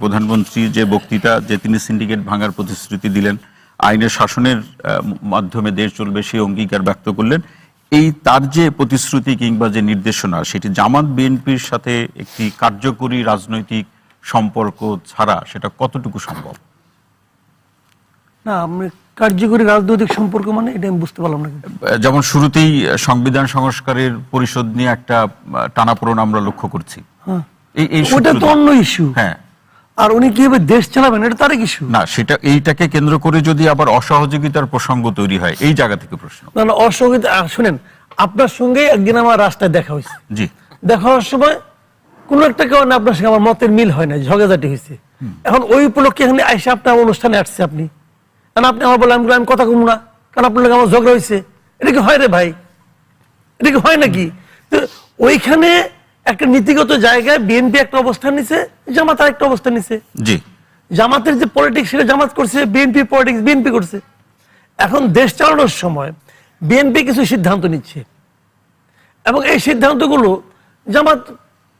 প্রধানমন্ত্রী যে বক্তৃতা, যে তিনি সিন্ডিকেট ভাঙার প্রতিশ্রুতি দিলেন, আইনের শাসনের মাধ্যমে দেশ চলবে সেই অঙ্গীকার ব্যক্ত করলেন, এই তার যে প্রতিশ্রুতি কিংবা যে নির্দেশনা, সেটি জামাত বিএনপির সাথে একটি কার্যকরী রাজনৈতিক সম্পর্ক ছাড়া সেটা কতটুকু সম্ভব? না, আমি কার্যকরী রাজনৈতিক সম্পর্ক মানে এটা আমি বুঝতে পারলাম না। যেমন শুরুতেই সংবিধান সংস্কারের পরিষদ নিয়ে একটা টানাপোড়েন আমরা লক্ষ্য করছি। ওটা তো অন্য ইস্যু। হ্যাঁ, আর উনি কিভাবে দেশ চালাবেন এটা তার ইস্যু না, সেটা এইটাকে কেন্দ্র করে যদি আবার অসহযোগিতার প্রসঙ্গ তৈরি হয়, এই জায়গা থেকে প্রশ্ন। না, অসহযোগিতা। শুনেন, আপনার সঙ্গে একদিন আমার রাস্তায় দেখা হয়েছে। জি, দেখা হওয়ার সময় কোন একটা কারণে আপনার সঙ্গে আমার মতের মিল হয় না, ঝগড়াঝাটি হয়েছে। এখন ওই উপলক্ষে এখানে আইসা আপনার অনুষ্ঠানে আসছে আপনি, কারণ আপনি আমার বললেন আমি কথা কম না, কারণ আপনার আমার ঝগড়া হয়েছে। এটা কি হয় রে ভাই? এটা কি হয় নাকি? তো ওইখানে একটা নীতিগত জায়গায় বিএনপি একটা অবস্থান নিছে, জামাত আর একটা অবস্থান নিছে। জি, জামাতের যে পলিটিক্স সেটা জামাত করছে, বিএনপি পলিটিক্স বিএনপি করছে। এখন দেশ চালানোর সময় বিএনপি কিছু সিদ্ধান্ত নিচ্ছে এবং এই সিদ্ধান্তগুলো জামাত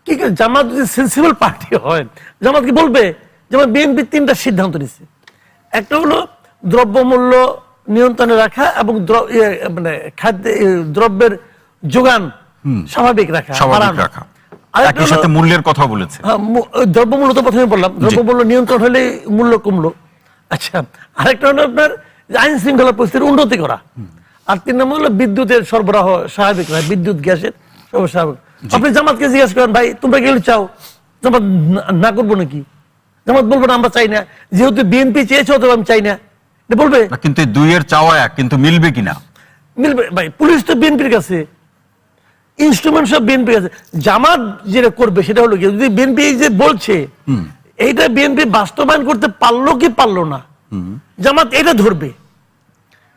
কি, জামাত যদি সেন্সিবল পার্টি হয় জামাত কি বলবে? যেমন বিএনপি 3টা সিদ্ধান্ত নিচ্ছে। একটা হলো দ্রব্যমূল্য নিয়ন্ত্রণে রাখা এবং মানে খাদ্য দ্রব্যের যোগান স্বাভাবিক রাখা। একই সাথে মূল্যের কথা বলেছে। দ্রব্যমূল্য তো প্রথমে বললাম, দ্রব্যমূল্য নিয়ন্ত্রণ হলে মূল্য কমলো। আচ্ছা, আরেকটা হলো আপনার আইন শৃঙ্খলা পরিস্থিতির উন্নতি করা। আর 3 নম্বর হলো বিদ্যুতের সরবরাহ স্বাভাবিক রাখা, বিদ্যুৎ গ্যাসের সব স্বাভাবিক। আপনি জামাতকে জিজ্ঞেস করেন, ভাই তোমরা গেলে চাও, জামাত না করবো নাকি? জামাত বলবো না আমরা চাই না, যেহেতু বিএনপি চেয়েছে অথবা আমি চাই না, এটা বলবে। কিন্তু 2 এর চাওয়া এক, কিন্তু মিলবে কিনা? মিলবে ভাই, পুলিশ তো বিএনপির কাছে, ইনস্ট্রুমেন্ট সব বিএনপির কাছে। জামাত যেটা করবে সেটা হলো কি, যদি বিএনপি যে বলছে এইটা বিএনপি বাস্তবায়ন করতে পারলো কি পারলো না, জামাত এটা ধরবে।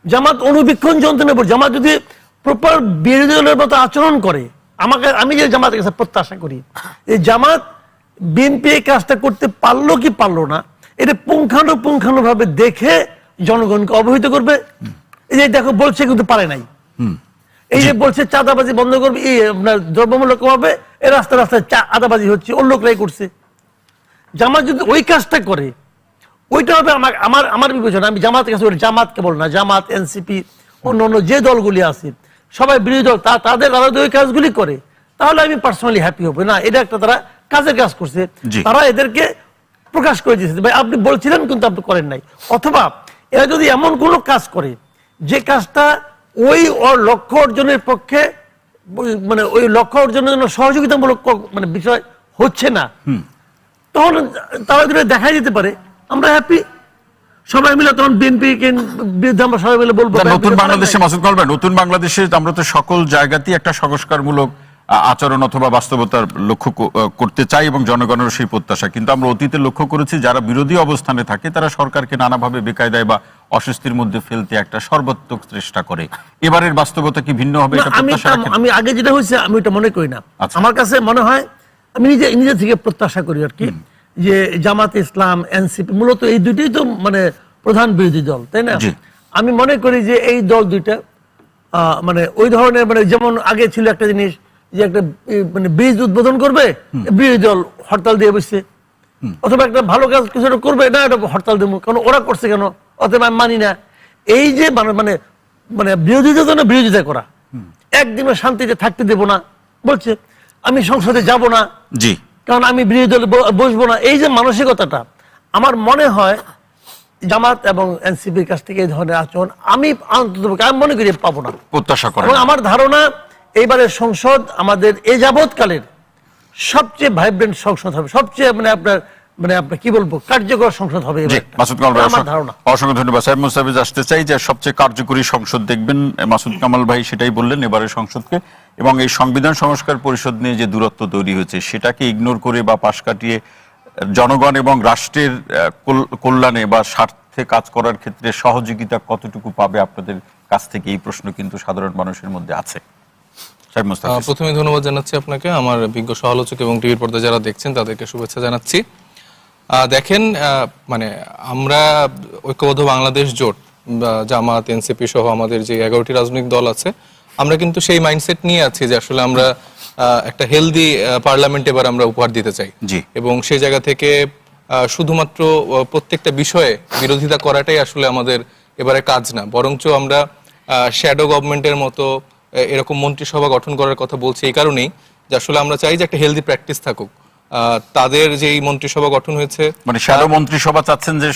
জামাত অনুবীক্ষণ যন্ত্রণা পড়ে। জামাত যদি প্রপার বিরোধী দলের মতো আচরণ করে, আমি যে জামাতের কাছে প্রত্যাশা করি এই জামাত বিএনপি এই কাজটা করতে পারলো কি পারলো না, এটা পুঙ্খানুপুঙ্খানুভাবে দেখে জনগণকে অবহিত করবে। এই যে দেখো বলছে কিন্তু পারে নাই, এই যে বলছে চাঁদাবাজি বন্ধ করবে, আপনার দ্রব্যমূল্য কমাবে, এই রাস্তায় রাস্তায় আদাবাজি হচ্ছে, অন্য লোকরাই করছে। জামাত যদি ওই কাজটা করে, ওইটা হবে আমার বিবেচনা। আমি জামাতের কাছে, জামাত কেবল না, জামাত, এনসিপি, অন্য অন্য যে দলগুলি আছে সবাই বিরোধী দল, তাদের আলাদা ওই কাজগুলি করে, তাহলে আমি পার্সোনালি হ্যাপি হবো। না, এটা একটা তারা কাজের কাজ করছে, তারা এদেরকে প্রকাশ করে দিয়েছে, ভাই আপনি বলছিলেন কিন্তু আপনি করেন নাই। অথবা এরা যদি এমন কোনো কাজ করে যে কাজটা ওই লক্ষ্য অর্জনের পক্ষে, মানে ওই লক্ষ্য অর্জনের জন্য সহযোগিতামূলক মানে বিষয় হচ্ছে না, তখন তারা যদি দেখাই দিতে পারে, আমরা হ্যাপি। সবাই মিলে তখন বিএনপি বিরুদ্ধে আমরা সবাই মিলে বলবো। নতুন বাংলাদেশে মাসুদ কামাল ভাই, নতুন বাংলাদেশে আমরা তো সকল জায়গাতেই একটা সংস্কারমূলক আচরণ অথবা বাস্তবতার লক্ষ্য করতে চাই এবং জনগণের সেই প্রত্যাশা। কিন্তু আমরা অতীতে লক্ষ্য করেছি যারা বিরোধী অবস্থানে থাকে তারা সরকারকে নানাভাবে বেকায়দায় বা অস্বস্তির মধ্যে ফেলতে একটা সর্বাত্মক চেষ্টা করে। এবারের বাস্তবতা কি ভিন্ন হবে? আমি আগে যেটা হয়েছে আমি ওটা মনে করি না। আমার কাছে মনে হয়, আমি নিজে থেকে প্রত্যাশা করি আর কি, যে জামাত ইসলাম, এনসিপি মূলত এই দুইটাই তো মানে প্রধান বিরোধী দল, তাই না? আমি মনে করি যে এই দল দুইটা মানে ওই ধরনের, মানে যেমন আগে ছিল একটা জিনিস যে একটা মানে ব্রিজ উদ্বোধন করবে, বিরোধী দল হরতাল দিয়ে বসছে, অথবা একটা ভালো কাজ কিছু করবে না, এটা হরতাল দেবো, কারণ ওরা করছে কেন, অথবা আমি মানি না। এই যে মানে মানে বিরোধীদের জন্য বিরোধিতা করা, একদিনও শান্তিতে থাকতে দেবো না বলছে, আমি সংসদে যাব না, জি, কারণ আমি বিরোধী দলে বসবো না, এই যে মানসিকতাটা, আমার মনে হয় জামাত এবং এনসিপির কাছ থেকে এই ধরনের আচরণ আমি আমি মনে করি পাবো না, প্রত্যাশা করি। এবং আমার ধারণা এইবারের সংসদ আমাদের এই যাবৎকালের সবচেয়ে ভাইব্রেন্ট সংসদ হবে, সবচেয়ে আপনার কি বলবো, কার্যকর সংসদ হবে। মাসুদ কামাল ভাই, অসংখ্য ধন্যবাদ। সাহেব মুস্তাফিজ আসতে চাই যে সবচেয়ে কার্যকরী সংসদ দেখবেন, মাসুদ কামাল ভাই সেটাই বললেন এবারের সংসদকে, এবং এই সংবিধান সংস্কার পরিষদ নিয়ে যে দূরত্ব তৈরি হয়েছে সেটাকে ইগনোর করে বা পাশ কাটিয়ে জনগণ এবং রাষ্ট্রের কল্যাণে বা স্বার্থে কাজ করার ক্ষেত্রে সহযোগিতা কতটুকু পাবে আপনাদের কাছ থেকে, এই প্রশ্ন কিন্তু সাধারণ মানুষের মধ্যে আছে। প্রথমে ধন্যবাদ জানাচ্ছি আপনাকে, আমার বিজ্ঞ সমালোচক এবং টিভির পর্দায় যারা দেখছেন তাদেরকে শুভেচ্ছা জানাচ্ছি। দেখেন, মানে আমরা ঐক্যবদ্ধ বাংলাদেশ জোট, জামাত, এনসিপি সহ আমাদের যে 11টি রাজনৈতিক দল আছে, আমরা কিন্তু সেই মাইন্ডসেট নিয়ে আছি যে আসলে আমরা একটা হেলদি পার্লামেন্ট এবার আমরা উপহার দিতে চাই, এবং সেই জায়গা থেকে শুধুমাত্র প্রত্যেকটা বিষয়ে বিরোধিতা করাটাই আসলে আমাদের এবারে কাজ না, বরঞ্চ আমরা শ্যাডো গভর্নমেন্টের মতো এরকম মন্ত্রিসভা গঠন করার কথা বলছি এই কারণেই যে আসলে আমরা চাই যে একটা হেলদি প্র্যাকটিস থাকুক। তাদের যেই মন্ত্রিসভা গঠন হয়েছে, মানে শ্যাডো মন্ত্রিসভা চাচ্ছেন যে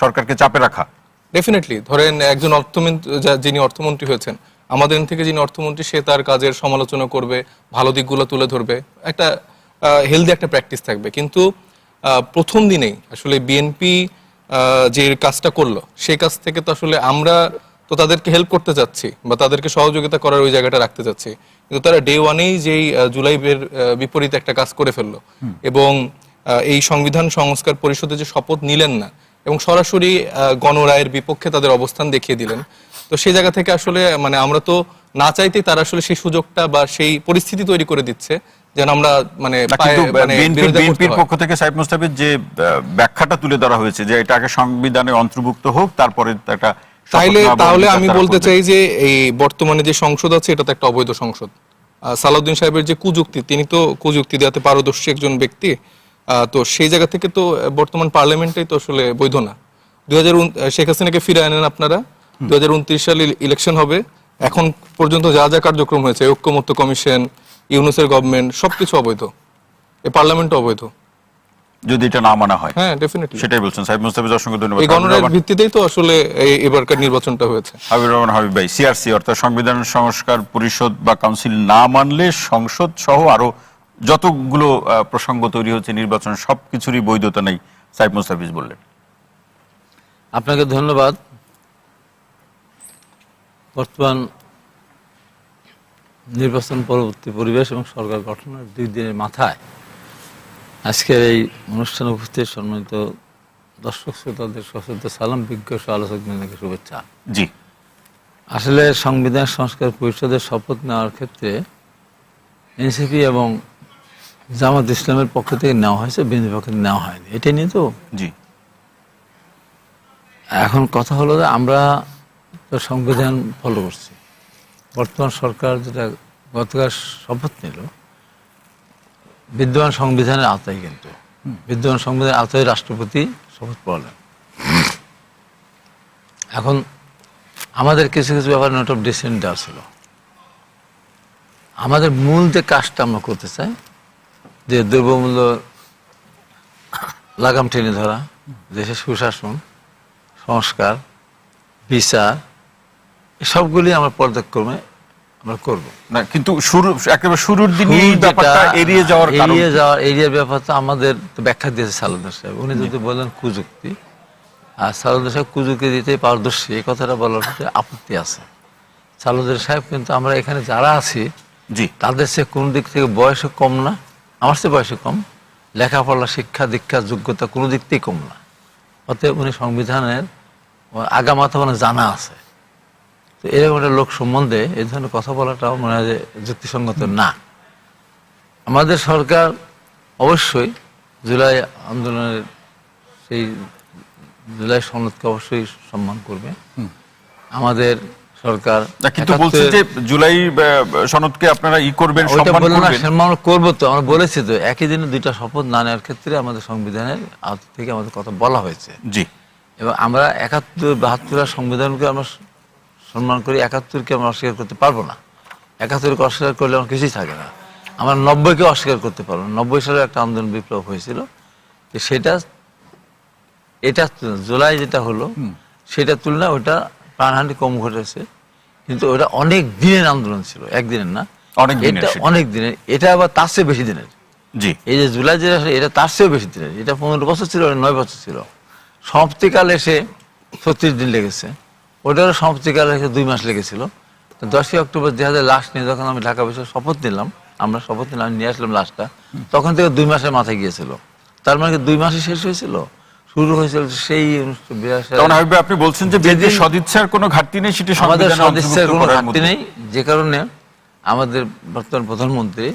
সরকারকে চাপে রাখা। ডেফিনেটলি ধরেন একজন যিনি অর্থমন্ত্রী হয়েছেন, আমাদের থেকে যিনি অর্থমন্ত্রী, সে তার কাজের সমালোচনা করবে, ভালো দিকগুলো তুলে ধরবে, একটা হেলদি একটা প্র্যাকটিস থাকবে। কিন্তু প্রথম দিনেই আসলে বিএনপি যে কাজটা করলো সেই কাজ থেকে তো আসলে আমরা তো তাদেরকে হেল্প করতে চাচ্ছি বা তাদেরকে সহযোগিতা করার ওই জায়গাটা রাখতে চাচ্ছি, কিন্তু তারা ডে ওয়ানেই যেই জুলাইয়ের বিপরীতে একটা কাজ করে ফেললো এবং এই সংবিধান সংস্কার পরিষদে যে শপথ নিলেন না এবং সরাসরি গণরায়ের বিপক্ষে তাদের অবস্থান দেখিয়ে দিলেন। তো সেই জায়গা থেকে আসলে মানে আমরা তো না চাইতেই তারা আসলে সেই সুযোগটা বা সেই পরিস্থিতি তৈরি করে দিচ্ছে যেন আমরা মানে বিএনপির পক্ষ থেকে সাইফ মুস্তাফিজ যে ব্যাখ্যাটা তুলে ধরা হয়েছে যে এটা আগে সংবিধানে অন্তর্ভুক্ত হোক, তারপরে একটা তাহলে আমি বলতে চাই যে এই বর্তমানে যে সংসদ আছে এটা তো একটা অবৈধ সংসদ। সালাউদ্দিন সাহেবের যে কুযুক্তি, তিনি তো কুযুক্তি দেওয়াতে পারদর্শী একজন ব্যক্তি, তো সেই জায়গা থেকে তো বর্তমান পার্লামেন্টেই তো আসলে বৈধ না। শেখ হাসিনাকে ফিরে আনেন আপনারা, 2029 সালে ইলেকশন হবে, এখন পর্যন্ত যা যা কার্যক্রম হয়েছে, ঐক্যমত্য কমিশন, ইউনূসের গভর্নমেন্ট, সবকিছু অবৈধ, এই পার্লামেন্টও অবৈধ যদি এটা না মানা হয়। হ্যাঁ ডেফিনেটলি সেটাই বলছেন সাইফ মুস্তাফিজ, অসংখ্য ধন্যবাদ। এই গণরায়ের ভিত্তিতেই তো আসলে এবারকার নির্বাচনটা হয়েছে। হাবিবুর রহমান হাবিব ভাই, সিআরসি অর্থাৎ সংবিধান সংস্কার পরিষদ বা কাউন্সিল না মানলে সংসদ সহ আরো যতগুলো প্রসঙ্গ তৈরি হচ্ছে নির্বাচন সবকিছুরই বৈধতা নেই, সাইফ মুস্তাফিজ বললেন। আপনাকে ধন্যবাদ। বর্তমান নির্বাচন পরবর্তী পরিবেশ এবং সরকার গঠনের 2 দিনের মাথায় আজকের এই অনুষ্ঠানে উপস্থিত সম্মানিত দর্শক শ্রোতাদের সশ্রদ্ধ সালাম, বিজ্ঞ আলোচক বৃন্দকে শুভেচ্ছা। জি, আসলে সংবিধান সংস্কার পরিষদের শপথ নেওয়ার ক্ষেত্রে এনসিপি এবং জামাত ইসলামের পক্ষ থেকে নেওয়া হয়েছে, বিএনপির পক্ষ থেকে নেওয়া হয়নি, এটা নিয়ে তো জি। এখন কথা হলো যে আমরা তো সংবিধান ফলো করছি। বর্তমান সরকার যেটা গতকাল শপথ নিল বিদ্যমান সংবিধানের আওতায়, কিন্তু বিদ্যমান সংবিধানের আওতায় রাষ্ট্রপতি শপথ পড়লেন। এখন আমাদের কিছু কিছু ব্যাপার নোট অফ ডিসেন্ট দেওয়া ছিল। আমাদের মূল যে কাজটা আমরা করতে চাই, যে দ্রব্যমূল্য লাগাম টেনে ধরা, দেশের সুশাসন, সংস্কার, বিচার, সবগুলি আমরা পর্যায়ক্রমে আমরা করব না, কিন্তু একেবারে শুরুর দিনে এই ব্যাপারটা এড়িয়ে এরিয়ার ব্যাপারটা আমাদের ব্যাখ্যা দিয়েছে সালাউদ্দিন সাহেব। উনি যদি বলেন কুযুক্তি, আর সালাউদ্দিন সাহেব কুযুক্তি দিতে পারদর্শী, এই কথাটা বলার ক্ষেত্রে আপত্তি আছে। সালাউদ্দিন সাহেব কিন্তু আমরা এখানে যারা আছি জি তাদের সে কোন দিক থেকে বয়সে কম না, আমার চেয়ে বয়সে কম, লেখাপড়া, শিক্ষা, দীক্ষা, যোগ্যতা কোনো দিক থেকে কম না। অতএব উনি সংবিধানের আগামাথা মানে জানা আছে। তো এরকম একটা লোক সম্বন্ধে এই ধরনের কথা বলাটাও মনে হয় যে যুক্তিসঙ্গত না। আমাদের সরকার অবশ্যই জুলাই আন্দোলনের সেই জুলাই সনদকে অবশ্যই সম্মান করবে। আমাদের সরকার কিন্তু বলছেন যে জুলাই সনদকে আপনারা করবেন, সম্মান করবো। তো আমরা বলেছি তো একই দিনে 2টা শপথ না নেওয়ার ক্ষেত্রে আমাদের সংবিধানের আওতা থেকে আমাদের কথা বলা হয়েছে। জি, এবং আমরা 71-72 সংবিধানকে আমরা সম্মান করি, 71-কে আমরা অস্বীকার করতে পারবো না। 71-কে অস্বীকার করলে আমার কিছুই থাকে না। আমরা 90-কে অস্বীকার করতে পারবো না। 90 সালে একটা আন্দোলন বিপ্লব হয়েছিল, সেটা এটা জুলাই যেটা হলো সেটা তুলনায় ওটা প্রাণহানি কম ঘটেছে, কিন্তু ওটা অনেক দিনের আন্দোলন ছিল, একদিনের না, এটা অনেক দিনের। এটা আবার তার চেয়ে বেশি দিনের। জি, এই যে জুলাই যেটা এটা তার চেয়েও বেশি দিনের। এটা 15 বছর ছিল, 9 বছর ছিল। সমাপ্তিকাল এসে 36 দিন লেগেছে, ওটারও সমাপ্তিকাল এসে 2 মাস লেগেছিল। 10ই অক্টোবর 2000 লাস্ট নিয়ে যখন আমি ঢাকা বিষয়ে শপথ নিলাম, আমরা শপথ নিলাম, নিয়ে আসলাম লাস্টটা, তখন থেকে 2 মাসের মাথায় গিয়েছিল। তার মানে 2 মাসে শেষ হয়েছিল, শুরু হয়েছিল সেই 1982। আপনি বলছেন যে সদিচ্ছার কোনো ঘাটতি নেই, সেটা আমাদের সদিচ্ছার কোনো ঘাটতি নেই, যে কারণে আমাদের বর্তমান প্রধানমন্ত্রী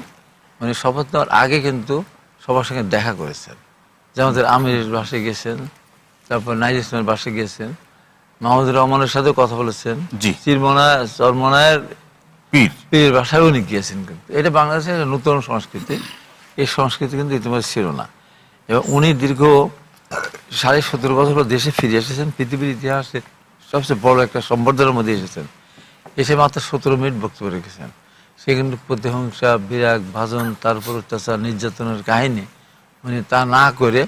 মানে শপথ নেওয়ার আগে কিন্তু সবার সঙ্গে দেখা করেছেন। যে আমাদের আমিরের বাসায় গেছেন, তারপর নাইর ইসলামের বাসায় গিয়েছেন, মাহমুদুর রহমানের সাথে কথা বলেছেন, চরমনায়ের পীরের বাসায় উনি গিয়েছেন। কিন্তু এটা বাংলাদেশের নতুন সংস্কৃতি, এই সংস্কৃতি কিন্তু ইতিমধ্যে ছিল না। এবং উনি দীর্ঘ 17.5 বছর পর দেশে ফিরে এসেছেন, পৃথিবীর ইতিহাসে সবচেয়ে বড় একটা সম্বর্ধনার মধ্যে এসেছেন, এসে মাত্র 17 মিনিট বক্তব্য রেখেছেন। সে কিন্তু প্রতিহিংসা, বিরাগ ভাজন, তারপর অত্যাচার, নির্যাতনের কাহিনী উনি তা না করে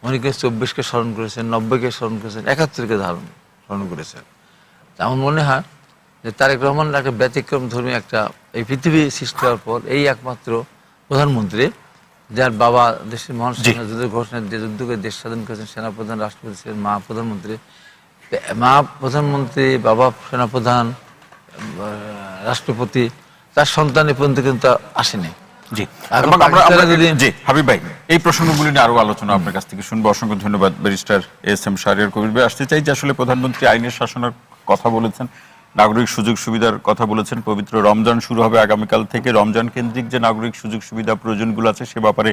উনিকে 24-কে স্মরণ করেছেন, 90-কে স্মরণ করেছেন, 71-কে স্মরণ করেছেন। আমার মনে হয় যে তারেক রহমান একটা ব্যতিক্রম ধর্মী একটা, এই পৃথিবী সৃষ্টি হওয়ার পর এই একমাত্র প্রধানমন্ত্রী যার বাবা দেশের মহান স্বাধীনতা ঘোষণা দিয়ে যুদ্ধকে দেশ স্বাধীন করেছেন, সেনাপ্রধান, রাষ্ট্রপতি ছিলেন, মা প্রধানমন্ত্রী, মা প্রধানমন্ত্রী, বাবা সেনাপ্রধান, রাষ্ট্রপতি, তার সন্তান এ পর্যন্ত কিন্তু আসেনি। জি, এখন এবং আমরা পাকিস্তানে যদি জি হাবিব ভাই এই প্রসঙ্গগুলি নিয়ে আরো আলোচনা আপনার কাছ থেকে শুনবো। অসংখ্য ধন্যবাদ ব্যারিস্টার এস.এম. শাহরিয়ার কবির ভাই। আসতে চাই যে আসলে প্রধানমন্ত্রী আইনের শাসনের কথা বলেছেন, নাগরিক সুযোগ সুবিধার কথা বলেছেন। পবিত্র রমজান শুরু হবে আগামীকাল থেকে। রমজান কেন্দ্রিক যে নাগরিক সুযোগ সুবিধা প্রয়োজনগুলো আছে সে ব্যাপারে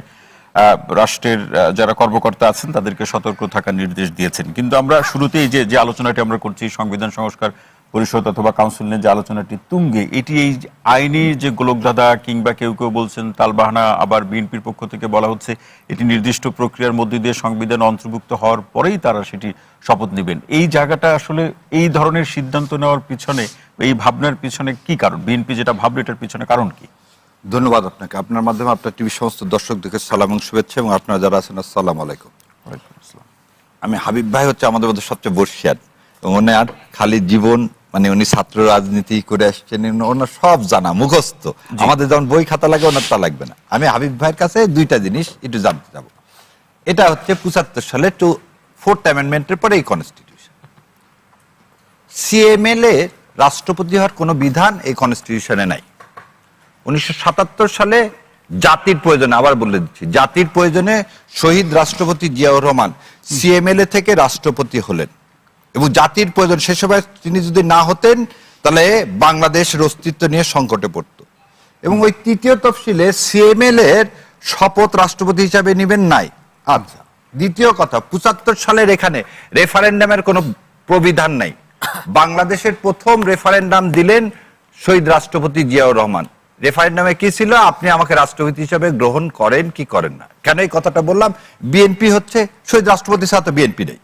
রাষ্ট্রের যারা কর্মকর্তা আছেন তাদেরকে সতর্ক থাকার নির্দেশ দিয়েছেন। কিন্তু আমরা শুরুতেই যে আলোচনাটি আমরা করছি, সংবিধান সংস্কার পরিষদ অথবা কাউন্সিল নিয়ে যে আলোচনাটি তুঙ্গে, এটি এই আইনি যে গোলকধাঁধা কিংবা কেউ কেউ বলছেন তালবাহানা, আবার বিএনপির পক্ষ থেকে বলা হচ্ছে এটি নির্দিষ্ট প্রক্রিয়ার মধ্যে দিয়ে সংবিধান অন্তর্ভুক্ত হওয়ার পরেই তারা সেটি শপথ নেবেন। এই জায়গাটা আসলে এই ধরনের সিদ্ধান্ত নেওয়ার পিছনে, এই ভাবনার পিছনে কি কারণ? বিএনপি যেটা ভাবলো এটার পিছনে কারণ কি? ধন্যবাদ আপনাকে। আপনার মাধ্যমে আপনার টিভি সমস্ত দর্শকদেরকে সালাম এবং শুভেচ্ছা, এবং আপনারা যারা আছেন আসসালামু আলাইকুম। আমি হাবিব ভাই হচ্ছে আমাদের মধ্যে সবচেয়ে বর্ষিয়ান, এবং ওনার খালি জীবন মানে উনি ছাত্র রাজনীতি করে আসছেন, ওনার সব জানা মুখস্থ। আমাদের যেমন বই খাতা লাগে ওনার তা লাগবে না। আমি হাবিব ভাইয়ের কাছে দুইটা জিনিস একটু জানতে যাব। এটা হচ্ছে 75 সালে 4th অ্যামেন্ডমেন্টের পরে এই কনস্টিটিউশন, সিএমএলএ রাষ্ট্রপতি হওয়ার কোনো বিধান এই কনস্টিটিউশনে নাই। 1977 সালে জাতির প্রয়োজনে, আবার বলে দিচ্ছি, জাতির প্রয়োজনে শহীদ রাষ্ট্রপতি জিয়াউর রহমান সিএমএলএ থেকে রাষ্ট্রপতি হলেন, এবং জাতির প্রয়োজন সে সময় তিনি যদি না হতেন তাহলে বাংলাদেশের অস্তিত্ব নিয়ে সংকটে পড়ত। এবং ওই 3য় তফসিলে সিএমএলএ এর শপথ রাষ্ট্রপতি হিসাবে নেবেন নাই। আচ্ছা, দ্বিতীয় কথা, 75 সালের এখানে রেফারেন্ডামের কোনো প্রবিধান নাই। বাংলাদেশের প্রথম রেফারেন্ডাম দিলেন শহীদ রাষ্ট্রপতি জিয়াউর রহমান। রেফারেন্ডামে কি ছিল? আপনি আমাকে রাষ্ট্রপতি হিসাবে গ্রহণ করেন কি করেন না। কেন এই কথাটা বললাম? বিএনপি হচ্ছে শহীদ রাষ্ট্রপতির সাথে বিএনপি নেই।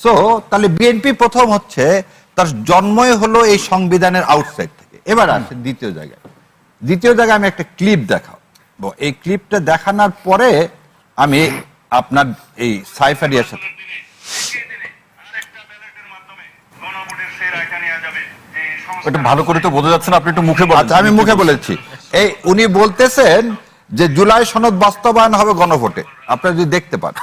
সো তাহলে বিএনপি প্রথম হচ্ছে তার জন্মই হলো এই সংবিধানের আউটসাইড থেকে। এবার আসেন দ্বিতীয় জায়গায়। দ্বিতীয় জায়গায় আমি একটা ক্লিপ দেখাবো। এই ক্লিপটা দেখানোর পরে আমি আপনার এই সাইফারিয়ার সাথে এটা ভালো করে তো বোঝা যাচ্ছে না, আপনি একটু মুখে বলেন। আচ্ছা, আমি মুখে বলেছি। এই উনি বলতেছেন যে জুলাই সনদ বাস্তবায়ন হবে গণভোটে, আপনারা যদি দেখতে পান।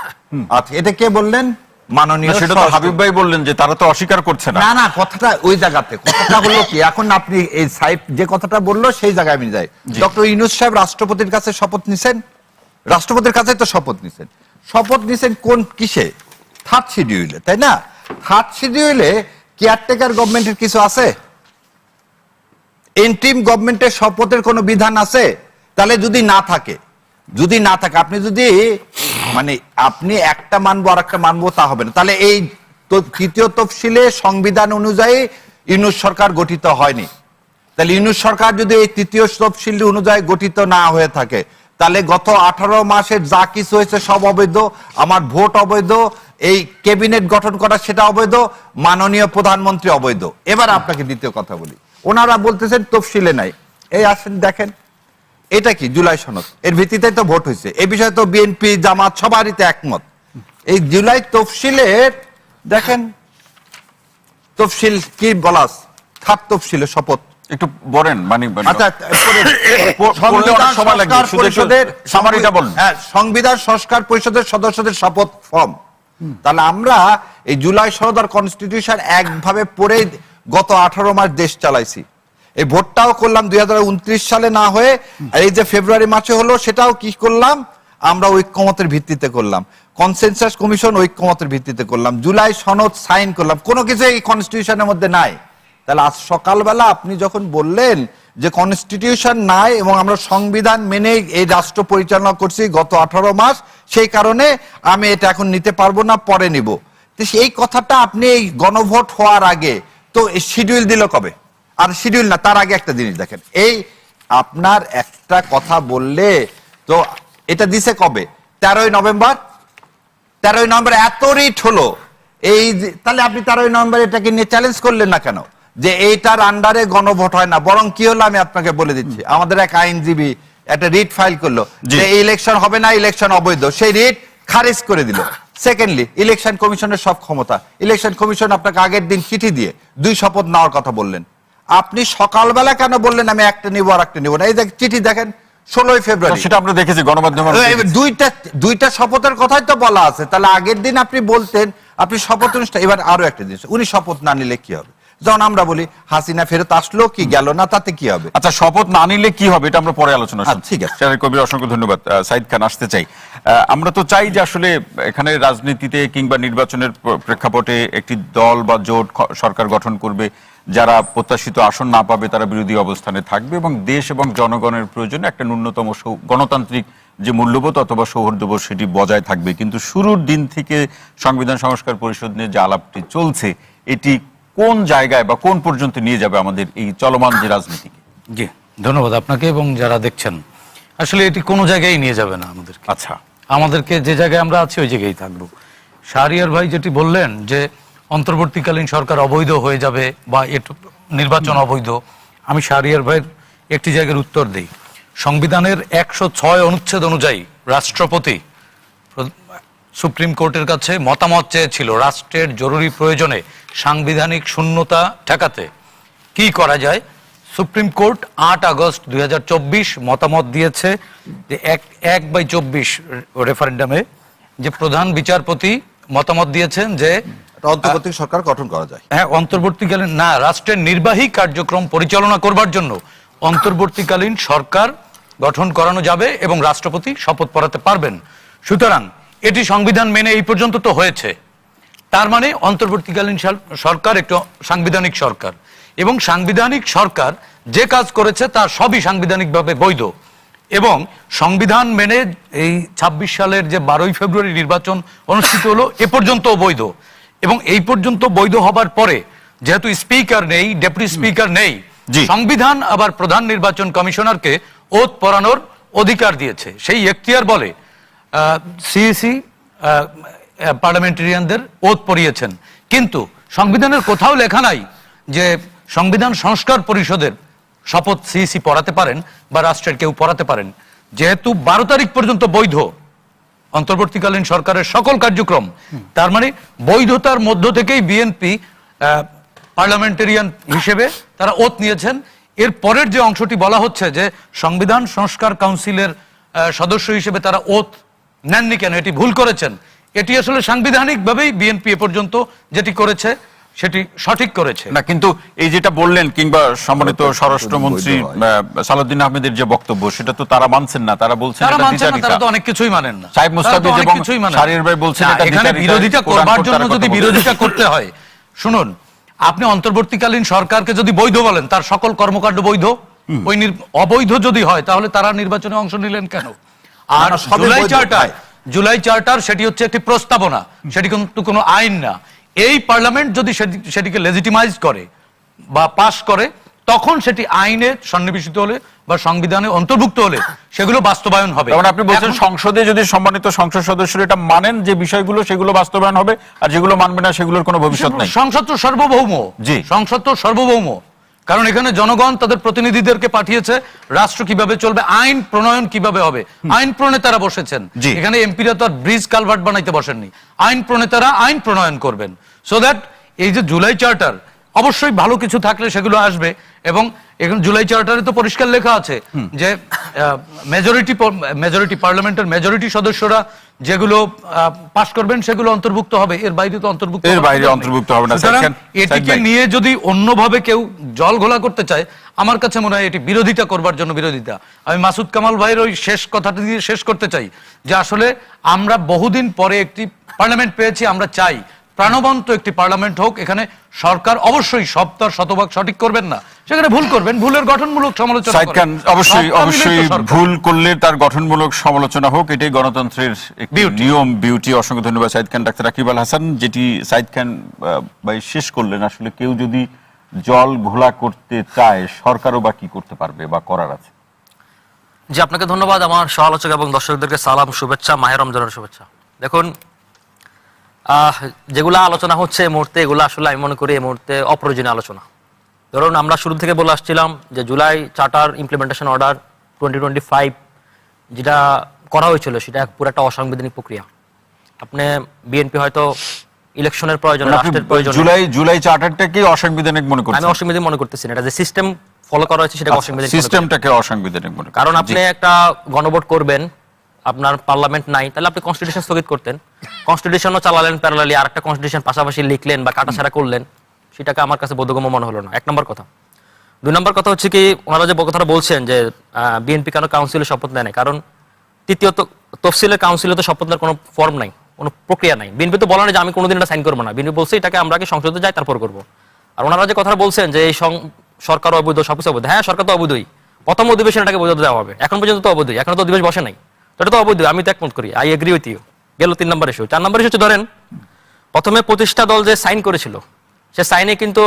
আচ্ছা, এটা কে বললেন? মাননীয় সেটা তো হাবিব ভাই বললেন যে তারা তো অস্বীকার করছে না। না না, কথাটা ওই জায়গাতে, কথাটা হলো কি, এখন আপনি এই সাইফ যে কথাটা বললো সেই জায়গায় আমি যাই। ডক্টর ইউনূস সাহেব রাষ্ট্রপতির কাছে শপথ নিছেন, রাষ্ট্রপতির কাছে তো শপথ নিছেন। শপথ নিছেন কোন কিসে? 3rd শিডিউলে, তাই না? 3rd শিডিউলে কেয়ারটেকার গভর্নমেন্টের কিছু আছে? ইন্টিম গভর্নমেন্টের শপথের কোনো বিধান আছে? তাহলে যদি না থাকে, আপনি যদি মানে আপনি একটা মানবো আর একটা মানবো তা হবে না। তাহলে এই 3য় তফসিলে সংবিধান অনুযায়ী ইউনূস সরকার গঠিত হয়নি। তাহলে ইউনূস সরকার যদি এই 3য় তফসিল অনুযায়ী গঠিত না হয়ে থাকে, তাহলে গত 18 মাসের যা কিছু হয়েছে সব অবৈধ। আমার ভোট অবৈধ, এই ক্যাবিনেট গঠন করা সেটা অবৈধ, মাননীয় প্রধানমন্ত্রী অবৈধ। এবার আপনাকে দ্বিতীয় কথা বলি, ওনারা বলতেছেন তফসিলে নাই। এই আসেন দেখেন, এটা কি? জুলাই সনদ, এর ভিত্তিতে তো ভোট হয়েছে। এই বিষয়ে তো বিএনপি জামাত সবারই তো একমত। এই জুলাই তফসিলের দেখেন তফসিল কি বলা, 3rd তফসিলে শপথ একটু বলেন মানে আচ্ছা, সংবিধান সংস্কার পরিষদের সদস্যদের শপথ ফর্ম। তাহলে আমরা এই জুলাই সনদ আর কনস্টিটিউশন একভাবে পড়ে গত 18 মাস দেশ চালাইছি। এই ভোটটাও করলাম 2029 সালে না হয়ে, আর এই যে ফেব্রুয়ারি মাসে হলো সেটাও কি করলাম আমরা? ঐক্যমতের ভিত্তিতে করলাম। কনসেনসাস কমিশন ঐক্যমতের ভিত্তিতে করলাম। জুলাই সনদ সাইন করলাম। কোনো কিছু এই কনস্টিটিউশনের মধ্যে নাই। তাহলে আজ সকালবেলা আপনি যখন বললেন যে কনস্টিটিউশন নাই এবং আমরা সংবিধান মেনে এই রাষ্ট্র পরিচালনা করছি গত 18 মাস, সেই কারণে আমি এটা এখন নিতে পারবো না, পরে নিব। তো এই কথাটা আপনি এই গণভোট হওয়ার আগে তো শিডিউল দিল কবে? আর শিডিউল না, তার আগে একটা জিনিস দেখেন, এই আপনার একটা কথা বললে তো এটা দিছে কবে? 13ই নভেম্বর 13ই নভেম্বর এত রিট হলো, তাহলে আপনি 13ই নভেম্বর এটাকে নিয়ে চ্যালেঞ্জ করলেন না কেন যে এইটার আন্ডারে গণভোট হয় না? বরং কি হলো আমি আপনাকে বলে দিচ্ছি। আমাদের এক আইনজীবী একটা রিট ফাইল করলো যে ইলেকশন হবে না, ইলেকশন অবৈধ, সেই রিট খারিজ করে দিল। সেকেন্ডলি, ইলেকশন কমিশনের সব ক্ষমতা, ইলেকশন কমিশন আপনাকে আগের দিন চিঠি দিয়ে 2 শপথ নেওয়ার কথা বললেন, আপনি সকালবেলা কেন বললেন আমি একটা নিব আর একটা নিব না? এই চিঠি দেখেন 16ই ফেব্রুয়ারি, সেটা আমরা দেখেছি গণমাধ্যমে। দুইটা শপথের কথাই তো বলা আছে। তাহলে আগের দিন আপনি বলতেন আপনি শপথ অনুষ্ঠান। এবার আরো একটা জিনিস, উনি শপথ না নিলে কি হবে? যখন আমরা বলি হাসিনা ফেরত আসলো কি গেল না, তাতে কি হবে? আচ্ছা, শপথ না নিলে কি হবে এটা আমরা পরে আলোচনা করব। ঠিক আছে, শাহরিয়ার কবির, অসংখ্য ধন্যবাদ। সাইদ খান, আসতে চাই। আমরা তো চাই যে আসলে এখানে রাজনীতিতে কিংবা নির্বাচনের প্রেক্ষাপটে একটি দল বা জোট সরকার গঠন করবে, যারা প্রত্যাশিত আসন না পাবে তারা বিরোধী অবস্থানে থাকবে, এবং দেশ এবং জনগণের প্রয়োজনে একটা ন্যূনতম গণতান্ত্রিক যে মূল্যবোধ অথবা সৌহার্দ্যবোধ সেটি বজায় থাকবে। কিন্তু শুরুর দিন থেকে সংবিধান সংস্কার পরিষদ নিয়ে যে আলাপটি চলছে, এটি কোন জায়গায় বা কোন পর্যন্ত নিয়ে যাবে আমাদের এই চলমান যে রাজনীতিকে? জি, ধন্যবাদ আপনাকে এবং যারা দেখছেন। আসলে এটি কোনো জায়গায় নিয়ে যাবে না আমাদের। আচ্ছা, আমাদেরকে যে জায়গায় আমরা আছি ওই জায়গায় থাকবো। শাহরিয়ার ভাই যেটি বললেন যে অন্তর্বর্তীকালীন সরকার অবৈধ হয়ে যাবে বা নির্বাচন অবৈধ, আমি শাহরিয়ার ভাইয়ের একটি জায়গার উত্তর দিই। সংবিধানের 106 অনুচ্ছেদ অনুযায়ী রাষ্ট্রপতি সুপ্রিম কোর্টের কাছে মতামত চেয়েছিল রাষ্ট্রের জরুরি প্রয়োজনে সাংবিধানিক শূন্যতা ঠেকাতে কি করা যায়। সুপ্রিম কোর্ট 8 আগস্ট 2024 মতামত দিয়েছে যে 1/24 রেফারেন্ডামে যে প্রধান বিচারপতি মতামত দিয়েছেন যে অন্তর্বর্তী সরকার গঠন করা যায়। হ্যাঁ, অন্তর্বর্তীকালীন না, রাষ্ট্রের নির্বাহী কার্যক্রম পরিচালনা করবার জন্য অন্তর্বর্তীকালীন সরকার গঠন করানো যাবে এবং রাষ্ট্রপতি শপথ পড়াতে পারবেন। সুতরাং এটি সংবিধান মেনে এই পর্যন্ত তো হয়েছে। তার মানে অন্তর্বর্তীকালীন সরকার একটি সাংবিধানিক সরকার, এবং সাংবিধানিক সরকার যে কাজ করেছে তার সবই সাংবিধানিকভাবে বৈধ। এবং সংবিধান মেনে এই 26 সালের যে 12ই ফেব্রুয়ারি নির্বাচন অনুষ্ঠিত হলো এ পর্যন্ত বৈধ, এবং এই পর্যন্ত বৈধ হবার পরে যেহেতু স্পিকার নেই, ডেপুটি স্পিকার নেই, সংবিধান আবার প্রধান নির্বাচন কমিশনারকে ওথ পড়ানোর অধিকার দিয়েছে। সেই এখতিয়ার বলে সিইসি পার্লামেন্টারিয়ানদের ওথ পড়িয়েছেন। কিন্তু সংবিধানের কোথাও লেখা নাই যে সংবিধান সংস্কার পরিষদের শপথ সিইসি পড়াতে পারেন বা রাষ্ট্রের কেউ পড়াতে পারেন। যেহেতু 12 তারিখ পর্যন্ত বৈধ অন্তর্বর্তীকালীন সরকারের সকল কার্যক্রম, তার মানে বৈধতার মধ্য থেকেই বিএনপি পার্লামেন্টারিয়ান হিসেবে তারা ওথ নিয়েছেন। এর পরের যে অংশটি বলা হচ্ছে যে সংবিধান সংস্কার কাউন্সিলের সদস্য হিসেবে তারা ওথ নেননি কেন, এটি ভুল করেছেন। এটি আসলে সাংবিধানিকভাবেই বিএনপি এ পর্যন্ত যেটি করেছে সেটি সঠিক করেছে না। কিন্তু এই যেটা বললেন কিংবা সম্মানিত স্বরাষ্ট্রমন্ত্রী সালাউদ্দিন আহমেদের যে বক্তব্য, সেটা তো তারা মানছেন না। তারা বলছেন তারা তো অনেক কিছুই মানেন না। সাহেব মুস্তাফিজ এবং শাহরিয়ার ভাই বলছেন এখানে বিরোধিতা করবার জন্য যদি বিরোধিতা করতে হয়, শুনুন, আপনি অন্তর্বর্তীকালীন সরকারকে যদি বৈধ বলেন তার সকল কর্মকাণ্ড বৈধ, ওই অবৈধ যদি হয় তাহলে তারা নির্বাচনে অংশ নিলেন কেন? আর জুলাই চার্টার সেটি হচ্ছে একটি প্রস্তাবনা, সেটি কিন্তু কোনো আইন না। এই পার্লামেন্ট যদি সেটিকে লেজিটিমাইজ করে বা পাস করে, তখন সেটি আইনে সন্নিবেশিত হলে বা সংবিধানে অন্তর্ভুক্ত হলে সেগুলো বাস্তবায়ন হবে। কারণ আপনি বলছেন সংসদে যদি সম্মানিত সংসদ সদস্যরা এটা মানেন যে বিষয়গুলো, সেগুলো বাস্তবায়ন হবে, আর যেগুলো মানবে না সেগুলোর কোনো ভবিষ্যৎ নেই। সংসদ তো সার্বভৌম। জি, সংসদ তো সার্বভৌম, কারণ এখানে জনগণ তাদের প্রতিনিধিদেরকে পাঠিয়েছে রাষ্ট্র কিভাবে চলবে, আইন প্রণয়ন কিভাবে হবে, আইন প্রণেতারা বসেছেন। এখানে এমপিরা তো আর ব্রিজ কালভার্ট বানাইতে বসেননি, আইন প্রণেতারা আইন প্রণয়ন করবেন। সো দ্যাট এই যে জুলাই চার্টার, অবশ্যই ভালো কিছু থাকলে সেগুলো আসবে। এবং এখন জুলাই চার্টারে তো পরিষ্কার লেখা আছে যে মেজরিটি পার্লামেন্টের মেজরিটি সদস্যরা যেগুলো পাস করবেন সেগুলো অন্তর্ভুক্ত হবে, এর বাইরে তো অন্তর্ভুক্ত হবে না। এটিকে নিয়ে যদি অন্যভাবে কেউ জল ঘোলা করতে চায়, আমার কাছে মনে হয় এটি বিরোধিতা করবার জন্য বিরোধিতা। আমি মাসুদ কামাল ভাইয়ের ওই শেষ কথাটি দিয়ে শেষ করতে চাই যে আসলে আমরা বহুদিন পরে একটি পার্লামেন্ট পেয়েছি, আমরা চাই প্রাণবন্ত একটি পার্লামেন্ট হোক। এখানে সরকার অবশ্যই শতভাগ সঠিক করবেন না, সেখানে ভুল করবেন, ভুলের গঠনমূলক সমালোচনা করবেন। অবশ্যই ভুল করলে তার গঠনমূলক সমালোচনা হোক, এটাই গণতন্ত্রের নিয়ম, বিউটি। অসংখ্য ধন্যবাদ সাইদ খান, ডাক্তার রাকিব আল হাসান। যেটি সাইদ খান ভাই শেষ করলেন, আসলে কেউ যদি জল ঘোলা করতে চায় সরকারও বা কি করতে পারবে বা করার আছে? জি, আপনাকে ধন্যবাদ। আমার সহ আলোচক এবং দর্শকদেরকে সালাম, শুভেচ্ছা, মাহে রমজানের শুভেচ্ছা। দেখুন, যেগুলো আলোচনা হচ্ছে এই মুহূর্তে, এগুলো আসলে আমি মনে করি এই মুহূর্তে অপ্রয়োজনীয় আলোচনা। ধরুন আমরা শুরু থেকে বলে আসছিলাম যে জুলাই চার্টার ইমপ্লিমেন্টেশন অর্ডার 2025 যেটা করা হয়েছিল সেটা পুরো একটা অসাংবিধানিক প্রক্রিয়া। আপনি বিএনপি হয়তো ইলেকশনের প্রয়োজনে, রাষ্ট্রের প্রয়োজনে জুলাই চার্টারটাকে অসাংবিধানিক মনে আমি করছেন? অসাংবিধানিক মনে করতেছি না। এটা যে সিস্টেম ফলো করা হয়েছে সেটা অসাংবিধানিক মনে করি। সিস্টেমটাকে অসাংবিধানিক মনে করছেন? কারণ আপনি একটা গণভোট করবেন, আপনার পার্লামেন্ট নাই, তাহলে আপনি কনস্টিটিউশন স্থগিত করতেন, কনস্টিটিউশনও চালালেন প্যারালালি, আর একটা কনস্টিটিউশন পাশাপাশি লিখলেন বা কাটাছাড়া করলেন, সেটাকে আমার কাছে বোধগম্য মনে হলো না। এক নম্বর কথা। দুই নম্বর কথা হচ্ছে কি, ওনারা যে কথাটা বলছেন যে বিএনপি কেন কাউন্সিলে শপথ নেয় না, কারণ তৃতীয়ত তফসিলের কাউন্সিলে তো শপথ নেওয়ার কোনো ফর্ম নাই, কোনো প্রক্রিয়া নাই। বিএনপি তো বলা না যে আমি কোনোদিন এটা সাইন করবো না, বিএনপি বলছে এটাকে আমরা আগে সংসদে যাই তারপর করবো। আর ওনারা যে কথা বলছেন যে এই সরকার অবৈধ, সবকিছু অবৈধ, হ্যাঁ সরকার তো অবৈধই, প্রথম অধিবেশন এটাকে বোঝাতে দেওয়া হবে, এখন পর্যন্ত তো অবৈধই, এখন তো অধিবেশন বসে নাই, তো এটা তো অবৈধ, আমি তো একমত করি, আই এগ্রি উইথ ইউ। গেল 3 নম্বর ইস্যু। 4 নম্বর ইস্যু হচ্ছে ধরেন প্রথমে প্রতিষ্ঠা দল যে সাইন করেছিল সে সাইনে কিন্তু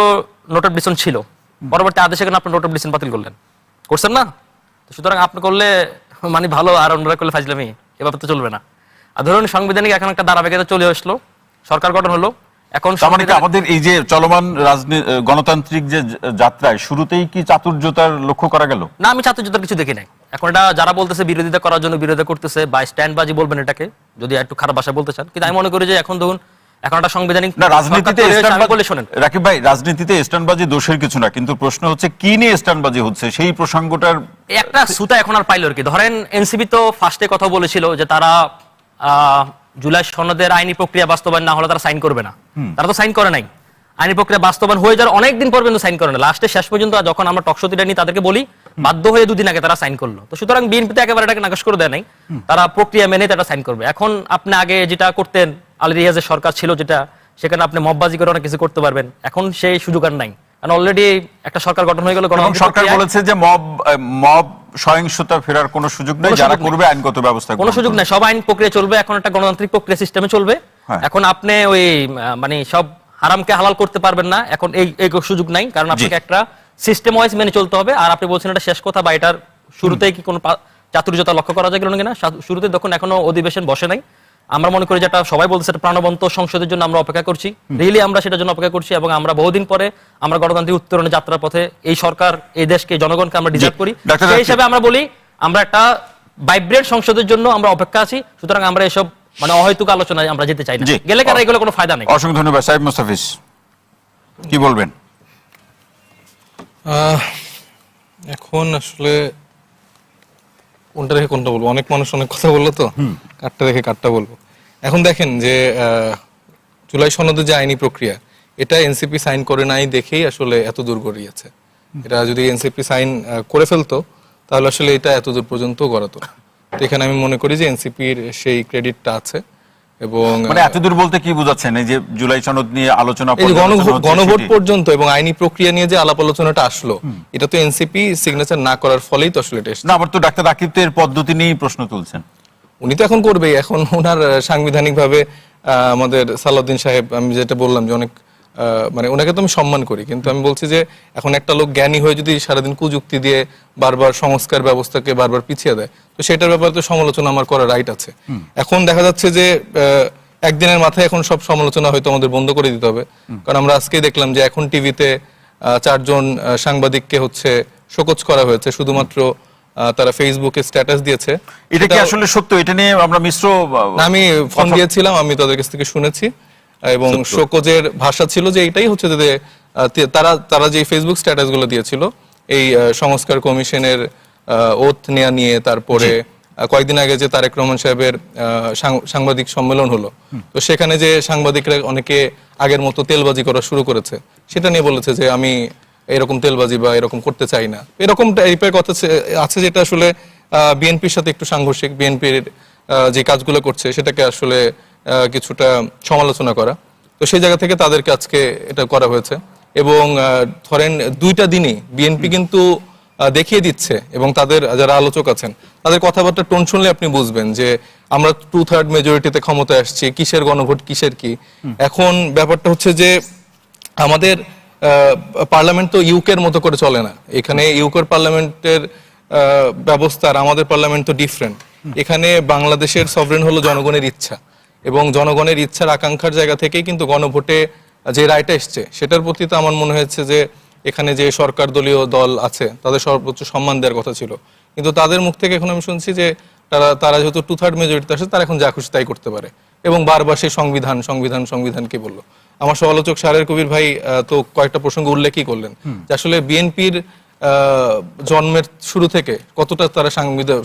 নোট অফ ডিসিশন ছিল, পরবর্তী আদেশে কেন আপনি নোট অফ ডিসিশন বাতিল করলেন? করছেন না? তো সুতরাং আপনি করলে মানে ভালো, আর অন্যরা করলে ফাজলামি, এভাবে তো চলবে না। আর ধরুন সাংবিধানিক এখন একটা ধারাবাহিকতা চলে আসলো, সরকার গঠন হলো, এখন তার মানে কি আমাদের এই যে চলমান গণতান্ত্রিক যে যাত্রায় শুরুতেই কি চাতুর্যতার লক্ষ্য করা গেল? না, আমি চাতুর্যতার কিছু দেখি নাই। এখন এটা যারা বলতেছে বিরোধিতা করার জন্য বিরোধিতা করতেছে, বা স্ট্যান্ডবাজি বলবেন এটাকে, যদি একটু খারাপ ভাষায় বলতে চান, কিন্তু আমি মনে করি যে এখন ধরুন এখন একটা সাংবিধানিক না, রাজনীতিতে বলে শোনেন রাকিব ভাই, রাজনীতিতে স্ট্যান্ডবাজি দোষের কিছু না, কিন্তু প্রশ্ন হচ্ছে কি নিয়ে স্ট্যান্ডবাজি হচ্ছে সেই প্রসঙ্গটার একটা সুতা এখন আর পাইল আর কি। ধরেন এনসিপি তো ফার্স্টে কথা বলেছিল যে তারা জুলাই সনদের আইনি প্রক্রিয়া বাস্তবায়ন না হলে তারা সাইন করবে না, তারা তো সাইন করে নাই। আইনি প্রক্রিয়া বাস্তবায়ন হয়ে যাওয়ার অনেকদিন পর কিন্তু সাইন করে না, লাস্টে শেষ পর্যন্ত যখন আমরা টকশোতে নিয়ে তাদেরকে বলি বাধ্য হয়ে 2 দিন আগে তারা সাইন করলো। তো সুতরাং বিএনপিতে একেবারে এটাকে নাকচ করে দেয় নাই, তারা প্রক্রিয়া মেনে তারা সাইন করবে। এখন আপনি আগে যেটা করতেন, আলী রিয়াজের সরকার ছিল যেটা, সেখানে আপনি মববাজি করে অনেক কিছু করতে পারবেন, এখন সেই সুযোগ আর নাই, কারণ অলরেডি একটা সরকার গঠন হয়ে গেল। সরকার বলেছে যে মব সহিংসতা ফেরার কোনো সুযোগ নেই, যারা করবে আইনগত ব্যবস্থা কোনো সুযোগ নেই, সব আইন প্রক্রিয়া চলবে, এখন একটা গণতান্ত্রিক প্রক্রিয়া সিস্টেমে চলবে। এখন আপনি ওই মানে সব হারামকে হালাল করতে পারবেন না, এখন এই সুযোগ নাই, কারণ আপনাকে একটা সিস্টেম ওয়াইজ মেনে চলতে হবে। আর আপনি বলছেন এটা শেষ কথা, বা এটার শুরুতেই কি কোনো চাতুর্যতা লক্ষ্য করা যায় কিনা? শুরুতে যখন এখনো অধিবেশন বসে নাই, আমরা মনে করি যেটা সবাই বলছে প্রাণবন্ত সংসদের জন্য আমরা অপেক্ষা করছি, রিয়েলি আমরা সেটার জন্য অপেক্ষা করছি, এবং আমরা বহুদিন পরে আমরা গণতান্ত্রিক উত্তরণে যাত্রার পথে এই সরকার, এই দেশকে, জনগণকে আমরা ডিজার্ভ করি, সেই হিসাবে আমরা বলি আমরা একটা ভাইব্রেন্ট সংসদের জন্য আমরা অপেক্ষা আছি। সুতরাং আমরা এসব মানে অহৈতুক আলোচনায় আমরা যেতে চাই না, গেলে কারণ এগুলো কোনো ফায়দা নেই। অসংখ্য ধন্যবাদ। সাহেব মুস্তাফিজ কি বলবেন? এখন আসলে কোনটা রেখে কোনটা বলবো, অনেক মানুষ অনেক কথা বললো, তো কাটটা রেখে কাটটা বলবো। এখন দেখেন যে জুলাই সনদের যে আইনি প্রক্রিয়া, এটা এনসিপি সাইন করে নাই দেখেই আসলে এত দূর গড়িয়েছে। এটা যদি এনসিপি সাইন করে ফেলতো তাহলে আসলে এটা এত দূর পর্যন্ত গড়াতো না। তো এখানে আমি মনে করি যে এনসিপির সেই ক্রেডিটটা আছে। এবং মানে এতদূর বলতে কি বোঝাচ্ছেন? এই যে জুলাই সনদ নিয়ে আলোচনা, গণভোট পর্যন্ত এবং আইনি প্রক্রিয়া নিয়ে যে আলাপ আলোচনাটা আসলো, এটা তো এনসিপি সিগনেচার না করার ফলেই তো আসলে এটা এসেছে। না, আবার তো ডাক্তার রাকিব তো এর পদ্ধতি নিয়েই প্রশ্ন তুলছেন। উনি তো এখন করবেই, এখন ওনার সাংবিধানিক ভাবে আমাদের সালাউদ্দিন সাহেব, আমি যেটা বললাম যে অনেক মানে ওনাকে তো আমি সম্মান করি, কিন্তু আমি বলছি যে এখন একটা লোক জ্ঞানী হয়ে যদি সারাদিন কুযুক্তি দিয়ে বারবার সংস্কার ব্যবস্থাকে বারবার পিছিয়ে দেয়, তো সেটার ব্যাপারে তো সমালোচনা আমার করার রাইট আছে। এখন দেখা যাচ্ছে যে একদিনের মাথায় এখন সব সমালোচনা হয়তো আমাদের বন্ধ করে দিতে হবে, কারণ আমরা আজকেই দেখলাম যে এখন টিভিতে 4 জন সাংবাদিককে হচ্ছে শোকজ করা হয়েছে শুধুমাত্র তারা ফেসবুকে স্ট্যাটাস দিয়েছে। এটা কি আসলে সত্য? এটা নিয়ে আমরা মিশ্র, আমি ফোন দিয়েছিলাম, আমি তাদের কাছ থেকে শুনেছি, এবং শোকজের ভাষা ছিল যে এটাই হচ্ছে যে তারা যে ফেসবুক স্ট্যাটাস গুলো দিয়েছিল এই সংস্কার কমিশনের ওথ নেওয়া নিয়ে, তারপরে কয়েকদিন আগে যে তারেক রহমান সাহেবের সাংবাদিক সম্মেলন হলো, তো সেখানে যে সাংবাদিকরা অনেকে আগের মতো তেলবাজি করা শুরু করেছে, সেটা নিয়ে বলেছে যে আমি এরকম তেলবাজি বা এরকম করতে চাই না, এরকম টাইপের কথা আছে, যেটা আসলে বিএনপির সাথে একটু সাংঘর্ষিক। বিএনপির যে কাজগুলো করছে সেটাকে আসলে কিছুটা সমালোচনা করা, তো সেই জায়গা থেকে তাদেরকে আজকে এটা করা হয়েছে। এবং ধরেন 2টা দিনই বিএনপি কিন্তু দেখিয়ে দিচ্ছে, এবং তাদের যারা আলোচক আছেন তাদের কথাবার্তা টোন শুনলে আপনি বুঝবেন যে আমরা 2/3 মেজরিটিতে ক্ষমতায় আসছি, কিসের গণভোট, কিসের কি। এখন ব্যাপারটা হচ্ছে যে আমাদের পার্লামেন্ট তো ইউকের মতো করে চলে না, এখানে ইউকের পার্লামেন্টের ব্যবস্থা আর আমাদের পার্লামেন্ট তো ডিফারেন্ট। এখানে বাংলাদেশের সভরেন হলো জনগণের ইচ্ছা, এবং জনগণের ইচ্ছার আকাঙ্ক্ষার জায়গা থেকেই কিন্তু গণভোটে যে রায়টা এসছে সেটার প্রতি তো আমার মনে হয়েছে যে এখানে যে সরকার দলীয় দল আছে তাদের সর্বোচ্চ সম্মান দেওয়ার কথা ছিল, কিন্তু তাদের মুখ থেকে এখন আমি শুনছি যে তারা যেহেতু 2/3 মেজরিটি আসে তারা এখন যা খুশি তাই করতে পারে এবং বারবার সেই সংবিধান সংবিধান সংবিধান কি বললো। আমার সমালোচক শাহরের কবির ভাই তো কয়েকটা প্রসঙ্গ উল্লেখই করলেন যে আসলে বিএনপির জন্মের শুরু থেকে কতটা তারা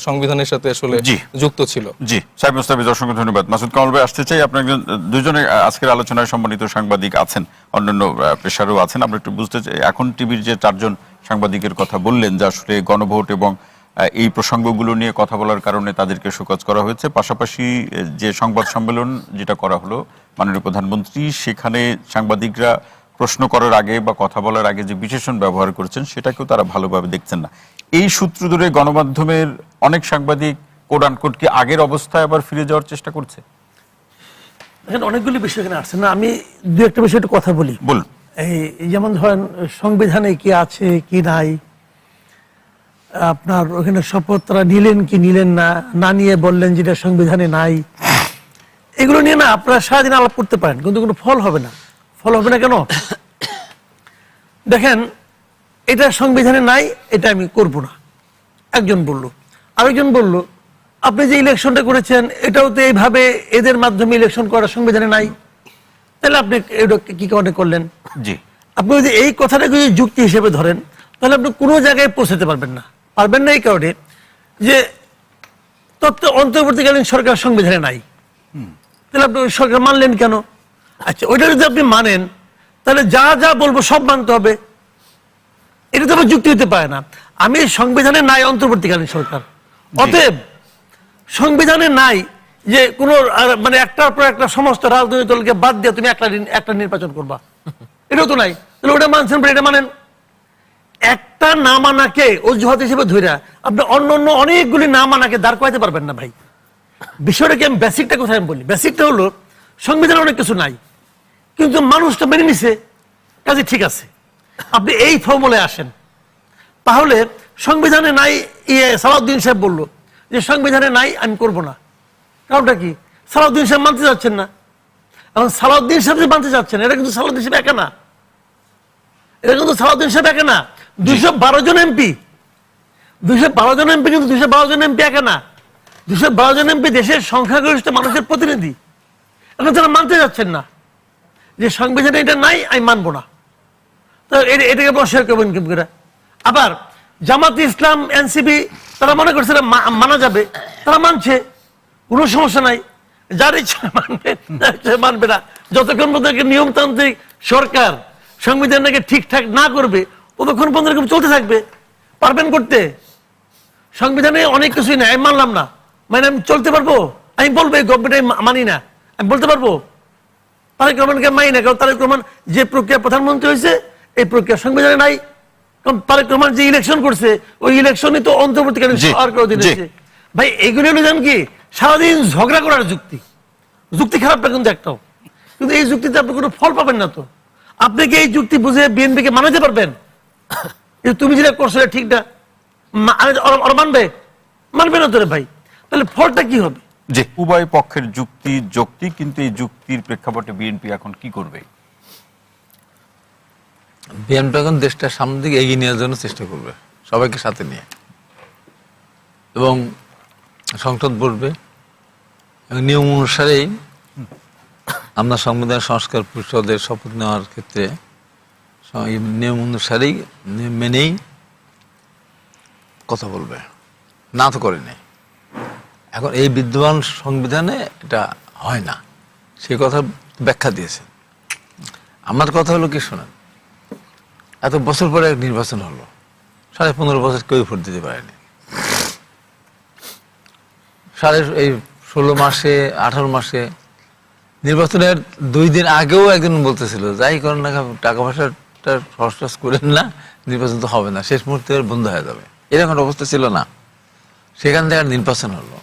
সংবিধানের সাথে আসলে যুক্ত ছিল। জি সাহেব মুস্তাফিজ, অসংখ্য ধন্যবাদ। মাসুদ কামাল ভাই আসতে চাই, আপনার দুজনে আজকের আলোচনায় সম্মানিত সাংবাদিক আছেন, অন্যান্য পেশারও আছেন। আমরা একটু বুঝতে চাই, এখন টিভির যে 4 জন সাংবাদিকের কথা বললেন যে আসলে গণভোট এবং এই প্রসঙ্গগুলো নিয়ে কথা বলার কারণে তাদেরকে শোকজ করা হয়েছে, পাশাপাশি যে সংবাদ সম্মেলন যেটা করা হলো মাননীয় প্রধানমন্ত্রী, সেখানে সাংবাদিকরা প্রশ্ন করার আগে বা কথা বলার আগে যে বিশেষণ ব্যবহার করছেন সেটাকেও তারা ভালোভাবে দেখছেন না। এই সূত্র ধরে গণমাধ্যমের অনেক সাংবাদিক কোড আনকোড কি আগের অবস্থায় আবার ফিরে যাওয়ার চেষ্টা করছে? এখানে অনেকগুলি বিষয় এখানে আসছে না, আমি দু একটা বিষয় একটু কথা বলি। বলুন। এই যেমন ধরেন সংবিধানে কি আছে কি নাই, আপনার ওখানে শপথ তারা নিলেন কি নিলেন না, না নিয়ে বললেন যেটা সংবিধানে নাই, এগুলো নিয়ে না আপনারা সারাদিন আলাপ করতে পারেন, কিন্তু কোনো ফল হবে না। ফল হবে না কেন? দেখেন, এটা সংবিধানে নাই, এটা আমি করব না, একজন বলল। আরেকজন বলল আপনি যে ইলেকশনটা করেছেন এটাও তো এইভাবে এদের মাধ্যমে ইলেকশন করা সংবিধানে নাই, তাহলে আপনি এটা কি কারণে করলেন? জি, আপনি যদি এই কথাটাকে যদি যুক্তি হিসেবে ধরেন তাহলে আপনি কোনো জায়গায় পৌঁছাতে পারবেন না। পারবেন না এই কারণে যে অন্তর্বর্তীকালীন সরকার সংবিধানে নাই, তাহলে আপনি ওই সরকার মানলেন কেন? আচ্ছা, ওইটা যদি আপনি মানেন তাহলে যা যা বলবো সব মানতে হবে, এটা তো আবার যুক্তি হতে পারে না। আমি সংবিধানে নাই অন্তর্বর্তীকালীন সরকার, অতএব সংবিধানে নাই যে কোনো মানে একটার পর একটা সমস্ত রাজনৈতিক দলকে বাদ দিয়ে তুমি একটা নির্বাচন করবা, এটাও তো নাই। তাহলে ওটা মানছেন, এটা মানেন। একটা না মানাকে অজুহাত হিসেবে ধরে আপনি অন্য অন্য অনেকগুলি না মানাকে দাঁড় করাইতে পারবেন না ভাই। বিষয়টাকে আমি বেসিকটা কোথায় আমি বলি, বেসিকটা হলো সংবিধানে অনেক কিছু নাই কিন্তু মানুষটা মেনে নিছে, কাজে ঠিক আছে। আপনি এই ফর্মুলায় আসেন, তাহলে সংবিধানে নাই, সালাউদ্দিন সাহেব বললো যে সংবিধানে নাই আমি করব না, কারণটা কি? সালাউদ্দিন সাহেব মানতে যাচ্ছেন না। এখন সালাউদ্দিন সাহেব যে মানতে যাচ্ছেন, এটা কিন্তু সালাউদ্দিন সাহেব একা না, এটা কিন্তু সালাউদ্দিন সাহেব একা না, 212 জন এমপি, 212 জন এমপি, কিন্তু 212 জন এমপি একা না, 212 জন এমপি দেশের সংখ্যাগরিষ্ঠ মানুষের প্রতিনিধি। এখন তারা মানতে যাচ্ছেন না যে সংবিধানে এটা নাই, আমি মানবো না, তো এটাকে অস্বীকার করবেন কি করে? আবার জামাত ইসলাম, এনসিপি তারা মনে করছে মানা যাবে, তারা মানছে, কোনো সমস্যা নাই, যার ইচ্ছা মানবে, মানবে না। যতক্ষণ পর্যন্ত নিয়মতান্ত্রিক সরকার সংবিধানটাকে ঠিকঠাক না করবে ততক্ষণ পর্যন্ত চলতে থাকবে। পারবেন করতে? সংবিধানে অনেক কিছুই নাই, আমি মানলাম না, মানে আমি চলতে পারবো? আমি বলবো এই গভর্নমেন্ট মানি না, আমি বলতে পারবো? তারেক রহমানকে মানি না, কারণ তারেক রহমান যে প্রক্রিয়া প্রধানমন্ত্রী হয়েছে এই প্রক্রিয়া সংবিধানে নাই। কারণ তারেক রহমান যে ইলেকশন করছে ওই ইলেকশনই তো অন্তর্বর্তীকালীন সরকার অধীনে হয়েছে। ভাই এগুলো হলো জানেন কি, সারাদিন ঝগড়া করার যুক্তি, যুক্তি খারাপ না কিন্তু একটাও, কিন্তু এই যুক্তিতে আপনি কোনো ফল পাবেন না। তো আপনি কি এই যুক্তি বুঝে বিএনপিকে মানাতে পারবেন? তুমি যেটা করছো ঠিক না, ওরা মানবে? মানবে না তোরে ভাই, তাহলে ফলটা কি হবে? যে উভয় পক্ষের যুক্তি যুক্তি, কিন্তু এই যুক্তির প্রেক্ষাপটে বিএনপি এখন কি করবে? বিএনপি এখন দেশটার সামনের দিকে এগিয়ে নেওয়ার জন্য চেষ্টা করবে, সবাইকে সাথে নিয়ে, এবং সংসদ বসবে নিয়ম অনুসারেই। আমরা সংবিধান সংস্কার পরিষদের শপথ নেওয়ার ক্ষেত্রে নিয়ম অনুসারেই মেনেই কথা বলবে, না তো করে নেই। এখন এই বিদ্যমান সংবিধানে এটা হয় না, সে কথা ব্যাখ্যা দিয়েছে। আমার কথা হলো কি শোনেন, এত বছর পরে এক নির্বাচন হলো, 15.5 বছর কেউ ভোট দিতে পারেনি। 16 মাসে 18 মাসে নির্বাচনের 2 দিন আগেও একজন বলতেছিল যাই করেন না টাকা পয়সাটা খরচ করেন না, নির্বাচন তো হবে না, শেষ মুহূর্তে বন্ধ হয়ে যাবে, এরকম অবস্থা ছিল না। সেখান থেকে নির্বাচন হলো।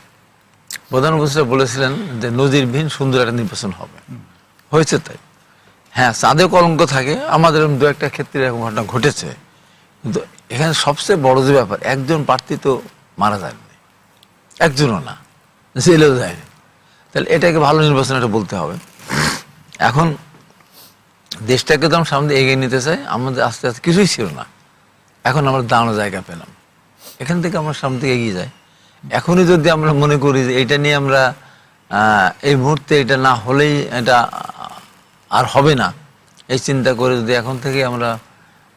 প্রধানমন্ত্রী বলেছিলেন যে নজিরবিহীন সুন্দর একটা নির্বাচন হবে, হয়েছে তাই। হ্যাঁ, চাঁদে কলঙ্ক থাকে, আমাদের 2-1টা ক্ষেত্রে এরকম ঘটনা ঘটেছে, কিন্তু এখানে সবচেয়ে বড় যে ব্যাপার, একজন প্রার্থী তো মারা যায়নি, একজনও না, জেলেও যায়নি। তা তাহলে এটাকে ভালো নির্বাচন এটা বলতে হবে। এখন দেশটাকে তো আমরা সামনে এগিয়ে নিতে চাই, আমাদের আস্তে আস্তে কিছুই ছিল না, এখন আমরা দাঁড়ানো জায়গা পেলাম, এখান থেকে আমরা সামনে থেকে এগিয়ে যাই। এখনই যদি আমরা মনে করি যে এটা নিয়ে আমরা এই মুহূর্তে এটা না হলেই এটা আর হবে না, এই চিন্তা করে যদি এখন থেকে আমরা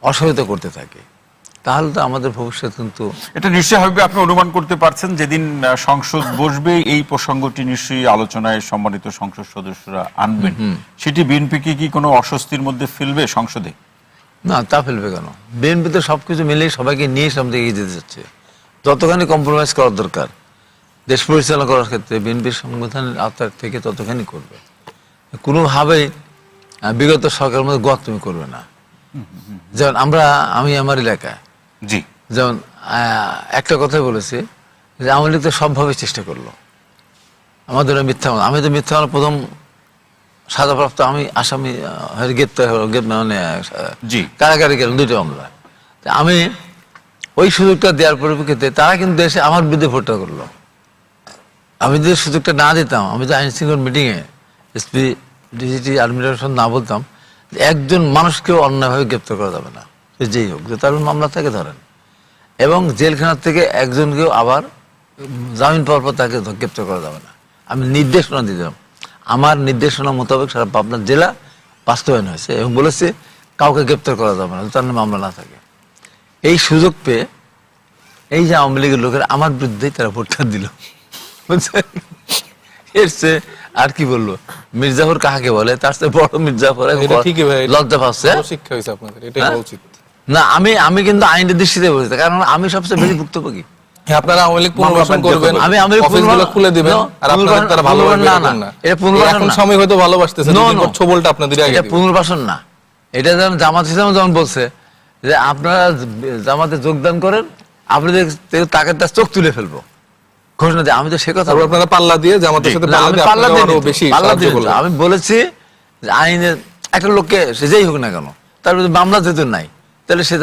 অসহায়তা করতে থাকি, তাহলে তো আমাদের ভবিষ্যৎ কিন্তু এটা নিশ্চয়ই হবে। আপনি অনুমান করতে পারছেন যেদিন সংসদ বসবে এই প্রসঙ্গটি নিশ্চয়ই আলোচনায় সম্মানিত সংসদ সদস্যরা আনবেন। সেটি বিএনপিকে কি কোনো অস্বস্তির মধ্যে ফেলবে সংসদে? না, তা ফেলবে কেন? বিএনপি তো সবকিছু মিলিয়ে সবাইকে নিয়ে সামনে এগিয়ে যেতে যাচ্ছে। যতখানি কম্প্রোমাইজ করার দরকার দেশ পরিচালনা করার ক্ষেত্রে বিএনপির সংবিধানের আওতার থেকে ততখানি করবে। কোনোভাবেই বিগত সরকারের মধ্যে গোয়াত্তমি করবে না। যেমন আমি আমার এলাকায় জি যেমন একটা কথাই বলেছি যে আওয়ামী লীগ তো সবভাবে চেষ্টা করলো আমাদের মিথ্যা মামলা। আমি তো মিথ্যা মামলা প্রথম সাজাপ্রাপ্ত আমি আসামি মানে জি। কারাগারে গেলাম 2টা মামলা। আমি ওই সুযোগটা দেওয়ার পরিপ্রেক্ষিতে তারা কিন্তু এসে আমার বিরুদ্ধে ভোটটা করলো। আমি যদি সুযোগটা না দিতাম, আমি তো আইন শৃঙ্খলা মিটিংয়ে এসপি ডিজিটি অ্যাডমিনিস্ট্রেশন না বলতাম একজন মানুষকেও অন্যায়ভাবে গ্রেপ্তার করা যাবে না, যেই হোক, যে তার মামলা থেকে ধরেন, এবং জেলখানার থেকে একজনকেও আবার জামিন পাওয়ার পর তাকে গ্রেপ্তার করা যাবে না, আমি নির্দেশনা দিতাম। আমার নির্দেশনা মোতাবেক সারা পাবনা জেলা বাস্তবায়ন হয়েছে এবং বলেছে কাউকে গ্রেপ্তার করা যাবে না তার মামলা না থাকে। এই সুযোগ পেয়ে এই যে আওয়ামী লীগের লোকেরা আমার বিরুদ্ধেই তারা ভোটটা দিল। এর চেয়ে আর কি বললো, মির্জাফর কাহাকে বলে, তার চেয়ে বড় মির্জাফর লজ্জা পাচ্ছে। শিক্ষা হয়েছে আপনাদের, এটাই হওয়া উচিত। না, আমি কিন্তু আইনের দৃষ্টিতে বলছি, কারণ আমি সবচেয়ে বেশি ভুক্তভোগী। আপনারা আওয়ামী লীগ পুনর্বাসন করবেন, আমি অফিসগুলো খুলে দিবেন, আর আপনাদের তারা ভালোবাসবে না। এটা পুনর্বাসন এখন না, সময় হয়তো ভালোবাসতেছে, ছবলটা আপনাদের আগে এটা পুনর্বাসন না। এটা যেমন জামাত ইসলাম যেমন বলছে যে আপনারা জামাতে যোগদান করেন, আপনাদের তাকে তার চোখ তুলে ফেলবো ঘোষণা দিয়ে। আমি তো সে কথা আপনারা পাল্লা দিয়ে জামাতের সাথে পাল্লা দিয়ে আরো বেশি সাহায্য করলেন। আমি বলেছি যে আইনের একটা লোককে সে যেই হোক না কেন তার বিরুদ্ধে মামলা যেহেতু নাই, তাহলে সে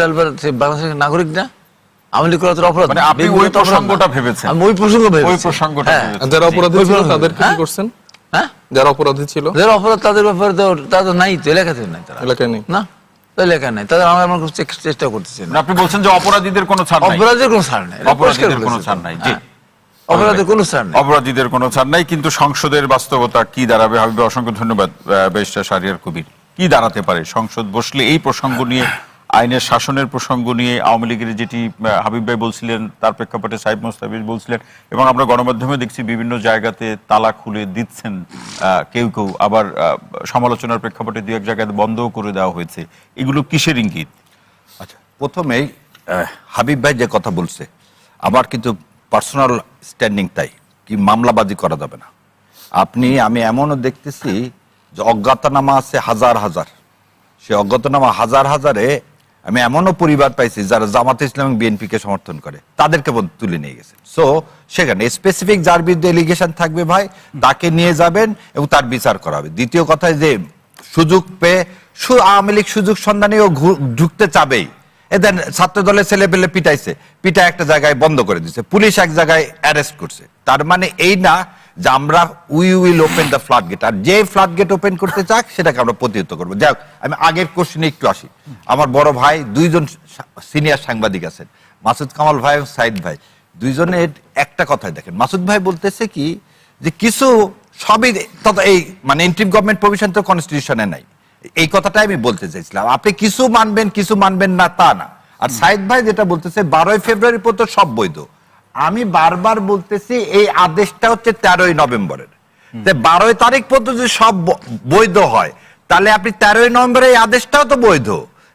বাংলাদেশের নাগরিক না, আওয়ামী লীগ করার অপরাধ। মানে আপনি ওই প্রসঙ্গটা ভেবেছেন? আমি ওই প্রসঙ্গ ভেবেছি। ওই প্রসঙ্গটা ভেবেছেন। যারা অপরাধী ছিল তাদের কি করছেন? হ্যাঁ, যারা অপরাধী ছিল যারা অপরাধ তাদের ব্যাপারে তো তারা তো নাই, তো এলাকাতে নাই, তারা এলাকায় নেই না, এলাকায় নাই, তাদের আমার চেষ্টা করতেছি না। আপনি বলছেন যে অপরাধীদের কোনো ছাড় নাই? অপরাধের কোনো ছাড় নাই, অপরাধীদের কোনো ছাড় নাই। জি, অপরাধের কোনো ছাড় নাই, অপরাধীদের কোনো ছাড় নাই। কিন্তু সংসদের বাস্তবতা কি দাঁড়াবে? হাবিব, অসংখ্য ধন্যবাদ। ব্যারিস্টার শাহরিয়ার কবির, কি দাঁড়াতে পারে সংসদ বসলে এই প্রসঙ্গ নিয়ে, আইনের শাসনের প্রসঙ্গ নিয়ে? আওয়ামী লীগের যেটি হাবিব ভাই বলছিলেন, তার প্রেক্ষাপটে সাইদ মোস্তাফিজ বলছিলেন, এবং আমরা গণমাধ্যমে দেখছি বিভিন্ন জায়গাতে তালা খুলে দিচ্ছেন কেউ কেউ, আবার সমালোচনার প্রেক্ষাপটে দু এক জায়গায় বন্ধও করে দেওয়া হয়েছে। এগুলো কিসের ইঙ্গিত? আচ্ছা, প্রথমেই হাবিব ভাই যে কথা বলছে, আমার কিন্তু পার্সোনাল স্ট্যান্ডিং তাই, কি মামলাবাজি করা যাবে না। আমি এমনও দেখতেছি যে অজ্ঞাতনামা আছে হাজার হাজার, সে অজ্ঞাতনামা হাজার হাজারে আমি এমনও পরিবার পাইছি যারা জামাত ইসলাম এবং বিএনপিকে সমর্থন করে, তাদেরকে তুলে নিয়ে গেছে। সো সেখানে স্পেসিফিক যার বিরুদ্ধে এলিগেশন থাকবে ভাই, তাকে নিয়ে যাবেন এবং তার বিচার করা হবে। দ্বিতীয় কথা যে সুযোগ পেয়ে আওয়ামী লীগ সুযোগ সন্ধানেও ঢুকতে চাবেই। এদের ছাত্র দলের ছেলে পেলে পিটা একটা জায়গায় বন্ধ করে দিচ্ছে, পুলিশ এক জায়গায় অ্যারেস্ট করছে। তার মানে এই না যে আমরা will open the flood gate, আর যে ফ্লাড গেট ওপেন করতে চাক সেটাকে আমরা প্রতিহত করবো। যাই হোক, আমি আগের কোশ্চেনে একটু আসি। আমার বড় ভাই দুইজন সিনিয়র সাংবাদিক আছেন, মাসুদ কামাল ভাই এবং সাইদ ভাই, দুইজনের একটা কথাই দেখেন। মাসুদ ভাই বলতেছে কি যে কিছু সবই এই মানে ইন্টারিম গভর্নমেন্ট প্রভিশন তো কনস্টিটিউশনে নাই, এই কথাটাই আমি বলতে চাইছিলাম। আপনি কিছু মানবেন না তা না। আর সাইদ ভাই যেটা বলতেছে 12 ফেব্রুয়ারি পর্যন্ত সব বৈধ। আমি বারবার বলতেছি এই আদেশটা হচ্ছে 13ই নভেম্বরের, 12 তারিখ পর্যন্ত যদি সব বৈধ হয়, তাহলে আপনি 13ই নভেম্বরে এই আদেশটাও তো বৈধ।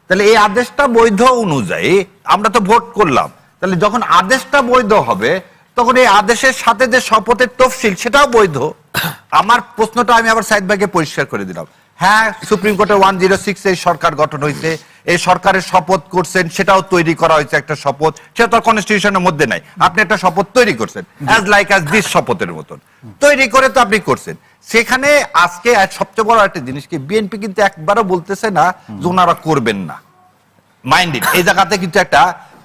তাহলে এই আদেশটা বৈধ অনুযায়ী আমরা তো ভোট করলাম, তাহলে যখন আদেশটা বৈধ হবে তখন এই আদেশের সাথে যে শপথের তফসিল সেটাও বৈধ। আমার প্রশ্নটা আমি আবার সাইদ ভাইকে পরিষ্কার করে দিলাম। হ্যাঁ, সুপ্রিম কোর্টে 106 এই সরকার গঠন হয়েছে, এই সরকারের শপথ করছেন, সেটাও তৈরি করা হয়েছে একটা শপথ, সেটা তো কনস্টিটিউশনের মধ্যে নাই। আপনি একটা শপথ তৈরি করছেন অ্যাজ দিস শপথের মতন তৈরি করে তো আপনি করছেন। সেখানে আজকে সবচেয়ে বড় একটা জিনিস কি, বিএনপি কিন্তু একবারও বলতেছে না যে ওনারা করবেন না, মাইন্ডেড। এই জায়গাতে কিন্তু একটা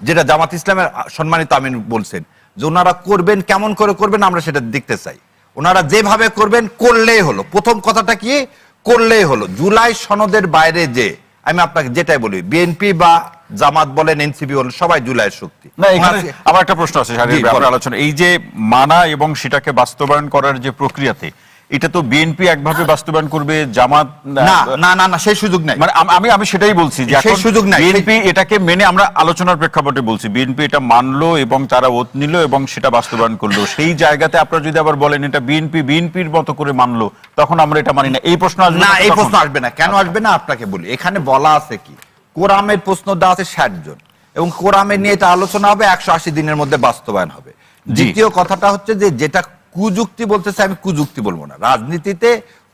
যেটা জামাত ইসলামের সম্মানিত আমিন বলছেন যে ওনারা করবেন, কেমন করে করবেন আমরা সেটা দেখতে চাই। ওনারা যেভাবে করবেন করলেই হলো। প্রথম কথাটা কি, করলেই হলো। জুলাই সনদের বাইরে যে, আমি আপনাকে যেটাই বলি, বিএনপি বা জামাত বলেন, এনসিপি বলেন, সবাই জুলাইয়ের শক্তি। না, এখানে আমার একটা প্রশ্ন আছে শাহরিয়ার ভাই, আপনার আলোচনা এই যে মানা এবং সেটাকে বাস্তবায়ন করার যে প্রক্রিয়াতে, এটা তো বিএনপি একভাবে বাস্তবায়ন করবে, জামাত না না না না, সেই সুযোগ নাই। মানে আমি সেটাই বলছি যে সেই সুযোগ নাই। বিএনপি এটাকে মেনে, আমরা আলোচনার প্রেক্ষাপটে বলছি, বিএনপি এটা মানলো এবং তারা ওত নিল এবং সেটা বাস্তবায়ন করলো। সেই জায়গাতে আপনারা যদি আবার বলেন এটা বিএনপির মতো করে মানলো, তখন আমরা এটা মানি না, এই প্রশ্ন আসবে না, তো এই তখন? প্রশ্ন আসবে না। কেন আসবে না আপনাকে বলি। এখানে বলা আছে কি, কোরআনের প্রশ্ন দেওয়া আছে 60 জন, এবং কোরআনে নিয়ে এটা আলোচনা হবে, 180 দিনের মধ্যে বাস্তবায়ন হবে। দ্বিতীয় কথাটা হচ্ছে যে, যেটা কুযুক্তি বলতেছে, আমি কুযুক্তি বলবো না। রাজনীতিতে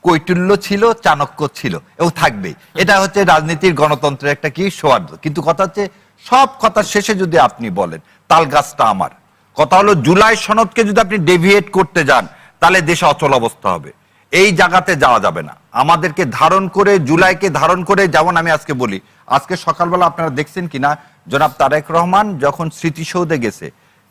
কৈটুল্য ছিল, চাণক্য ছিল এবং থাকবেই। এটা হচ্ছে রাজনীতির গণতন্ত্রের একটা কি সৌহার্দ্য। কিন্তু কথা হচ্ছে, সব কথা শেষে যদি আপনি বলেন তাল গাছটা আমার, কথা হলো জুলাই সনদকে যদি আপনি ডেভিয়েট করতে যান, তাহলে দেশে অচল অবস্থা হবে। এই জায়গাতে যাওয়া যাবে না। আমাদেরকে ধারণ করে, জুলাইকে ধারণ করে, যেমন আমি আজকে বলি, আজকে সকালবেলা আপনারা দেখছেন কিনা, জনাব তারেক রহমান যখন স্মৃতিসৌধে গেছে,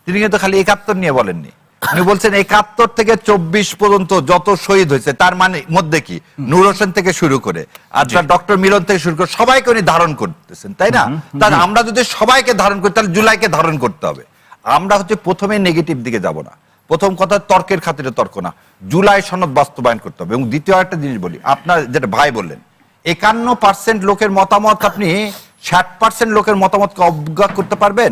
তিনি কিন্তু খালি 71 নিয়ে বলেননি। উনি বলছেন 71 থেকে 24 পর্যন্ত যত শহীদ হয়েছে, তার মানে মধ্যে কি নূর হোসেন থেকে শুরু করে আর ডক্টর মিলন থেকে শুরু করে সবাইকে উনি ধারণ করতেছেন, তাই না? তাহলে আমরা যদি সবাইকে ধারণ করি, তাহলে জুলাইকে ধারণ করতে হবে। আমরা হচ্ছে প্রথমে নেগেটিভ দিকে যাব না। প্রথম কথা, তর্কের খাতিরে তর্ক না, জুলাই সনদ বাস্তবায়ন করতে হবে। এবং দ্বিতীয় একটা জিনিস বলি, আপনার যেটা ভাই বললেন, 51% লোকের মতামত, আপনি 60% লোকের মতামতকে অবজ্ঞা করতে পারবেন?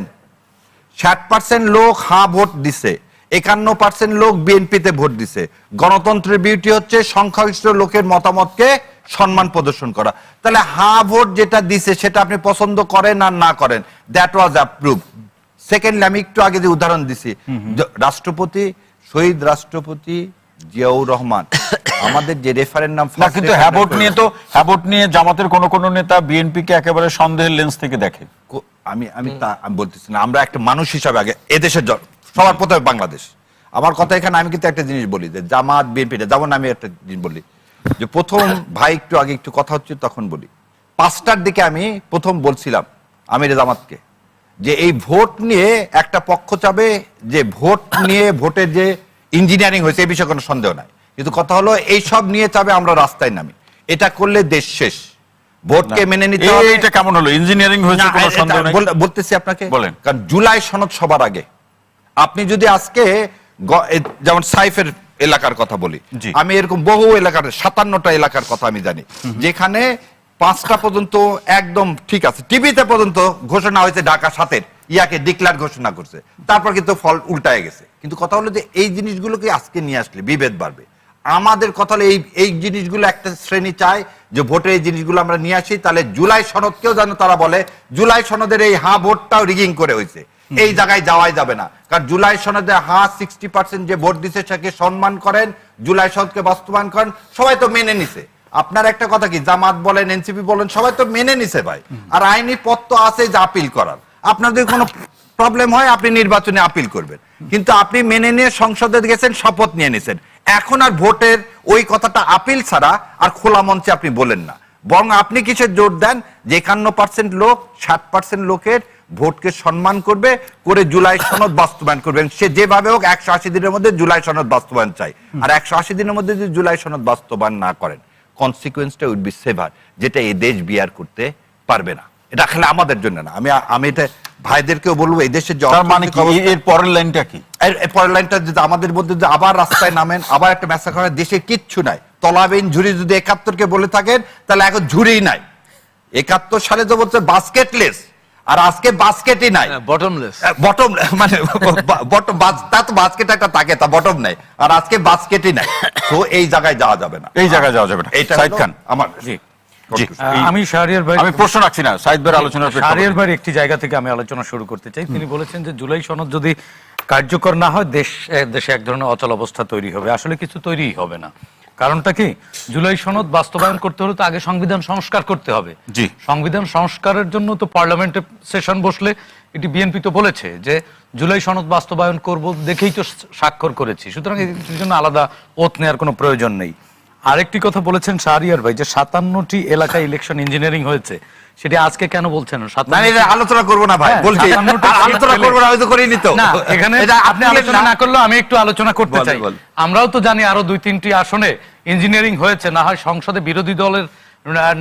60% লোক হ্যাঁ ভোট দিছে, 51% লোক বিএনপিতে ভোট দিছে। গণতন্ত্রের বিউটি হচ্ছে সংখ্যাগরিষ্ঠ লোকের মতামতকে সম্মান প্রদর্শন করা। তাহলে হ্যাঁ ভোট যেটা দিছে সেটা আপনি পছন্দ করেন আর না করেন, দ্যাট ওয়াজ অ্যাপ্রুভ। সেকেন্ডলি, আমি একটু আগে যে উদাহরণ দিছি, রাষ্ট্রপতি, শহীদ রাষ্ট্রপতি জিয়াউর রহমান, আমাদের যে রেফারেন্ডাম, না, কিন্তু হ্যাভোট নিয়ে জামাতের কোন নেতা বিএনপিকে একেবারে সন্দেহের লেন্স থেকে দেখে। আমি বলতেছি না, আমরা একটা মানুষ হিসাবে আগে এদেশের সবার প্রথমে বাংলাদেশ। আমার কথা এখানে, আমি কিন্তু একটা জিনিস বলি যে জামাত বিএনপিটা, যেমন আমি একটা জিনিস বলি যে প্রথম ভাই একটু আগে একটু কথা হচ্ছে, তখন বলি 5টার দিকে আমি প্রথম বলছিলাম আমির জামাতকে যে এই ভোট নিয়ে একটা পক্ষ চাবে যে ভোট নিয়ে, ভোটের যে ইঞ্জিনিয়ারিং হয়েছে এই বিষয়ে কোনো সন্দেহ নাই, কিন্তু কথা হলো এই সব নিয়ে চাবে আমরা রাস্তায় নামি। এটা করলে দেশ শেষ। ভোটকে মেনে নিতে হবে। এটা কেমন হলো? ইঞ্জিনিয়ারিং হয়েছে, কোনো সন্দেহ নাই। বলতেছি আপনাকে, বলেন। কারণ জুলাই সনদ সবার আগে। আপনি যদি আজকে যেমন সাইফের এলাকার কথা বলি, আমি এরকম বহু এলাকার 57টা এলাকার কথা আমি জানি, যেখানে 5টা পর্যন্ত একদম ঠিক আছে, টিভিতে পর্যন্ত ঘোষণা হয়েছে ঢাকা 7-এর ইয়াকে ডিক্লার ঘোষণা করছে, তারপর কিন্তু ফল উল্টায় গেছে। কিন্তু কথা হলো যে এই জিনিসগুলোকে আজকে নিয়ে আসলে বিভেদ বাড়বে। আমাদের কথা হলো এই জিনিসগুলো একটা শ্রেণী চায় যে ভোটের এই জিনিসগুলো আমরা নিয়ে আসি, তাহলে জুলাই সনদকেও যেন তারা বলে জুলাই সনদের এই হ্যাঁ ভোটটাও রিগিং করে হয়েছে, এই জায়গায় যাওয়াই যাবে না। কারণ জুলাই সনদে হ্যাঁ 60% যে ভোট দিছে সেটাকে সম্মান করেন, জুলাই সনদকে বাস্তবায়ন করেন, সবাই তো মেনে নিছে। আপনার একটা কথা কি, জামাত বলেন, এনসিপি বলেন, সবাই তো মেনে নিছে ভাই। আর আইনি পথ তো আছে যে আপিল করার। আপনার যদি কোনো প্রবলেম হয় আপনি নির্বাচনে আপিল করবেন, কিন্তু আপনি মেনে নিয়ে সংসদে গেছেন, শপথ নিয়ে নিছেন। এখন আর ভোটের ওই কথাটা আপিল ছাড়া আর খোলা মঞ্চে আপনি বলেন না, বরং আপনি কিসের জোর দেন যে 51% লোক 60% লোকের ভোটকে সম্মান করবে, করে জুলাই সনদ বাস্তবায়ন করবেন। সে যেভাবে হোক 180 দিনের মধ্যে জুলাই সনদ বাস্তবায়ন চাই। আর 180 দিনের মধ্যে যদি জুলাই সনদ বাস্তবায়ন না করেন, কনসিকুয়েন্সটা উইল বি সেভার, যেটা এই দেশ বিয়ার করতে পারবে না। এটা খালি আমাদের জন্য না, আমি এটা ভাইদেরকেও বলবো, এই দেশের মানে এর পরের লাইনটা কি? এর পরের লাইনটা যদি আমাদের মধ্যে যদি আবার রাস্তায় নামেন, আবার একটা ম্যাসাকার হয়, দেশে কিচ্ছু নাই। তলাবিহীন ঝুড়ি যদি 71-কে বলে থাকেন, তাহলে এখন ঝুড়িই নাই। 71 সালে তো বলছে বাস্কেটলেস, আর আজকে বাস্কেটই নাই, বটমলেস। বটম মানে বটম, তা তো বাস্কেট একটা থাকে, তা বটম নাই, আর আজকে বাস্কেটই নাই। তো এই জায়গায় যাওয়া যাবে না, এই জায়গায় যাওয়া যাবে না। এইটা সাইদ খান, আমার জি। আমি শাহরিয়ার ভাই, আমি প্রশ্ন রাখছি না, সাইদ ভাইয়ের আলোচনার প্রেক্ষাপটে। শাহরিয়ার ভাইয়ের একটি জায়গা থেকে আমি আলোচনা শুরু করতে চাই। তিনি বলেছেন যে জুলাই সনদ যদি কার্যকর না হয় দেশে এক ধরনের অচল অবস্থা তৈরি হবে। আসলে কিছু তৈরিই হবে না। কারণটা কি? জুলাই সনদ বাস্তবায়ন করতে হলে তো আগে সংবিধান সংস্কার করতে হবে। জি। সংবিধান সংস্কারের জন্য তো পার্লামেন্টে সেশন বসলে, এটি বিএনপি তো বলেছে যে জুলাই সনদ বাস্তবায়ন করব দেখেই তো স্বাক্ষর করেছি, সুতরাং এর জন্য আলাদা ওত নেওয়ার কোনো প্রয়োজন নেই। আরেকটি কথা বলেছেন শাহরিয়ার ভাই যে 57টি এলাকায় ইলেকশন ইঞ্জিনিয়ারিং হয়েছে, সেটা আজকে কেন বলছেন? না এটা আলোচনা করবো না ভাই, হ্যাঁ, বলছি 57টি আলোচনা করবো না, হয়তো করিনি তো। না, এখানে এটা আপনি আলোচনা না করলেও আমি একটু আলোচনা করতে বলেন, চাই। বলেন। আমরাও তো জানি আরো 2-3টি আসনে ইঞ্জিনিয়ারিং হয়েছে, না হয় সংসদে বিরোধী দলের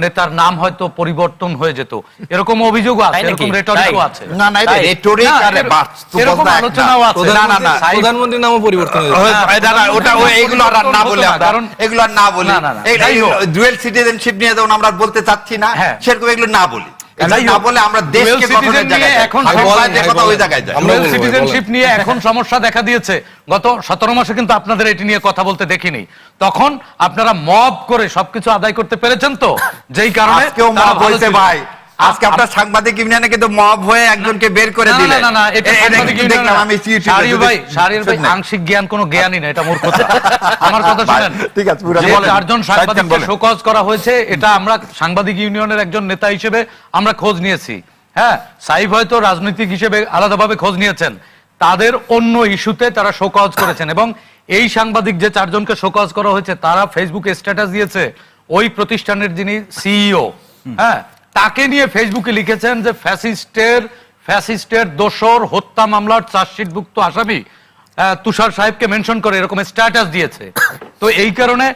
নেতার নাম হয়তো পরিবর্তন হয়ে যেত, এরকম অভিযোগও আছে, তাই নাকি? এরকম রেটরিকও তাই? আছে। না না এটা তাই? রেটরিক না, আর বাস্তবতা এরকম এক না। আলোচনাও আছে। না না না প্রধানমন্ত্রীর নামও পরিবর্তন হয়েছে। না, না, ওটা এগুলো আর না বলে আমরা, কারণ এগুলো আর না বলি, না, না, না, যাই হোক। ডুয়েল সিটিজেনশিপ নিয়ে যেমন আমরা বলতে চাচ্ছি না, হ্যাঁ। সেরকম এগুলো না বলি, এগুলো যাই না হোক, বলে আমরা দেশকে dual গঠনের citizen জায়গায় নিয়ে যাই। এখন আমি বলেন, বলার যে কথা ওই জায়গায় যায়। ডুয়েল সিটিজেনশিপ নিয়ে এখন সমস্যা দেখা দিয়েছে। গত 17 মাসে কিন্তু আপনাদের এটি নিয়ে কথা বলতে দেখিনি। তখন আপনারা মব করে সবকিছু আদায় করতে পেরেছেন তো, যেই কারণে আজকেও তারা মব ভালো হয়েছে ছিল। ভাই, আজকে আপনার সাংবাদিক ইউনিয়নে কিন্তু মব হয়ে একজনকে বের করে না, দিলেন। না, না, এটা সাংবাদিক ইউনিয়ন দেখলাম না। আমি YouTube-এ, শাহরিয়ার ভাই, যদি- শাহরিয়ার ভাই, শুনলেন? আংশিক জ্ঞান কোনো জ্ঞানই না, এটা মূর্খতা। আমার কথা ভাই, শুনেন। ঠিক আছে, পুরো যে বলেন। 4 জন সাইদ খান সাংবাদিককে বলেন। শোকজ করা হয়েছে, এটা আমরা সাংবাদিক ইউনিয়নের একজন নেতা হিসেবে আমরা খোঁজ নিয়েছি। হ্যাঁ, সাইফ হয়তো রাজনৈতিক হিসেবে আলাদাভাবে খোঁজ নিয়েছেন, তাদের অন্য ইস্যুতে তারা শোকজ করেছেন। এবং এই সাংবাদিক যে 4 জনকে শোকজ করা হয়েছে, তারা ফেসবুকে স্ট্যাটাস দিয়েছে ওই প্রতিষ্ঠানের যিনি সিইও, হ্যাঁ, তাকে নিয়ে ফেসবুকে লিখেছেন যে ফ্যাসিস্টের দোসর হত্যা মামলার চার্জশিটভুক্ত আসামি তুষার সাহেবকে মেনশন করে এরকম স্ট্যাটাস দিয়েছে। তো এই কারণে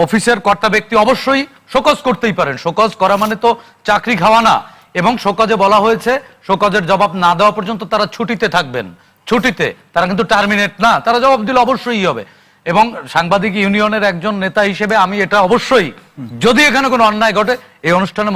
অফিসের কর্তা ব্যক্তি অবশ্যই শোকজ করতেই পারেন। শোকজ করা মানে তো চাকরি খাওয়া না। এবং শোকজে বলা হয়েছে শোকজের জবাব না দেওয়া পর্যন্ত তারা ছুটিতে থাকবেন। ছুটিতে, তারা কিন্তু টার্মিনেট না, তারা জবাব দিলে অবশ্যই হবে। এবং সাংবাদিক ইউনিয়নের একজন নেতা হিসেবে আমি এটা অবশ্যই, যদি এখানে কোনো অন্যায় ঘটে, এই অনুষ্ঠানের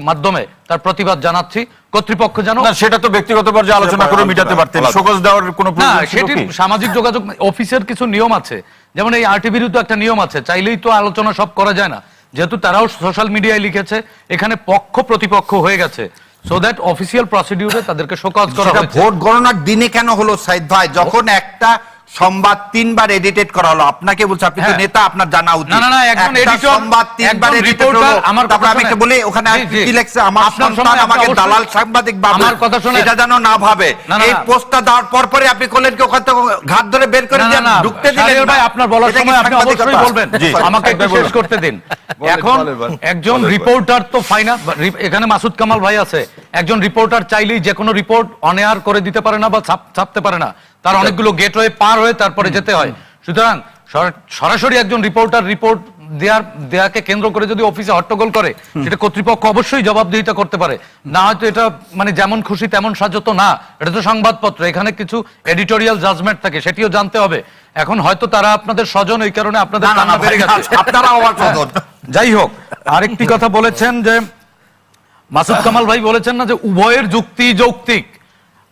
মাধ্যমে তার প্রতিবাদ জানাচ্ছি। কর্তৃপক্ষ জানো না সেটা তো ব্যক্তিগত পর্যায়ে আলোচনা করে মিটাতে পারতেন, শোকজ দেওয়ার কোনো না, প্রয়োজন ছিল সেটি কি? সামাজিক যোগাযোগ অফিসের কিছু নিয়ম আছে, যেমন এই আরটিভিরও তো একটা নিয়ম আছে, চাইলেই তো আলোচনা সব করা যায় না। যেহেতু তারাও সোশ্যাল মিডিয়ায় লিখেছে, এখানে পক্ষ প্রতিপক্ষ হয়ে গেছে, সো দ্যাট অফিসিয়াল প্রসিডিউরে তাদেরকে শোকজ করা সেটা হয়েছে। ভোট গণনার দিনে কেন হলো সাইদ ভাই, যখন একটা সংবাদ 3 বার এডিটেড করা হলো? আপনাকে বলছি, আপনি তো হ্যাঁ। নেতা, আপনার জানা উচিত। না, না, না, একজন একটা editor, সংবাদ 3 বার একজন এডিটেড reporter, হলো, আমার তারপর কথা আমি একটা শোনেন। বলি ওখানে জি, জি। কি লিখছে, আমার আপনার সন্তান সময় আমাকে আপনি অবশ্যই- দালাল সাংবাদিক ভাবে, আমার কথা শোনেন। এটা যেন না ভাবে। না, না, এই না। পোস্টটা দেওয়ার পরে আপনি করলেন কি ওখান থেকে ঘাট ধরে বের করে না, দিয়ে না, না, ঢুকতে দিলেন শাহরিয়ার না? ভাই, আপনার বলার এটা কি সময় আপনি অবশ্যই সাংবাদিকতা? বলবেন। জি, আমাকে একটু শেষ করতে দিন। এখন একজন রিপোর্টার তো ফাইনাল, এখানে মাসুদ কামাল ভাই আছে, একজন রিপোর্টার চাইলেই যে কোনো রিপোর্ট অন এয়ার করে দিতে পারে না বা ছাপতে পারে না, তার অনেকগুলো গেটওয়ে পার হয়ে তারপরে যেতে হয়। সুতরাং সরাসরি একজন রিপোর্টার রিপোর্ট দেয়াকে কেন্দ্র করে যদি অফিসে হট্টগোল করে, সেটা কর্তৃপক্ষ অবশ্যই জবাবদিহিতা করতে পারে। না হয়তো এটা মানে যেমন খুশি তেমন সাজো তো না, এটা তো সংবাদপত্র, এখানে কিছু এডিটোরিয়াল জাজমেন্ট থাকে, সেটিও জানতে হবে। এখন হয়তো তারা আপনাদের স্বজন, এই কারণে আপনাদের না, না, না, কান্না বেড়ে ভাই, গেছে। আপনারা আমার সদন। যাই হোক, আরেকটি কথা বলেছেন যে মাসুদ কামাল ভাই বলেছেন না যে উভয়ের যুক্তি যৌক্তিক।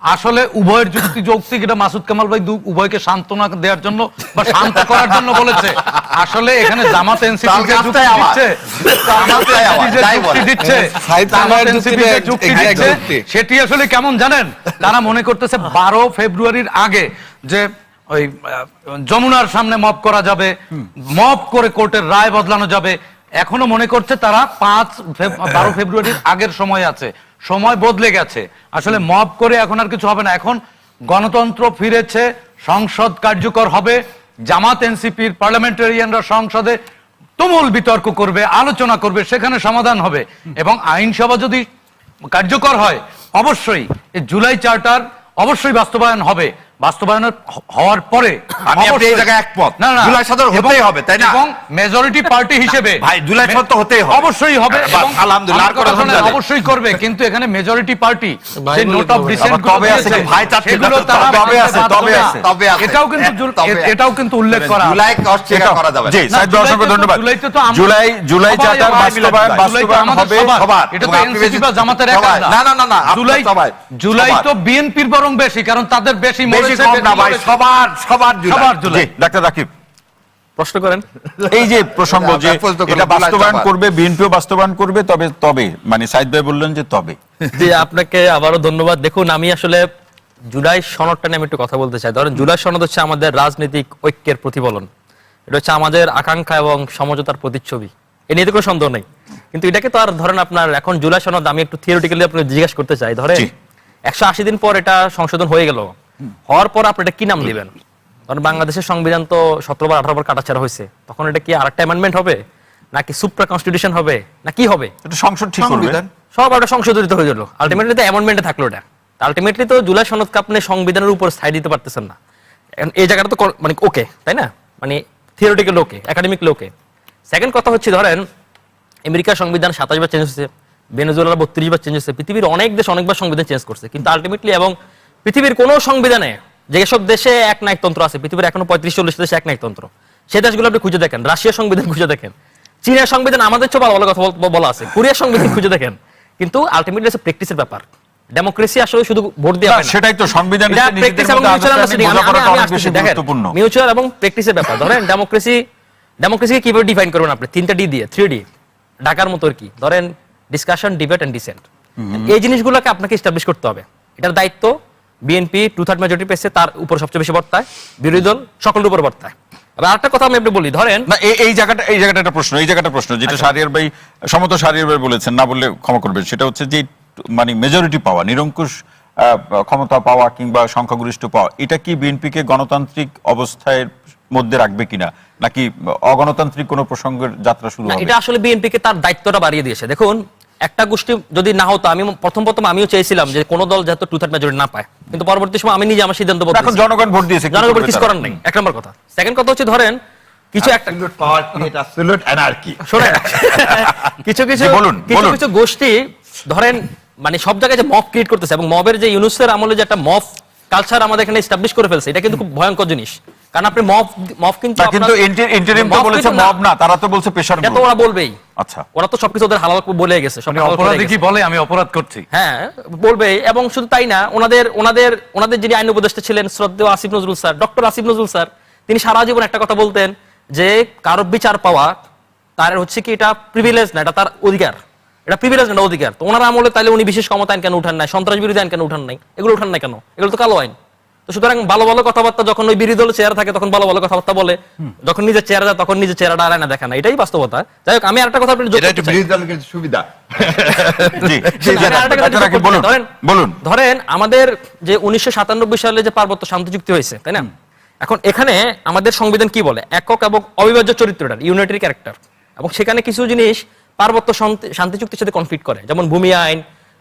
আসলে উভয়ের যুক্তি যৌক্তিক, এটা মাসুদ কামাল ভাই উভয়কে সান্ত্বনা দেওয়ার জন্য বা শান্ত করার জন্য বলেছে। আসলে এখানে জামাত এনসিপি যে যুক্তি দিচ্ছে, সেটি আসলে কেমন জানেন? তারা মনে করতেছে 12 ফেব্রুয়ারির আগে যে ওই যমুনার সামনে মব করা যাবে, মব করে কোর্টের রায় বদলানো যাবে। এখনো মনে করছে তারা 12 ফেব্রুয়ারির আগের সময় আছে, সময় বদলে গেছে। আসলে মব করে এখন আর কিছু হবে না। এখন গণতন্ত্র ফিরেছে, সংসদ কার্যকর হবে, জামাত এনসিপির পার্লামেন্টারিয়ানরা সংসদে তুমুল বিতর্ক করবে, আলোচনা করবে, সেখানে সমাধান হবে। এবং আইনসভা যদি কার্যকর হয়, অবশ্যই এই জুলাই চার্টার অবশ্যই বাস্তবায়ন হবে। বাস্তবায়ন হওয়ার পরে আমি আপনি এই জায়গায় একমত। না, না, জুলাই সদর হতেই হবে, তাই না? এবং মেজরিটি পার্টি হিসেবে ভাই, জুলাই সদর তো হতেই হবে। অবশ্যই হবে। বাস, এবং আলহামদুলিল্লাহ, আমার কথা আর কোনো শোনেন, কথা নেই। অবশ্যই করবে, কিন্তু এখানে মেজরিটি পার্টি ভাই যে বলে নোট অফ তবে ডিসেন্ট আবার তবে আছে, ভাই চাচ্ছে, সেগুলো তবে তারা আছে, মানতে বাধ্য তবে না। আছে, তবে আছে। এটাও কিন্তু তবে আছে। এটাও কিন্তু উল্লেখ করা আছে। জুলাইকে অস্বীকার করা যাবে না। জি, সাইদ ভাই, অসংখ্য ধন্যবাদ। জুলাইতে তো আমরা- জুলাই সবাই চার্টার আমাদের বাস্তবায়ন জুলাইতে আমাদের হবে সবার। সবার। এটা তো এবং আপনি এনসিপি বা জামাতের একা সবাই। না, না, না, না, আপনার জুলাই সবাই। জুলাই সবার। তো বিএনপির বরং বেশি, কারণ তাদের বেশি বেশি মরেছে, কম না ভাই, মরেছে। সবার সবার জুলাই। জুলাই। জি, ডাক্তার রাকিব, প্রশ্ন করেন। এই যে প্রসঙ্গ যে প্রশ্ন করুন, এটা বাস্তবায়ন জুলাই করবে, বিএনপিও বাস্তবায়ন করবে, তবে মানে সাইদ ভাই বললেন যে তবে। জি, আপনাকে আবারও ধন্যবাদ। দেখুন, আমি আসলে জুলাই সনদটা নিয়ে আমি একটু কথা বলতে চাই। ধরেন, জুলাই সনদ হচ্ছে আমাদের রাজনৈতিক ঐক্যের প্রতিফলন, এটা হচ্ছে আমাদের আকাঙ্ক্ষা এবং সমঝোতার প্রতিচ্ছবি, এ নিয়ে তো কোনো সন্দেহ নেই। কিন্তু এটাকে তো আর ধরেন আপনার এখন জুলাই সনদ, আমি একটু থিওরিটিক্যালি আপনাকে জিজ্ঞাসা করতে চাই, ধরেন জি। 180 দিন পর এটা সংশোধন হয়ে গেল, হওয়ার পর আপনি এটা কি নাম দিবেন? কারণ বাংলাদেশের সংবিধান তো 17 বার 18 বার কাটাছেড়া হয়েছে, তখন এটা কি আরেকটা অ্যামেন্ডমেন্ট হবে নাকি সুপ্রা কনস্টিটিউশন হবে না কি হবে? এটা সংসদ ঠিক করবে। সংবিধান। সব একটা সংশোধিত হয়ে গেল, আলটিমেটলি তো অ্যামেন্ডমেন্টে থাকলো এটা। আলটিমেটলি তো জুলাই সনদকে আপনি সংবিধানের উপর স্থায়ী দিতে পারতেছেন না। এখন এই জায়গাটা তো মানে ওকে, তাই না? মানে থিওরিটিক্যাল ওকে, একাডেমিক ওকে। সেকেন্ড কথা হচ্ছে ধরেন আমেরিকার সংবিধান 27 বার চেঞ্জ হয়েছে, ভেনেজুয়েলার 32 বার চেঞ্জ হয়েছে, পৃথিবীর অনেক দেশ অনেকবার সংবিধান চেঞ্জ করছে, কিন্তু আলটিমেটলি এবং পৃথিবীর কোনো সংবিধানে যেসব দেশে এক নায়কতন্ত্র আছে, পৃথিবীর এখনো 35-40 দেশে এক নায়কতন্ত্র, সেই দেশগুলো আপনি খুঁজে দেখেন, রাশিয়ার সংবিধান খুঁজে দেখেন, চীনের সংবিধান আমাদের চেয়ে ভালো ভালো কথা বলা আছে, কোরিয়ার সংবিধান খুঁজে দেখেন, কিন্তু আলটিমেটলি হচ্ছে প্র্যাকটিসের ব্যাপার। ডেমোক্রেসি আসলে শুধু ভোট দিয়ে না, হয় না। সেটাই তো সংবিধান এটা practice এবং mutual understanding, আমি আসতেছি, দেখেন, মিউচুয়াল এবং প্র্যাকটিসের ব্যাপার। ধরেন ডেমোক্রেসিকে কিভাবে ডিফাইন করবেন আপনি? 3টা ডি দিয়ে, 3D, ঢাকার মতো আর কি। ধরেন ডিসকাশন, ডিবেট এন্ড ডিসেন্ট, এই জিনিসগুলোকে আপনাকে এস্টাবলিশ করতে হবে। এটার দায়িত্ব বিএনপি 2/3 মেজরিটি পেয়েছে, তার উপর সবচেয়ে বেশি বর্তায়, বিরোধী দল সকলের উপর বর্তায়। আর আরেকটা কথা আমি আপনি বলি, ধরেন না, এই জায়গাটা একটা প্রশ্ন, যেটা শাহরিয়ার ভাই, সমত শাহরিয়ার ভাই বলেছেন, না বললে ক্ষমা করবেন, সেটা হচ্ছে যে মানে মেজরিটি পাওয়া, নিরঙ্কুশ ক্ষমতা পাওয়া কিংবা সংখ্যাগরিষ্ঠ পাওয়া, এটা কি বিএনপিকে গণতান্ত্রিক অবস্থায় মধ্যে রাখবে কিনা, নাকি অগণতান্ত্রিক কোনো প্রসঙ্গের যাত্রা শুরু না, হবে? এটা আসলে বিএনপিকে তার দায়িত্বটা বাড়িয়ে দিয়েছে। দেখুন, একটা গোষ্ঠী যদি না হতো, আমি প্রথম আমিও চেয়েছিলাম যে কোন দল যাতে 2/3 মেজরিটি না পায়, কিন্তু পরবর্তী সময় আমি নিজে আমার সিদ্ধান্ত বদলেছি। এখন জনগণ ভোট দিয়েছে, কি জনগণ করবে কিছু তারা? করার নেই, এক নম্বর কথা। সেকেন্ড কথা হচ্ছে ধরেন কিছু একটা শোনেন, কিছু জি, বলুন। কিছু গোষ্ঠী ধরেন মানে সব জায়গায় যে মব ক্রিয়েট করতেছে, এবং মবের যে ইউনুসের আমলে যে একটা মব কালচার আমাদের এখানে এস্টাবলিশ করে ফেলছে, এটা কিন্তু খুব ভয়ঙ্কর জিনিস। কারণ আপনি মব কিন্তু না, কিন্তু ইন্টারিম তো বলেছে মব না, তারা তো বলছে প্রেশার এটা তো ওরা বলবেই। আচ্ছা, ওরা তো সবকিছু ওদের হালাল বলে গেছে, সব হালাল করে অপরাধী কি গেছে। বলে আমি অপরাধ করছি? হ্যাঁ, বলবে। এবং শুধু তাই না, ওনাদের যিনি আইন উপদেষ্টা ছিলেন শ্রদ্ধেয় Asif Nazrul sir, doctor Asif Nazrul sir, তিনি সারা জীবন একটা কথা বলতেন যে কারো বিচার পাওয়া তার হচ্ছে কি এটা প্রিভিলেজ না, এটা তার অধিকার, এটা প্রিভিলেজ না, অধিকার। তো ওনার আমলে তাহলে উনি বিশেষ ক্ষমতা আইন কেন উঠান নাই, সন্ত্রাস বিরোধী আইন কেন উঠান নাই, এগুলো উঠান নাই কেন? এগুলো তো কালো আইন। তো সুতরাং ভালো ভালো কথাবার্তা যখন ওই বিরোধী দলের চেয়ারে থাকে তখন ভালো ভালো কথাবার্তা বলে, যখন নিজের চেয়ারে যায় তখন নিজের চেহারাটা আয়না দেখে না, এটাই বাস্তবতা। যাই হোক, আমি আরেকটা কথা আপনি যোগ করতে চাই। সুবিধা। জি, আমি আরেকটা কথা যোগ করতে বলুন চাই। বলুন। ধরেন আমাদের যে 1997 সালে যে পার্বত্য শান্তি চুক্তি হয়েছে, তাই না? এখন এখানে আমাদের সংবিধান কি বলে? একক এবং অবিভাজ্য চরিত্রটার ইউনিটারি ক্যারেক্টার, এবং সেখানে কিছু জিনিস পার্বত্য শান্তি চুক্তির সাথে কনফ্লিক্ট করে, যেমন ভূমি আইন,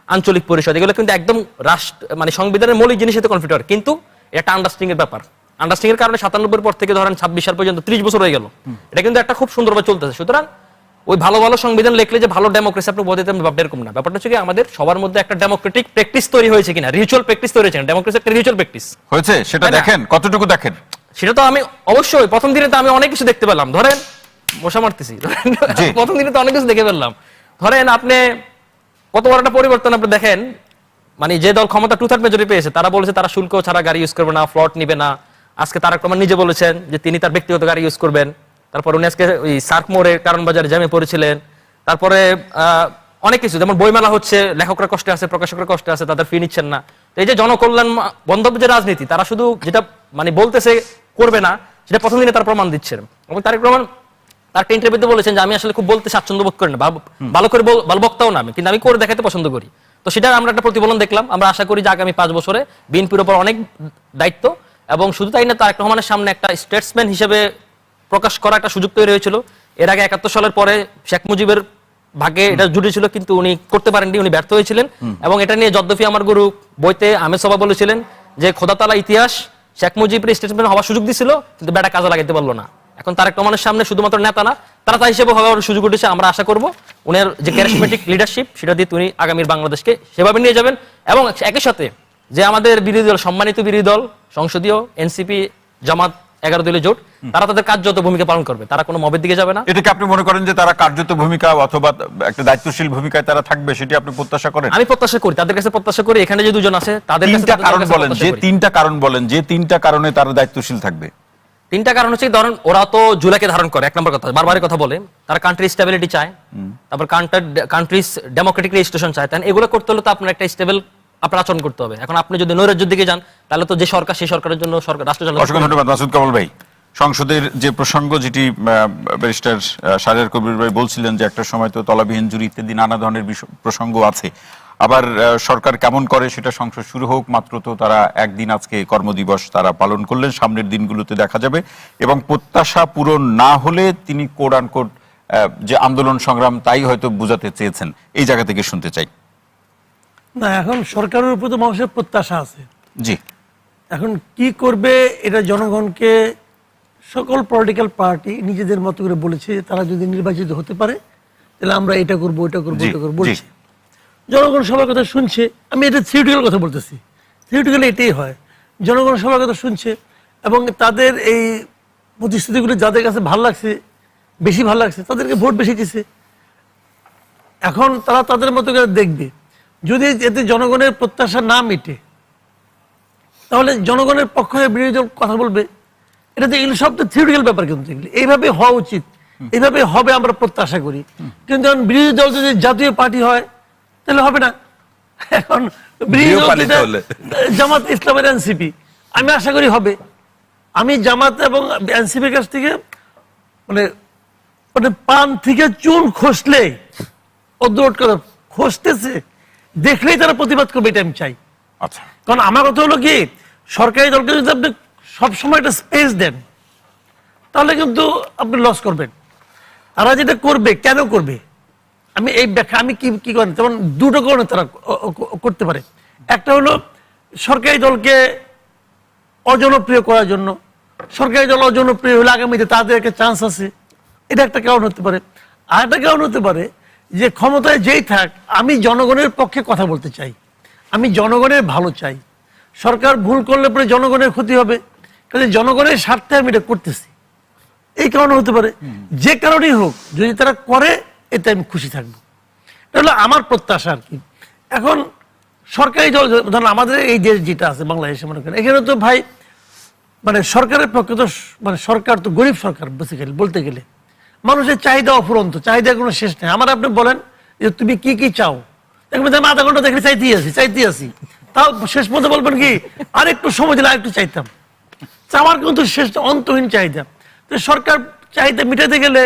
আঞ্চলিক পরিষদ, এগুলো কিন্তু একদম রাষ্ট্র মানে সংবিধানের মৌলিক জিনিসের সাথে কনফ্লিক্ট করে। কিন্তু এটা আন্ডারস্ট্যান্ডিং এর ব্যাপার। আন্ডারস্ট্যান্ডিং এর কারণে 97 পর থেকে ধরেন 26 সাল পর্যন্ত 30 বছর হয়ে গেল, এটা কিন্তু একটা খুব সুন্দরভাবে চলতেছে। সুতরাং ওই ভালো ভালো সংবিধান লিখলে যে ভালো ডেমোক্রেসি আপনি বোঝাতে ব্যাপারটা এরকম না। ব্যাপারটা হচ্ছে কি আমাদের সবার মধ্যে একটা ডেমোক্রেটিক প্র্যাকটিস তৈরি হয়েছে কিনা, রিচুয়াল প্র্যাকটিস তৈরি হয়েছে। ডেমোক্রেসি একটা রিচুয়াল প্র্যাকটিস হয়েছে, সেটা তাই না? দেখেন, কতটুকু দেখেন সেটা তো আমি অবশ্যই প্রথম দিনে তো আমি অনেক কিছু দেখতে পেলাম। ধরেন মশা মারতেছি, জি। প্রথম দিনে তো অনেক কিছু দেখে ফেললাম। ধরেন আপনি কত বড় একটা পরিবর্তন আপনি দেখেন, মানে যে দল ক্ষমতা 2/3 মেজরিটি পেয়েছে তারা বলেছে তারা শুল্ক ছাড়া গাড়ি ইউজ করবে না, ফ্লট নিবে না। আজকে তারেক রহমান নিজে বলেছেন যে তিনি তার ব্যক্তিগত গাড়ি ইউজ করবেন। তারপর উনি আজকে ওই সার্ক মোড়ে কারণ বাজারে জ্যামে পড়েছিলেন। তারপরে অনেক কিছু, যেমন বইমেলা হচ্ছে, লেখকরা কষ্টে আছে, প্রকাশকরা কষ্টে আছে, তাদের ফি নিচ্ছেন না। তো এই যে জনকল্যাণ বন্ধব যে রাজনীতি, তারা শুধু যেটা মানে বলতেছে করবে না, সেটা প্রথম দিনে তারা প্রমাণ দিচ্ছেন। এবং তারেক রহমান তার একটা ইন্টারভিউতে বলেছেন যে আমি আসলে খুব বলতে স্বাচ্ছন্দ্য বোধ করি না, ভালো করে ভালো বক্তাও না আমি, কিন্তু আমি করে দেখাতে পছন্দ করি। তো সেটা আমরা একটা প্রতিফলন দেখলাম। আমরা আশা করি যে আগামী 5 বছরে বিএনপির উপর অনেক দায়িত্ব, এবং শুধু তাই না, তারেক রহমানের সামনে একটা স্টেটসম্যান হিসেবে প্রকাশ করা একটা সুযোগ তৈরি হয়েছিল। এর আগে 71 সালের পরে শেখ মুজিবের ভাগে এটা জুটেছিল, কিন্তু উনি করতে পারেননি, উনি ব্যর্থ হয়েছিলেন। এবং এটা নিয়ে যদ্যপি আমার গুরু বইতে আহমেদ সভা বলেছিলেন যে খোদা তাআলা ইতিহাস শেখ মুজিবের স্টেটসম্যান হওয়ার সুযোগ দিছিল, কিন্তু বেটা কাজে লাগাইতে পারলো না। এখন তারেক রহমানের সামনে শুধুমাত্র নেতা না, তারা তা হিসেবে হওয়ার সুযোগ উঠেছে। আমরা আশা করব উনার যে ক্যারিজমেটিক লিডারশিপ, সেটা দিয়ে তিনি আগামীর বাংলাদেশকে সেভাবে নিয়ে যাবেন। এবং একই সাথে যে আমাদের বিরোধী দল, সম্মানিত বিরোধী দল, সংসদীয় এনসিপি, জামাত, 11 দলীয় জোট, তারা তাদের কার্যত ভূমিকা পালন করবে, তারা কোনো মবের দিকে যাবে না। এটাকে আপনি মনে করেন যে তারা কার্যত ভূমিকা অথবা একটা দায়িত্বশীল ভূমিকায় তারা থাকবে, সেটি আপনি প্রত্যাশা করেন? আমি প্রত্যাশা করি, তাদের কাছে প্রত্যাশা করি। এখানে যে দুজন আছে তাদের কাছে তিনটা কারণ বলেন, যে তিনটা কারণে তারা দায়িত্বশীল থাকবে। 3টা কারণ হচ্ছে, ধরেন ওরা তো জুলাইকে ধারণ করে, 1 নম্বর কথা, বারবারই কথা বলে, তারা কান্ট্রি স্টেবিলিটি চায়, তারপর কান্ট্রিজ ডেমোক্রেটিক রেজিস্ট্রেশন চায়। তাই এগুলো করতে হলে তো আপনার একটা স্টেবল আপনার আচরণ করতে হবে। এখন আপনি যদি নৈরাজ্যের দিকে যান, তাহলে তো যে সরকার, সেই সরকারের জন্য রাষ্ট্র চালানো। অসংখ্য ধন্যবাদ মাসুদ কামাল ভাই। সংসদের যে প্রসঙ্গ, যেটি ব্যারিস্টার শাহরিয়ার কবির ভাই বলছিলেন যে একটা সময় তো তলাবিহীন জুরি ইত্যাদি নানা ধরনের প্রসঙ্গ আছে, আবার সরকার কেমন করে সেটা সংসদ শুরু হোক মাত্র তো তারা একদিন আজকে কর্মদিবস তারা পালন করলেন, সামনের দিনগুলোতে দেখা যাবে। এবং প্রত্যাশা পূরণ না হলে তিনি কোড আনকোড যে আন্দোলন সংগ্রাম তাই হয়তো বোঝাতে চেয়েছেন, এই জায়গা থেকে শুনতে চাই। না, এখন সরকারের উপর তো মানুষের প্রত্যাশা আছে। জি, এখন কি করবে এটা জনগণকে সকল পলিটিক্যাল পার্টি নিজেদের মতো করে বলেছে, তারা যদি নির্বাচিত হতে পারে তাহলে আমরা এটা করবো ওটা করবো জি, ওটা করবো জি। বলছে। জনগণ সবার কথা শুনছে। আমি এটা থিওরিটিক্যাল কথা বলতেছি, থিওরিটিক্যালি এটাই হয়, জনগণ সবার কথা শুনছে এবং তাদের এই প্রতিশ্রুতিগুলি যাদের কাছে ভালো লাগছে, বেশি ভালো লাগছে, তাদেরকে ভোট বেশি দিচ্ছে। এখন তারা তাদের মতো করে দেখবে। যদি এতে জনগণের প্রত্যাশা না মিটে তাহলে জনগণের পক্ষে বিরোধী দল কথা বলবে। এটা তো এগুলো সব তো থিওরিটিক্যাল ব্যাপার, কিন্তু এগুলো এইভাবে হওয়া উচিত, এইভাবে হবে আমরা প্রত্যাশা করি। কিন্তু এখন বিরোধী দল যদি জাতীয় পার্টি হয় তাহলে হবে না। এখন বিরোধী দল যেটা জামাত ইসলামের এনসিপি, আমি আশা করি হবে। আমি জামাত এবং এনসিপির কাছ থেকে মানে মানে পান থেকে চুন খসলে অদ্ভুত করে খসতেছে দেখলেই তারা প্রতিবাদ করবে, এটা আমি চাই। আচ্ছা, কারণ আমার কথা হলো কি, সরকারি দলকে যদি আপনি সবসময় একটা স্পেস দেন তাহলে কিন্তু আপনি লস করবেন। তারা যেটা করবে কেন করবে আমি এই ব্যাখ্যা আমি কি করেন, যেমন দুটো কারণে তারা করতে পারে। একটা হলো সরকারি দলকে অজনপ্রিয় করার জন্য, সরকারি দল অজনপ্রিয় হলে আগামীতে তাদের একটা চান্স আছে, এটা একটা কারণ হতে পারে। আর একটা কারণ হতে পারে যে ক্ষমতায় যেই থাক আমি জনগণের পক্ষে কথা বলতে চাই, আমি জনগণের ভালো চাই। সরকার ভুল করলে পরে জনগণের ক্ষতি হবে, কাজে জনগণের স্বার্থে আমি এটা করতেছি, এই কারণে হতে পারে। যে কারণেই হোক যদি তারা করে এতে আমি খুশি থাকবো, এটা হলো আমার প্রত্যাশা আর কি। এখন সরকারি দল ধরেন আমাদের এই দেশ যেটা আছে বাংলাদেশে, মনে করেন এখানে তো ভাই মানে সরকারের পক্ষে তো মানে সরকার তো গরিব সরকার বেসিক্যালি বলতে গেলে, মানুষের চাহিদা অফুরন্ত, চাহিদার কোনো শেষ নেই। আমার আপনি বলেন যে তুমি কি কি চাও, দেখবেন আমি আধা ঘন্টা দেখলে চাইতেই আসি, তাও শেষ পর্যন্ত বলবেন কি আর একটু সময় দিলে আরেকটু চাইতাম। চাওয়ার কিন্তু শেষ অন্তহীন চাহিদা। তো সরকার চাহিদা মিটাতে গেলে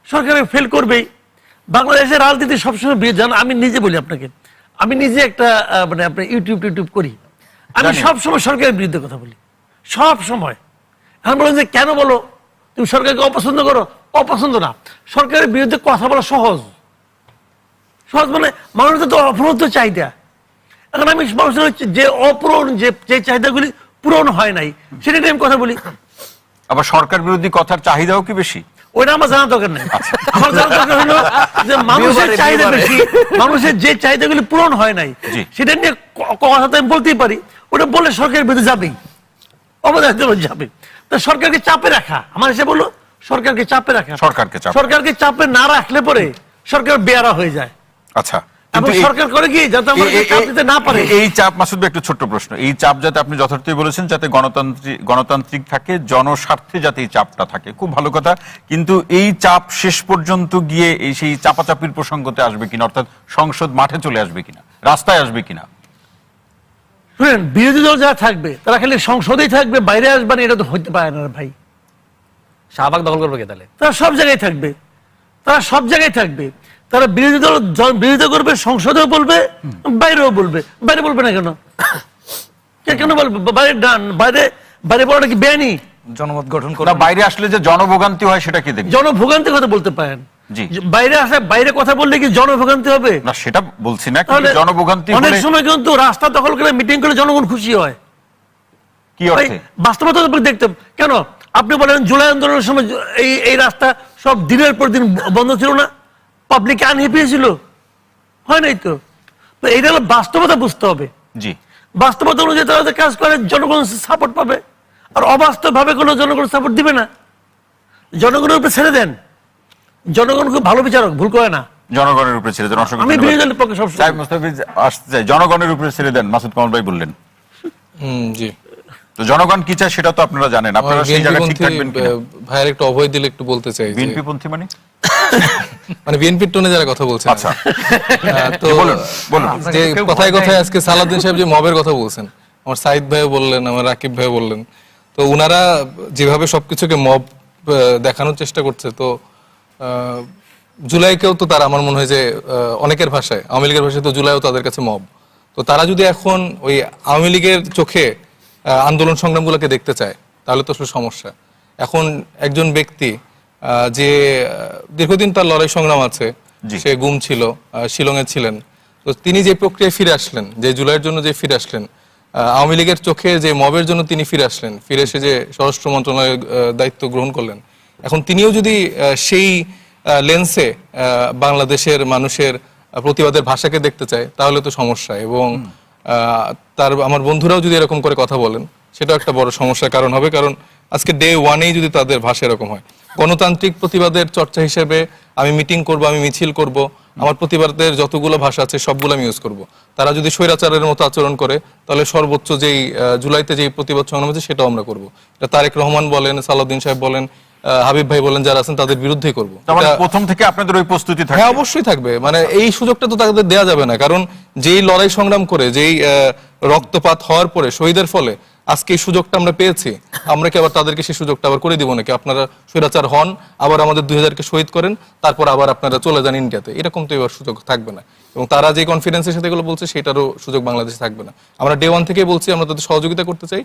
সরকারের ফেল করবেই। বাংলাদেশের রাজনীতি সবসময় জান, আমি নিজে বলি আপনাকে, আমি নিজে একটা মানে আপনার ইউটিউব করি, আমি সবসময় সরকারের বিরুদ্ধে কথা বলি, সব সময়। এখন বলেন যে কেন বলো, তুমি সরকারকে অপছন্দ করো? অপছন্দ না, সরকারের বিরুদ্ধে কথা বলা সহজ মানে মানুষের তো অপূরণ চাহিদা। এখন আমি মানুষের যে অপূরণ যে চাহিদাগুলি পূরণ হয় নাই সেটা নিয়ে আমি কথা বলি। আবার সরকার বিরোধী কথার চাহিদাও কি বেশি? ওইটা আমার জানা দরকার নেই। আমার জানা দরকার হলো যে মানুষের চাহিদা বেশি, মানুষের যে চাহিদাগুলি পূরণ হয় নাই সেটা নিয়ে কথা তো আমি বলতেই পারি। ওটা বলে সরকারের বিরুদ্ধে যাবেই, অবদান যাবে। তা সরকারকে চাপে রাখা, আমার হিসেবে বললো সরকারকে চাপে রাখা, সরকারকে চাপে না রাখলে পরে সরকার বেয়ারা হয়ে যায়। আচ্ছা, এবং সরকার করে কি যাতে আমাদের চাপ দিতে না পারে। এই চাপ, মাসুদ ভাই একটু ছোট্ট প্রশ্ন, এই চাপ যাতে আপনি যথার্থই বলেছেন যাতে গণতান্ত্রিক থাকে, জনস্বার্থে যাতে এই চাপটা থাকে, খুব ভালো কথা। কিন্তু এই চাপ শেষ পর্যন্ত গিয়ে এই সেই চাপাচাপির প্রসঙ্গতে আসবে কিনা, অর্থাৎ সংসদ মাঠে চলে আসবে কিনা, রাস্তায় আসবে কিনা? শুনেন, বিরোধী দল যারা থাকবে তারা খালি সংসদেই থাকবে, বাইরে আসবে না, এটা তো হইতে পারে না ভাই। শাহবাগ দখল করবে কে তাহলে? তারা সব জায়গায় থাকবে, তারা সব জায়গায় থাকবে। তারা বিরোধী দল বিরোধিতা করবে, সংসদেও বলবে, বাইরেও বলবে। বাইরে বলবে না কেন? কেন বলবে? বাইরে ডান, বাইরে বাইরে বলাটা কি বেআইনি? জনমত গঠন করে বাইরে আসলে যে জনভোগান্তি হয় সেটা কি দেখবেন? জনভোগান্তির কথা বলতে পারেন। বাইরে আসে, বাইরে কথা বললে কি জনভোগান্তি হবে? না, সেটা বলছি না, কিন্তু জনভোগান্তি অনেক সময় কিন্তু রাস্তা দখল করে মিটিং করে জনগণ খুশি হয়। কি অর্থে? বাস্তবতা দেখতাম কেন? আপনি বলেন জুলাই আন্দোলনের সময় এই রাস্তা সব দিনের পর দিন বন্ধ ছিল না, পাবলিক আনহ্যাপি ছিল, হয় নাই তো? এইটা হলো বাস্তবতা, বুঝতে হবে। জি, বাস্তবতা অনুযায়ী তারা কাজ করে, জনগণ সাপোর্ট পাবে। আর অবাস্তব ভাবে কোনো জনগণ সাপোর্ট দিবে না। জনগণের উপরে ছেড়ে দেন, জনগণ খুব ভালো বিচারক, ভুল করে না। জনগণের উপরে ছেড়ে দেন। আমি বিরোধী দলের পক্ষে সবসময় আসতে চাই, জনগণের উপরে ছেড়ে দেন, মাসুদ কামাল ভাই বললেন। জি, তো জনগণ কি চায় সেটা তো আপনারা জানেন, আপনারা সেই জায়গা ঠিক থাকবেন কিনা? ভাইয়ের একটু অভয় দিলে একটু বলতে চাই। বিএনপি পন্থী মানে বিএনপির টোনে যারা কথা বলছেন। আচ্ছা, তো বলুন। যে কথায় কথায় আজকে সালাউদ্দিন সাহেব যে মবের কথা বলছেন, আমার সাইদ ভাই বললেন, আমার রাকিব ভাই বললেন, তো উনারা যেভাবে সবকিছুকে মব দেখানোর চেষ্টা করছে, তো জুলাইকেও তো তারা, আমার মনে হয় যে অনেকের ভাষায়, আওয়ামী লীগের ভাষায় তো জুলাইও তাদের কাছে মব। তো তারা যদি এখন ওই আওয়ামী লীগের চোখে আন্দোলন সংগ্রামগুলোকে দেখতে চায়, তাহলে তো আসলে সমস্যা। এখন একজন ব্যক্তি যে দীর্ঘদিন তার লড়াই সংগ্রাম আছে, সে গুম ছিল, শিলংয়ে ছিলেন, তো তিনি যে প্রক্রিয়ায় ফিরে আসলেন, যে জুলাইয়ের জন্য যে ফিরে আসলেন, আওয়ামী লীগের চোখে যে মবের জন্য তিনি ফিরে আসলেন, ফিরে এসে যে স্বরাষ্ট্র মন্ত্রণালয়ের দায়িত্ব গ্রহণ করলেন, এখন তিনিও যদি সেই লেন্সে বাংলাদেশের মানুষের প্রতিবাদের ভাষাকে দেখতে চায়, তাহলে তো সমস্যা। এবং তার আমার বন্ধুরাও যদি এরকম করে কথা বলেন, সেটাও একটা বড় সমস্যার কারণ হবে। কারণ আজকে ডে ওয়ানেই যদি তাদের ভাষা এরকম হয়, গণতান্ত্রিক প্রতিবাদের চর্চা হিসেবে আমি মিটিং করব, আমি মিছিল করব, আমার প্রতিবাদের যতগুলো ভাষা আছে সবগুলো আমি ইউজ করব। তারা যদি স্বৈরাচারের মতো আচরণ করে, তাহলে সর্বোচ্চ যেই জুলাইতে যেই প্রতিবাদ সংগ্রাম আছে সেটাও আমরা করব। এটা তারেক রহমান বলেন, সালাউদ্দিন সাহেব বলেন, হাবিব ভাই বলেন, যারা আছেন তাদের বিরুদ্ধেই করবো। প্রথম থেকে আপনাদের ওই প্রস্তুতি থাকে? হ্যাঁ, অবশ্যই থাকবে। মানে এই সুযোগটা তো তাদের দেওয়া যাবে না, কারণ যেই লড়াই সংগ্রাম করে, যেই রক্তপাত হওয়ার পরে, শহীদের ফলে আজকে এই সুযোগটা আমরা পেয়েছি, আমরা কি আবার তাদেরকে সেই সুযোগটা আবার করে দিব নাকি? আপনারা স্বৈরাচার হন, আবার আমাদের 2000-কে শহীদ করেন, তারপর আবার আপনারা চলে যান ইন্ডিয়াতে, এরকম তো এবার সুযোগ থাকবে না। এবং তারা যে কনফিডেন্সের সাথে এগুলো বলছে, সেটারও সুযোগ বাংলাদেশে থাকবে না। আমরা ডে ওয়ান থেকেই বলছি আমরা তাদের সহযোগিতা করতে চাই,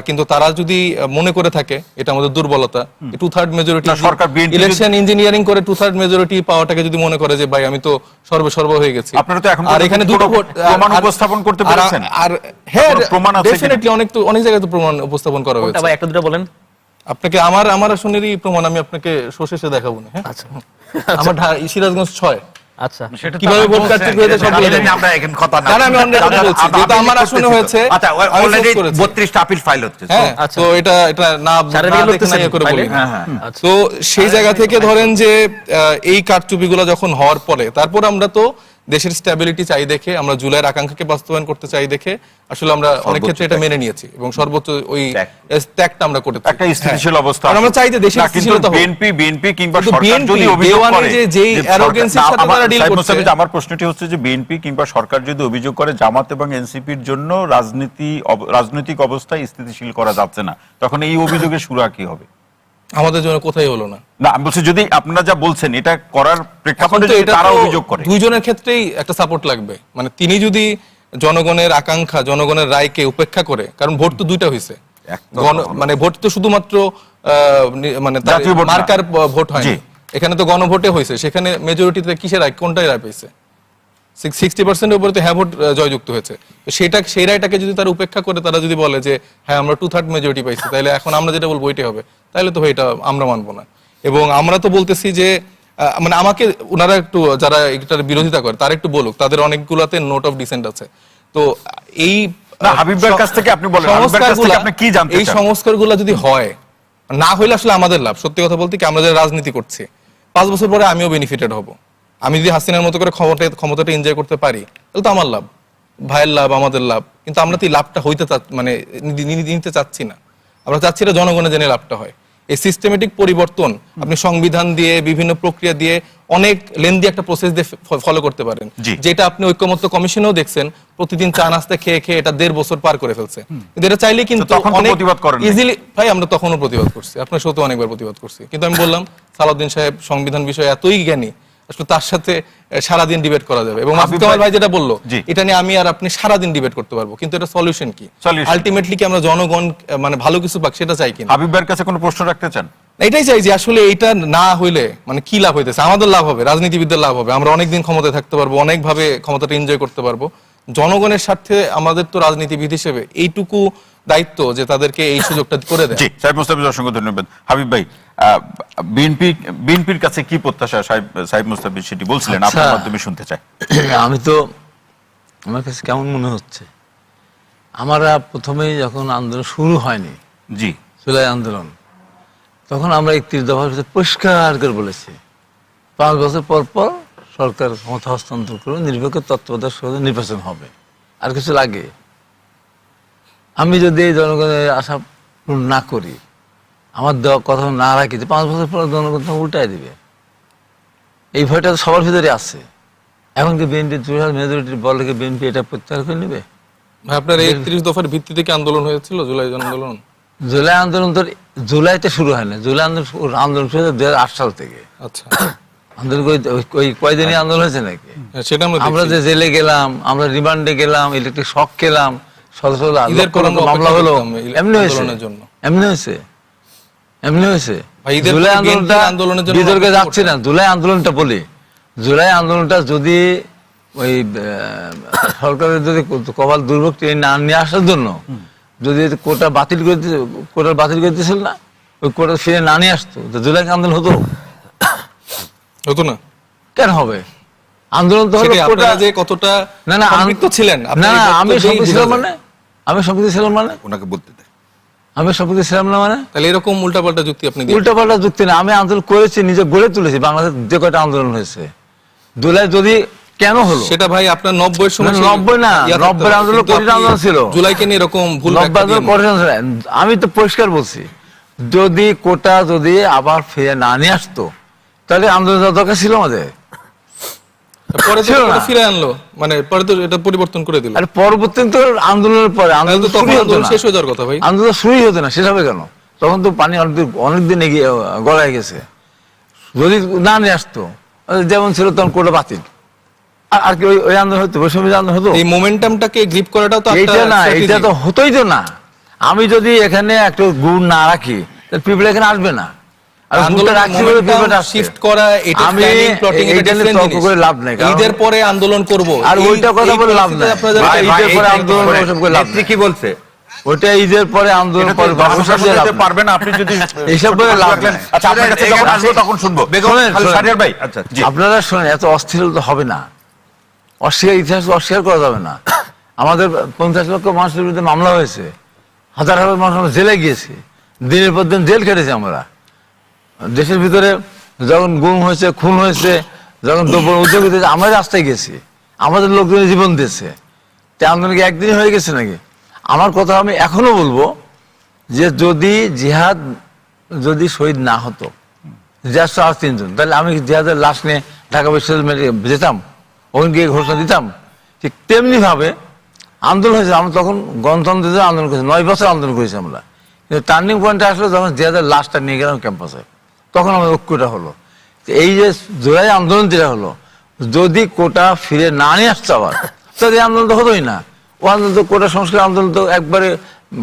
কিন্তু তারা যদি মনে করে থাকে এটা আমাদের দুর্বলতা, 2/3 মেজরিটি সরকার ইলেকশন ইঞ্জিনিয়ারিং করে 2/3 মেজরিটি পাওয়াটাকে যদি মনে করে যে ভাই আমি তো সর্ব হয়ে গেছি, আপনারা তো এখন আর এখানে দুটো প্রমাণ উপস্থাপন করতে পেরেছেন? আর হ্যাঁ, প্রমাণ আছে, ডেফিনেটলি অনেক জায়গায় তো প্রমাণ উপস্থাপন করা হয়েছে। ভাই একটা দুটো বলেন। আপনাকে আমার আসনেরই প্রমাণ আমি আপনাকে শেষে দেখাবো না। হ্যাঁ, আচ্ছা আমার সিরাজগঞ্জ 6। আচ্ছা, কিভাবে ভোট কাটতে হয়েছে সব বলে দেন। আমরা এখন কথা না, জানি আমি অন্য কথা বলছি, যেহেতু আমার আসনে হয়েছে। আচ্ছা, অলরেডি 32টা আপিল ফাইল হচ্ছে। হ্যাঁ, আচ্ছা। তো এটা না দেখে না ইয়ে করে বলি না। আচ্ছা। তো সেই জায়গা থেকে ধরেন যে এই কারচুপিগুলো যখন হওয়ার পরে, তারপর আমরা তো দেশের স্ট্যাবিলিটি চাই দেখে, আমরা জুলাইয়ের আকাঙ্ক্ষাকে বাস্তবায়ন করতে চাই দেখে আসলে আমরা অনেক ক্ষেত্রে এটা মেনে নিয়েছি এবং সর্বোচ্চ ওই ত্যাগটা আমরা করেছি। একটা স্থিতিশীল অবস্থা আর আমরা চাই যে দেশের স্থিতিশীলতা হোক। বিএনপি কিংবা কিন্তু সরকার BNP যদি অভিযোগ করে যে যেই arrogancy-র সাথে তারা deal করছে। আমার প্রশ্নটি হচ্ছে যে বিএনপি কিংবা সরকার যদি অভিযোগ করে জামাত এবং এনসিপির জন্য রাজনৈতিক অবস্থা স্থিতিশীল করা যাচ্ছে না, তখন এই অভিযোগের সুরা কি হবে? আমাদের জন্য কোথায় হলো না। না, আমি বলছি যদি আপনারা যা বলছেন এটা করার প্রেক্ষাপটে যদি তারা অভিযোগ করে, দুইজনের ক্ষেত্রেই একটা সাপোর্ট লাগবে। মানে তিনি যদি জনগণের আকাঙ্ক্ষা, জনগণের রায়কে উপেক্ষা করে, কারণ ভোট তো দুইটা হয়েছে, মানে ভোট তো শুধুমাত্র মানে জাতীয় ভোট না। মার্কার ভোট হয়নি, জি। এখানে তো গণভোটে হয়েছে। সেখানে মেজরিটিতে কিসের রায়, কোনটাই রায় পেয়েছে? 60%-এর উপরে তো হ্যাঁ ভোট জয়যুক্ত হয়েছে। তো সেই রায়টাকে যদি তারা উপেক্ষা করে, তারা যদি বলে যে হ্যাঁ আমরা 2/3 মেজরিটি পাইছি, তাহলে এখন আমরা যেটা বলবো ওইটাই হবে, তাহলে তো এটা আমরা মানবো না। এবং আমরা তো বলতেছি যে মানে আমাকে ওনারা একটু, যারা এটার বিরোধিতা করে, তারা একটু বলুক, তাদের অনেকগুলাতে নোট অফ ডিসেন্ট আছে। তো এই হাবিব ভাইয়ের কাছ থেকে আপনি বলেন, হাবিব ভাইয়ের কাছ থেকে আপনি কি জানতে চান? এই সংস্কারগুলো যদি হয়, না হইলে আসলে আমাদের লাভ। সত্যি কথা বলতে কি, আমরা যারা রাজনীতি করছি 5 বছর পরে আমিও বেনিফিটেড হব। আমি যদি হাসিনার মতো করে ক্ষমতাটা এনজয় করতে পারি, তাহলে তো আমার লাভ, ভাইয়ের লাভ, আমাদের লাভ। কিন্তু আমরা তো এই লাভটা মানে নিতে চাচ্ছি না। আমরা চাচ্ছি এটা জনগণের জন্য লাভটা হয়। এই সিস্টেমেটিক পরিবর্তন আপনি সংবিধান দিয়ে, বিভিন্ন প্রক্রিয়া দিয়ে, অনেক লেন্দি একটা প্রসেস দিয়ে ফলো করতে পারেন, যেটা আপনি ঐক্যমত্য কমিশনেও দেখছেন। প্রতিদিন চা নাস্তা খেয়ে এটা 1.5 বছর পার করে ফেলছে। কিন্তু এটা চাইলে কিন্তু অনেক ইজিলি, ভাই আমরা তখনও প্রতিবাদ করছি, আপনার সাথে অনেকবার প্রতিবাদ করছি। কিন্তু আমি বললাম সালাউদ্দিন সাহেব সংবিধান বিষয়ে এতই জ্ঞানী, আসলে তার সাথে সারাদিন ডিবেট করা যাবে। এবং মাসুদ কামাল ভাই যেটা বললো, এটা নিয়ে আমি আর আপনি সারাদিন ডিবেট করতে পারবো, কিন্তু এটা সলিউশন কি? আলটিমেটলি কি আমরা জনগণ মানে ভালো কিছু পাক, সেটা চাই কিনা? হাবিব ভাইয়ের কাছে কোনো প্রশ্ন রাখতে চান? এটাই চাই যে আসলে এটা না হইলে মানে কি লাভ হইতেছে? আমাদের লাভ হবে, রাজনীতিবিদদের লাভ হবে, আমরা অনেকদিন ক্ষমতায় থাকতে পারবো, অনেকভাবে ক্ষমতাটা এনজয় করতে পারবো। জনগণের স্বার্থে আমাদের তো রাজনীতিবিদ হিসেবে এইটুকু দায়িত্ব যে তাদেরকে এই সুযোগটা করে দেয়। জি, সাহেব মুস্তাফিজ, অসংখ্য ধন্যবাদ। হাবিব ভাই, বিএনপির কাছে কি প্রত্যাশা সাহেব মুস্তাফিজ সেটি বলছিলেন, আপনার মাধ্যমে শুনতে চাই। আমি তো, আমার কাছে কেমন মনে হচ্ছে, আমরা প্রথমেই যখন আন্দোলন শুরু হয়নি, জি, জুলাই আন্দোলন, তখন আমরা 31 দফার ভিতরে পরিষ্কার করে বলেছি 5 বছর পর পর সরকার ক্ষমতা হস্তান্তর করে নির্বাচন তত্ত্বাবধায়ক সরকার নির্বাচন হবে, আর কিছু লাগে। আমি যদি এই জনগণের আশা পূরণ না করি, আমার দেওয়া কথা না রাখি, 5 বছর পর জনগণ উল্টাই দিবে, এই ভয়টা সবার ভিতরে আছে। এখন কি বিএনপি মেজরিটির বলে কি বিএনপি এটা প্রত্যাহার করে নেবে? আপনার 31 দফার ভিত্তিতে কি আন্দোলন হয়েছিল জুলাই আন্দোলন? জুলাই আন্দোলন তো জুলাইতে শুরু হয় না, জুলাই আন্দোলন শুরু হয়েছে 2008 সাল থেকে। আচ্ছা, আন্দোলন ওই কয়দিনই আন্দোলন হয়েছে নাকি? সেটা আমরা যে জেলে গেলাম, আমরা রিমান্ডে গেলাম, ইলেকট্রিক শক খেলাম, শত শত ঈদের পর আমরা মামলা অপেক্ষা হলো, করতাম এমনি হয়েছে, আন্দোলনের জন্য। এমনি হয়েছে, এমনি হয়েছে। ভাই, ঈদের জুলাই পরে আন্দোলনটা BNP আন্দোলনের জন্য বিতর্কে অপেক্ষা যাচ্ছে না। জুলাই আন্দোলনটা বলি, জুলাই আন্দোলনটা যদি ওই সরকারের যদি কপাল দুর্ভোগ টেনে না নিয়ে আসার জন্য যদি কোটা বাতিল করে কোটা বাতিল করে দিয়েছিল না, ওই কোটা ফিরে না নিয়ে আসতো, তো জুলাই আন্দোলন হতো না? কেন হবে? আন্দোলন তো হলো সেটাই, কোটা। আপনারা যে কতটা না না সম্পৃক্ত ছিলেন, না আপনার না, এই আমি বক্তব্যেই সম্পৃক্ত বোঝা ছিলাম যায়। মানে, আমি সম্পৃক্ত ছিলাম মানে, ওনাকে বলতে দেয়। আমি সম্পৃক্ত ছিলাম না মানে, তাহলে এরকম উল্টাপাল্টা যুক্তি আপনি দিয়েছেন। উল্টাপাল্টা যুক্তি না। আমি আন্দোলন করেছি, নিজে গড়ে তুলেছি। বাংলাদেশ যে কয়টা আন্দোলন হয়েছে, জুলাই যদি কেন হলো, সেটা ভাই আপনার 90 এর সময় না, 90 না, 90 আন্দোলন কঠিন আন্দোলন ছিল। জুলাইকে নিয়ে এরকম ভুল ব্যাখ্যা দিয়েন না। আমি তো পরিষ্কার বলছি, যদি কোটা যদি আবার ফিরে না নিয়ে আসতো, তাহলে আন্দোলন যাওয়ার দরকার ছিল আমাদের। পরে তো ছিল না। এটা ফিরে আনলো, মানে পরে তো এটা পরিবর্তন করে দিল। আর পরবর্তী তো আন্দোলনের পরে তাহলে আন্দোলন তো তখন শুরুই হতো আন্দোলন না। শেষ হয়ে যাওয়ার কথা ভাই। আন্দোলন শুরুই হতো না, শেষ হবে কেন? তখন তো পানি অনেকদিন এগিয়ে গড়ায় গেছে। যদি না নিয়ে আসতো, যেমন ছিল তখন কোটা বাতিল, আর কি ওই আন্দোলন হতো, বৈষম্য আন্দোলন হতো? এই মোমেন্টামটাকে গ্রিপ করাটাও তো এইটা একটা না, strategy। এইটা তো হতোই তো না। আমি যদি এখানে একটা গুণ না রাখি, তাহলে পিপল এখানে আসবে না। আর গুণটা আন্দোলনের রাখছি বলে momentum people আসছে। shift করা, এটা আমি planning, plotting, এটা এইটা নিয়ে different তর্ক জিনিস। করে লাভ নেই, কারণ ঈদের পরে আন্দোলন করব, আর এই- ওইটা কথা এই বলে লাভ পরিস্থিতিতে নাই। আপনারা যারা- ভাই, ঈদের পরে এইটা আন্দোলন করে- ওসব করে লাভ নেত্রী নাই। কি বলছে? ওইটা ঈদের পরে আন্দোলন করে বাংলাদেশের বাংলাদেশে লাভ নাই। পারবেন আপনি যদি এইসব বলে লাভ নাই। আচ্ছা, আপনার কাছে যখন আসবো তখন শুনবো। বেগম শোনেন, খালেদা শোনেন। শাহরিয়ার ভাই, আচ্ছা জি। আপনারা শোনেন, এত অস্থির তো হবে না। ইতিহাস অস্বীকার করা যাবে না। আমাদের 50 লক্ষ মানুষের বিরুদ্ধে মামলা হয়েছে, হাজার হাজার মানুষ আমরা জেলে গিয়েছি, দিনের পর দিন জেল খেটেছি আমরা। দেশের ভিতরে যখন গুম হয়েছে, খুন হয়েছে, যখন দ্রব্য উদ্যোগ হয়েছে, আমরা রাস্তায় গেছি, আমাদের লোকজনের জীবন দিয়েছে। তা আন্দোলন কি একদিন হয়ে গেছে নাকি? আমার কথা আমি এখনো বলবো যে যদি জিহাদ যদি শহীদ না হতো, জিহাদ আর 3 জন, তাহলে আমি জিহাদের লাশ নিয়ে ঢাকা বিশ্ববিদ্যালয়ে যেতাম, ওখানে গিয়ে ঘোষণা দিতাম। ঠিক তেমনি ভাবে আন্দোলন হয়েছে, আমরা তখন গণতন্ত্রের জন্য আন্দোলন করেছি, 9 বছর আন্দোলন করেছি আমরা। কিন্তু টার্নিং পয়েন্টে আসলে যখন জিহাদের লাশটা নিয়ে গেলাম ক্যাম্পাসে, তখন আমাদের ঐক্যটা হলো। এই যে জুলাই আন্দোলন যেটা হলো, যদি কোটা ফিরে না নিয়ে আসতো আবার, তাহলে এই আন্দোলন তো হতোই না। ও আন্দোলন তো কোটা সংস্কার আন্দোলন তো একবারে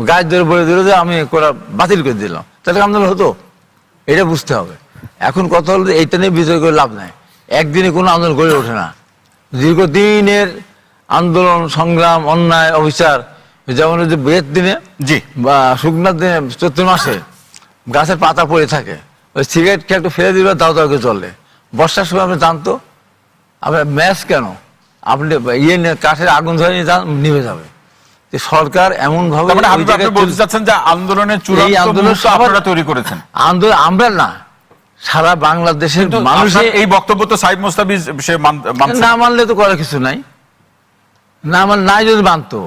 গায়ে ধরে বলে দিল যে আমি কোটা বাতিল করে দিলাম, তাহলে আন্দোলন হতো? এটা বুঝতে হবে। এখন কথা হলো যে এইটা নিয়ে বিতর্ক করে লাভ নাই। একদিনে কোনো আন্দোলন গড়ে ওঠে না। দীর্ঘদিনের আন্দোলন সংগ্রাম, অন্যায় অবিচার, যেমন যে বেদ দিনে জি। বা শুকনার দিনে চৈত্র মাসে গাছের পাতা পড়ে থাকে, ওই সিগারেট খেয়ে একটু ফেলে দিবে, দাও দাও করে চলে। বর্ষার সময় আপনি জানতো আপনার ম্যাচ কেন, আপনি ইয়ে নিয়ে কাঠের আগুন ধরে নিয়ে যান, নিভে যাবে। তো সরকার এমন ভাবে তার মানে ওই আপনি জায়গায় বলতে চাচ্ছেন যে আন্দোলনের চূড়ান্ত আন্দোলন মুহূর্ত আপনারা তৈরি করেছেন। আন্দোলন আমরা না, সারা বাংলাদেশের কিন্তু মানুষের আপনার এই বক্তব্য তো সাইদ মুস্তাফিজ সে মানছে না মানলে তো করার কিছু নাই। না নাই যদি মানতো,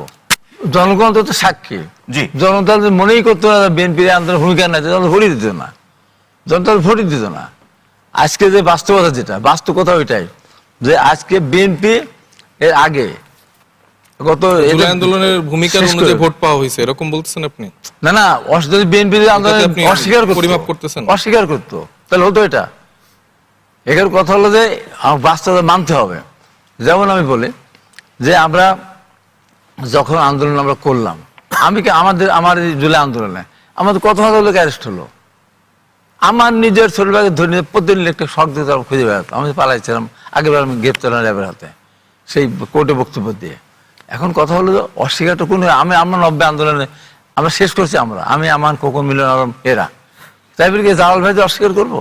জনগণ তো সাক্ষী। জি। জনতা যদি মনেই করতো না বিএনপির আন্দোলন ভূমিকা নাই, তাহলে ভোটই দিত না, জনতা ভোটই দিত না। আজকে যে বাস্তবতা, যেটা বাস্তবতা ওইটাই যে আজকে বিএনপি এর আগে গত জুলাই আন্দোলনের ভূমিকার শেষ অনুযায়ী করে- ভোট পাওয়া হয়েছে, এরকম বলতেছেন আপনি? না না, যদি বিএনপির আন্দোলন আপনি অস্বীকার করতো, পরিমাপ করতেছেন? অস্বীকার করতো, তাহলে হতো এটা। এখানে কথা হলো যে বাস্তবতা মানতে হবে। যেমন আমি বলি যে আমরা যখন আন্দোলন আমরা করলাম, আমার এই জুলাই আন্দোলনে আমাদের কত হাজার লোক অ্যারেস্ট হলো। আমার নিজের ছোটবেলাকে ধরে নিয়ে প্রতিদিন একটা শখ দিতে খুঁজে বেড়াতাম। আমি পালাইছিলাম, আগেরবার আমি গ্রেপ্তার হলাম র্যাবের হাতে, সেই কোর্টে বক্তব্য দিয়ে। এখন কথা হলো যে অস্বীকারটা কোন, আমরা 90 আন্দোলনে আমরা শেষ করছি, আমি আমার খোকন মিলন আলম এরা, তাই বলে জালাল ভাই অস্বীকার করবো?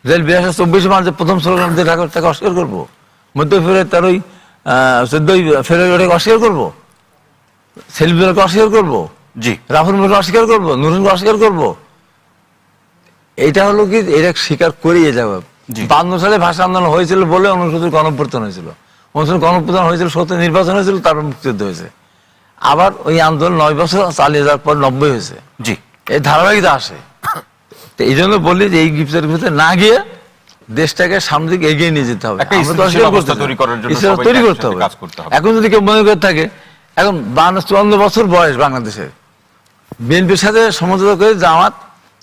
জেল ২২ মার্চে প্রথম স্লোগান দিয়ে ঢাকা তাকে অস্বীকার করবো? মধ্য ফেব্রুয়ারি 14ই ফেব্রুয়ারি অস্বীকার করবো? সেলিমকে অস্বীকার করবো? জি। রাহুল মুখে অস্বীকার করবো? নুরুনকে অস্বীকার করবো? এটা হলো কি, এটা স্বীকার করিয়ে যাবে। 52 সালে ভাষা আন্দোলন হয়েছিল বলে 69 গণঅভ্যুত্থান হয়েছিল, 69 গণঅভ্যুত্থান হয়েছিল, 70 নির্বাচন হয়েছিল, তারপর মুক্তিযুদ্ধ হয়েছে। আবার ওই আন্দোলন 9 বছর চালিয়ে যাওয়ার পর 90 হয়েছে। জি। এই ধারাবাহিকতা আসে। তো এই জন্য বলি যে এই গিফটের ভিতরে না গিয়ে দেশটাকে সামনে দিকে এগিয়ে নিয়ে যেতে হবে। একটা আমরা তো স্থিতিশীল অস্বীকার অবস্থা করতে তৈরি চাই। করার জন্য স্থিতিশীল সবাইকে তৈরি করতে একসাথে হবে। কাজ করতে হবে। এখন যদি কেউ মনে করে থাকে, এখন 52-54 বছর বয়স বাংলাদেশের, বিএনপির সাথে সমঝোতা করে জামাত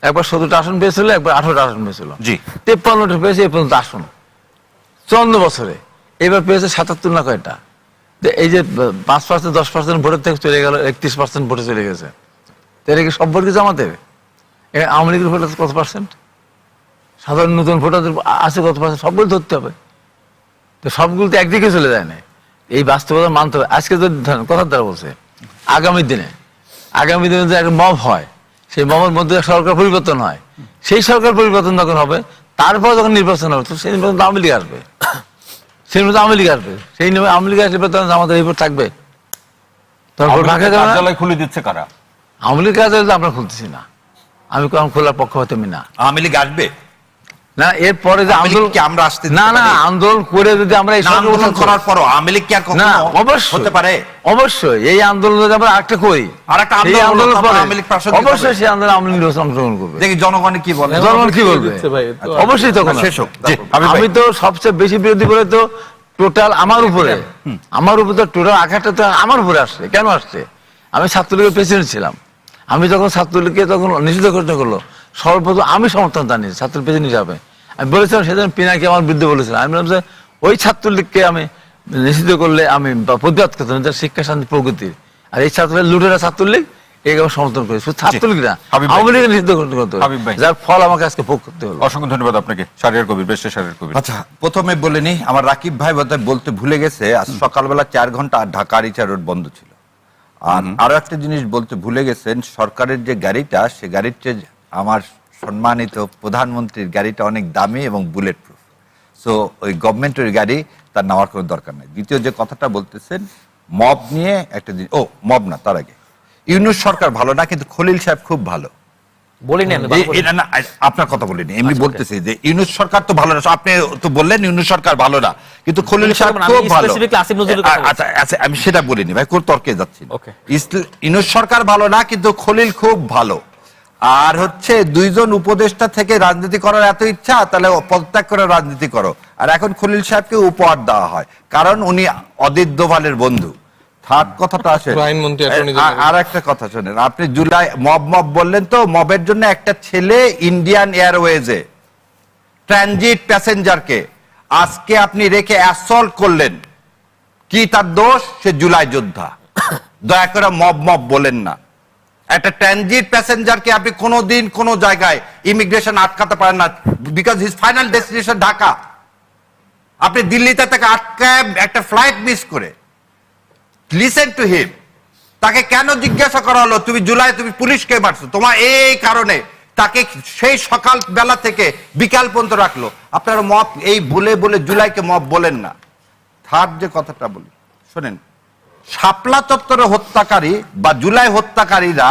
একবার 17টা আসন পেয়েছিল, একবার 18টা আসন পেয়েছিল, জি। 53টা পেয়েছে এই পর্যন্ত আসন। 54 বছরে, এবার পেয়েছে 77 না কয়টা। এই যে 5% 10% ভোটের থেকে চলে গেল, 31% ভোটে চলে গেছে, এটা কি সব ভোট কি জামাতের? আওয়ামী লীগের ভোট কত পার্সেন্ট, সাধারণ নতুন ভোটার আছে কত পার্সেন্ট, সবগুলো ধরতে হবে। তো সবগুলো তো একদিকে চলে যায় না, এই বাস্তবতা মানতে হবে। আজকে যদি কথার দ্বারা বলছে আগামী দিনে যে একটা মব হয়, সেই মবের মধ্যে সরকার পরিবর্তন হয়, সেই সরকার পরিবর্তন যখন হবে, তারপর যখন নির্বাচন হবে, তো সেই নির্বাচন আওয়ামী লীগ আসবে, সেই নির্বাচন আওয়ামী লীগ আসবে, সেই আওয়ামী লীগ আসলে তখন আমাদের এই ভোট থাকবে। তখন ঢাকা যাবে না। কার্যালয় খুলে দিচ্ছে কারা? আওয়ামী লীগ কার্যালয় আমরা খুলতেছি না, আমি কোন খোলার পক্ষ হতে না। আওয়ামী লীগ আসবে না, এরপরে যে আওয়ামী লীগ আন্দোলন কি আমরা আসতে দিতে না না পারি? আন্দোলন করে যদি আমরা এই না, আন্দোলন করার পরও আওয়ামী লীগ কি আর না কখনো অবশ্যই হতে পারে? অবশ্যই এই আন্দোলন যদি আমরা আরেকটা করি, আরেকটা সেই আন্দোলন আন্দোলন তারপর পরে আওয়ামী লীগ প্রাসঙ্গিক অবশ্যই হবে। সেই আন্দোলন আওয়ামী লীগ অংশগ্রহণ করবে। দেখি জনগণ কি বলে। জনগণ কি বলবে? অবশ্যই তখন শেষ হোক। জি, হাবিব ভাই। আমি তো সবচেয়ে বেশি বিরোধী বলে তো টোটাল আমার উপরে তো টোটাল আঘাতটা তো আমার উপরে আসছে। কেন আসছে? আমি ছাত্রলীগের প্রেসিডেন্ট ছিলাম, আমি যখন ছাত্রলীগকে তখন নিষিদ্ধ ঘোষণা করলো, সর্বপ্রথম আমি সমর্থন জানিয়েছি ছাত্র প্রেসিডেন্ট হিসাবে। আমি বলেছিলাম সেদিন পিনাকি আমার বিরুদ্ধে বলেছিলাম, আমি বললাম যে ওই ছাত্রলীগকে আমি নিষিদ্ধ করলে আমি প্রতিবাদ করতাম, শিক্ষা শান্তি প্রগতির। আর এই ছাত্রলীগ লুটেরা ছাত্রলীগ, এই আমি সমর্থন করি। শুধু ছাত্রলীগ না, হাবিব ভাই। আওয়ামী লীগের নিষিদ্ধ ঘোষণা করতে হবে, হাবিব ভাই। যার ফল আমাকে আজকে ভোগ করতে হলো। অসংখ্য ধন্যবাদ আপনাকে। শাহরিয়ার কবির, বেশ শাহরিয়ার কবির। আচ্ছা, প্রথমে বলে নি, আমার রাকিব ভাই বোধহয় বলতে ভুলে গেছে, আজ সকালবেলা 4 ঘন্টা ঢাকা আরিচা রোড বন্ধ ছিল। আর আরো একটা জিনিস বলতে ভুলে গেছেন, সরকারের যে গাড়িটা, সে গাড়ির চেয়ে আমার সম্মানিত প্রধানমন্ত্রীর গাড়িটা অনেক দামি এবং বুলেট প্রুফ। সো ওই গভর্নমেন্টের গাড়ি তার নেওয়ার কোনো দরকার নাই। দ্বিতীয় যে কথাটা বলতেছেন মব নিয়ে একটা জিনিস, মব না, তার আগে ইউনূস সরকার ভালো না, কিন্তু খলিল সাহেব খুব ভালো। বলি না না, আপনার কথা বলিনি, এমনি বলতেছি যে ইউনূস সরকার তো ভালো না। আপনি তো বললেন ইউনূস সরকার ভালো না, কিন্তু খলিল সাহেব আমি খুব ভালো। specifically আসিফ নজরুলের কথা আচ্ছা আচ্ছা, আমি সেটা বলিনি ভাই, কোন তর্কে যাচ্ছি না। Okay. ইউনূস সরকার ভালো না, কিন্তু খলিল খুব ভালো। আর হচ্ছে দুইজন উপদেষ্টা থেকে রাজনীতি করার এত ইচ্ছা, তাহলে পদত্যাগ করে রাজনীতি করো। আর এখন খলিল সাহেবকে উপহার দেওয়া হয়, কারণ উনি অদিত দোভালের বন্ধু। থার্ড কথাটা আসে, আইনমন্ত্রী, attorney general। আর একটা কথা শোনেন, আপনি জুলাই মব বললেন, তো মবের জন্য একটা ছেলে ইন্ডিয়ান এয়ারওয়েজে ট্রানজিট প্যাসেঞ্জারকে আজকে আপনি রেখে অ্যাসল্ট করলেন, কি তার দোষ? সে জুলাই যোদ্ধা। দয়া করে মব বলেন না। একটা ট্রানজিট প্যাসেঞ্জারকে আপনি কোনোদিন কোনো জায়গায় ইমিগ্রেশন আটকাতে পারেন না, because his final destination Dhaka. আপনি দিল্লিতে তাকে আটকায় একটা ফ্লাইট মিস করে, লিসেন টু হিম, তাকে কেন জিজ্ঞাসা করা হলো তুমি জুলাই তুমি পুলিশকে মারছো, তোমার এই কারণে তাকে সেই সকাল বেলা থেকে বিকাল পর্যন্ত রাখলো। আপনারা মব এই বলে জুলাইকে মব বলেন না। থার্ড যে কথাটা বলি শোনেন, শাপলা চত্বরে হত্যাকারী বা জুলাই হত্যাকারীরা,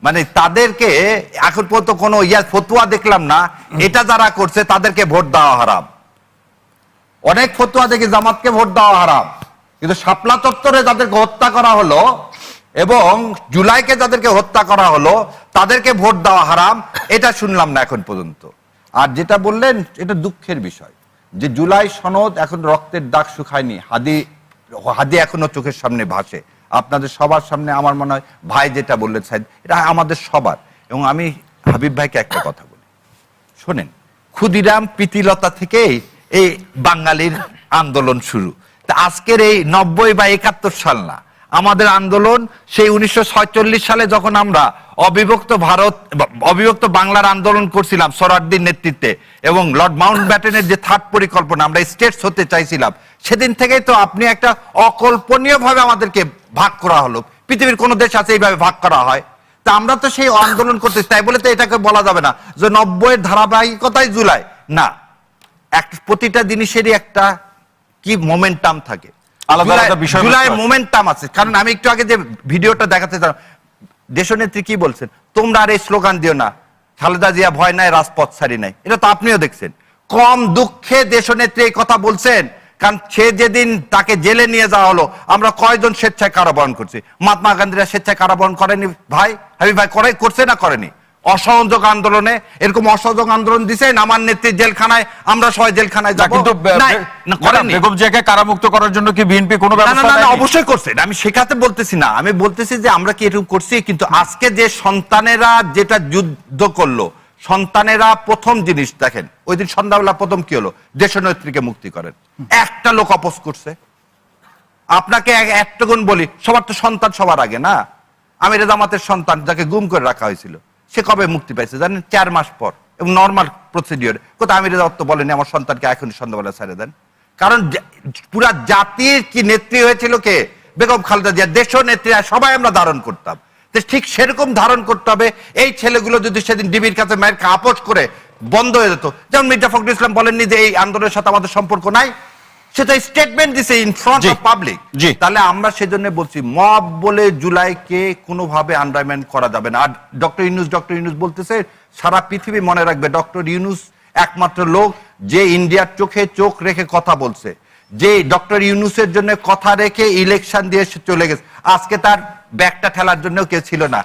মানে তাদেরকে এখন পর্যন্ত কোনো ফতুয়া দেখলাম না, এটা যারা করছে তাদেরকে ভোট দেওয়া হারাম। অনেক ফতুয়া দেখি জামাতকে ভোট দেওয়া হারাম, কিন্তু শাপলা চত্বরে যাদেরকে হত্যা করা হলো এবং জুলাইকে যাদেরকে হত্যা করা হলো তাদেরকে ভোট দেওয়া হারাম, এটা শুনলাম না এখন পর্যন্ত। আর যেটা বললেন, এটা দুঃখের বিষয় যে জুলাই সনদ এখন রক্তের দাগ শুকায়নি, হাদি এখনো চোখের সামনে ভাসে। আপনাদের সবার সামনে আমার মনে হয় ভাই যেটা বললেন সাইদ, এটা আমাদের সবার। এবং আমি হাবিব ভাইকে একটা কথা বলি, শোনেন, ক্ষুদিরাম প্রীতিলতা থেকেই এই বাঙালির আন্দোলন শুরু। তা আজকের এই 90 বা 71 সাল না, আমাদের আন্দোলন সেই 1947 সালে যখন আমরা অবিভক্ত বাংলার আন্দোলন করছিলাম সোহরাওয়ার্দীর নেতৃত্বে, এবং লর্ড মাউন্টব্যাটেনের যে থার্ড পরিকল্পনা, আমরা স্টেটস হতে চাইছিলাম, সেদিন থেকেই তো আপনি একটা অকল্পনীয় ভাবে আমাদেরকে ভাগ করা হলো। পৃথিবীর কোন দেশ আছে এইভাবে ভাগ করা হয়? তা আমরা তো সেই আন্দোলন করতে, তাই বলে তো এটাকে বলা যাবে না যে 90-এর ধারাবাহিকতাই জুলাই না। প্রতিটা জিনিসেরই একটা কি মোমেন্টাম থাকে, আলাদা আলাদা বিষয় জুলাইয়ের মোমেন্টাম আছে। কারণ আমি একটু আগে যে ভিডিওটা দেখাতে চাই, দেশনেত্রী কি বলছেন, তোমরা আর এই স্লোগান দিও না, খালেদা জিয়া ভয় নাই, রাজপথ ছাড়ি নাই। এটা তো আপনিও দেখছেন। কম দুঃখে দেশনেত্রী এই কথা বলছেন, কারণ সে যেদিন তাকে জেলে নিয়ে যাওয়া হলো, আমরা কয়জন স্বেচ্ছায় কারাবরণ করছি? মহাত্মা গান্ধীরা স্বেচ্ছায় কারাবরণ করেনি ভাই? হাবিব ভাই করছে না করেনি? অসহযোগ আন্দোলনে এরকম অসহযোগ আন্দোলন দিছেন, আমার নেত্রী জেলখানায়, আমরা সবাই জেলখানায় যাব। কিন্তু বেগম জিয়াকে কারামুক্ত করার জন্য কি বিএনপি কোনো ব্যবস্থা নেয়নি? অবশ্যই করছেন, আমি শেখাতে বলতেছি না, আমি বলতেছি যে আমরা কি এরকম করছি, কিন্তু আজকে যে সন্তানেরা যেটা যুদ্ধ করলো সন্তানেরা প্রথম জিনিস দেখেন, ওই দিন সন্ধ্যাবেলা প্রথম কি হলো, দেশনেত্রীকে মুক্তি করেন। একটা লোক অপোজ করছে। আপনাকে একটা গুণ বলি, সবার তো সন্তান সবার আগে না। আমির জামাতের সন্তান যাকে গুম করে রাখা হয়েছিল, সে কবে মুক্তি পাইছে জানেন? 4 মাস পর, এবং নর্মাল প্রসিডিওর। কোথাও আমির জামাত তো বলেনি আমার সন্তানকে এখনই সন্ধ্যাবেলা ছেড়ে দেন। কারণ পুরা জাতির কি নেত্রী হয়েছিল কে? বেগম খালেদা জিয়া। দেশ নেত্রী সবাই আমরা ধারণ করতাম, ঠিক সেরকম ধারণ করতে হবে। এই ছেলেগুলো যদি সেদিন ডিবির কাছে মায়ের আপোষ করে বন্ধ হয়ে যেত, যেমন মির্জা ফখরুল ইসলাম বলেননি যে এই আন্দোলনের সাথে আমাদের সম্পর্ক নাই, সেটা স্টেটমেন্ট দিছে ইন ফ্রন্ট অফ পাবলিক। তাহলে আমরা সেজন্য বলছি মব বলে জুলাইকে কোনোভাবে আন্ডারমাইন করা যাবে না। আর ডক্টর ইউনূস বলতেছে সারা পৃথিবী মনে রাখবে, ডক্টর ইউনূস একমাত্র লোক যে ইন্ডিয়ার চোখে চোখ রেখে কথা বলছে, যে ডক্টর ইউনূসের জন্য কথা রেখে ইলেকশন দিয়ে চলে গেছে। আজকে তার ব্যাগটা ঠেলার জন্য কেউ ছিল না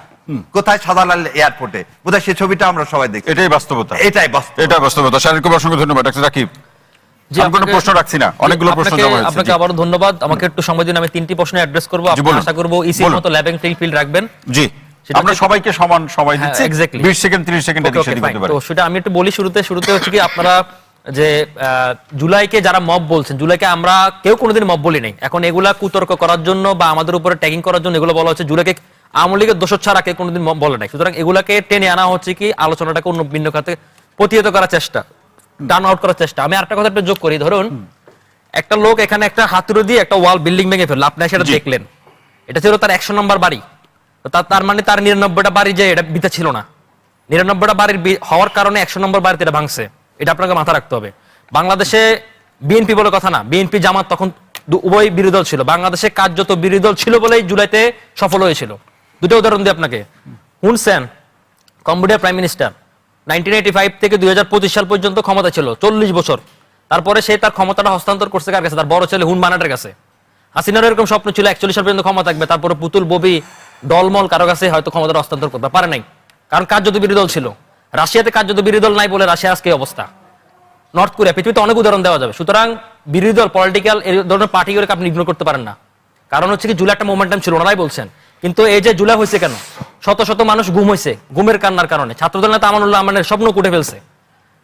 কোথায়, শাহজালাল এয়ারপোর্টে। বোধহয় সেই ছবিটা আমরা সবাই দেখি। এটাই বাস্তবতা, এটাই বাস্তব, এটাই বাস্তবতা। শারীরিক অসংখ্য ধন্যবাদ ডাক্তার রাকিব। আমি কোনো প্রশ্ন রাখছি না, অনেকগুলো প্রশ্ন জমা হয়েছে। আপনাকে আবারও ধন্যবাদ। আমাকে একটু সময় দিন, আমি 3টি প্রশ্ন অ্যাড্রেস করব। আপনারা আশা করব ইসির মতো ল্যাবিং ফিল্ড রাখবেন। জি, আমরা সবাইকে সমান সময় দিচ্ছি। 20 সেকেন্ড 30 সেকেন্ড এদিক সেদিক হতে পারে। তো সেটা আমি একটু বলি শুরুতে হচ্ছে কি, আপনারা যে জুলাইকে যারা মব বলছেন, জুলাইকে আমরা কেউ কোনোদিন মব বলি নাই। এখন এগুলা কুতর্ক করার জন্য বা আমাদের উপরে ট্যাগিং করার জন্য এগুলো বলা হচ্ছে জুলাইকে আওয়ামী লীগের দোষর ছাড়া কেউ কোনোদিন মব বলে নাই। সুতরাং এগুলাকে টেনে আনা হচ্ছে কি আলোচনাটাকে অন্য ভিন্ন খাতে প্রতিহত করার চেষ্টা, টার্ন আউট করার চেষ্টা। আমি আরেকটা কথা একটু যোগ করি। ধরুন একটা লোক এখানে একটা হাতুড়ি দিয়ে একটা ওয়াল বিল্ডিং ভেঙে ফেললো, আপনি সেটা দেখলেন, এটা ছিল তার 100 নম্বর বাড়ি। তার মানে তার 99টা বাড়ি যে এটা বিতা ছিল না, 99টা বাড়ির হওয়ার কারণে 100 নম্বর বাড়িতে এটা ভাঙছে। এটা আপনাকে মাথা রাখতে হবে। বাংলাদেশে বিএনপি বলে কথা না, বিএনপি জামাত তখন উভয় বিরোধী দল ছিল। বাংলাদেশে কার্যত বিরোধী দল ছিল বলেই জুলাইতে সফল হয়েছিল। দুটো উদাহরণ দিই আপনাকে। হুন সেন কম্বোডিয়ার প্রাইম মিনিস্টার, 1985 থেকে 2025 সাল পর্যন্ত ক্ষমতা ছিল, 40 বছর। তারপরে সে তার ক্ষমতাটা হস্তান্তর করছে কার কাছে? তার বড় ছেলে হুন মানাটের কাছে। হাসিনার এরকম স্বপ্ন ছিল 41 সাল পর্যন্ত ক্ষমতা থাকবে, তারপরে পুতুল ববি ডলমল কারো কাছে হয়তো ক্ষমতাটা হস্তান্তর করতে পারে নাই, কারণ কার্যত বিরোধী দল ছিল। রাশিয়াতে কার্যত বিরোধী দল নাই বলে রাশিয়া আজকে অবস্থা। নর্থ কোরিয়া, পৃথিবীতে অনেক উদাহরণ দেওয়া যাবে। সুতরাং বিরোধী দল পলিটিক্যাল এই ধরনের পার্টিগুলোকে আপনি ইগনোর করতে পারেন না। কারণ হচ্ছে কি জুলাই একটা মোমেন্টাম ছিল, ওনারাই বলছেন। কিন্তু এই যে জুলাই হয়েছে কেন? শত শত মানুষ গুম হয়েছে, গুমের কান্নার কারণে। ছাত্রদল নেতা আমানুল্লাহ আমানের স্বপ্ন কুটে ফেলছে,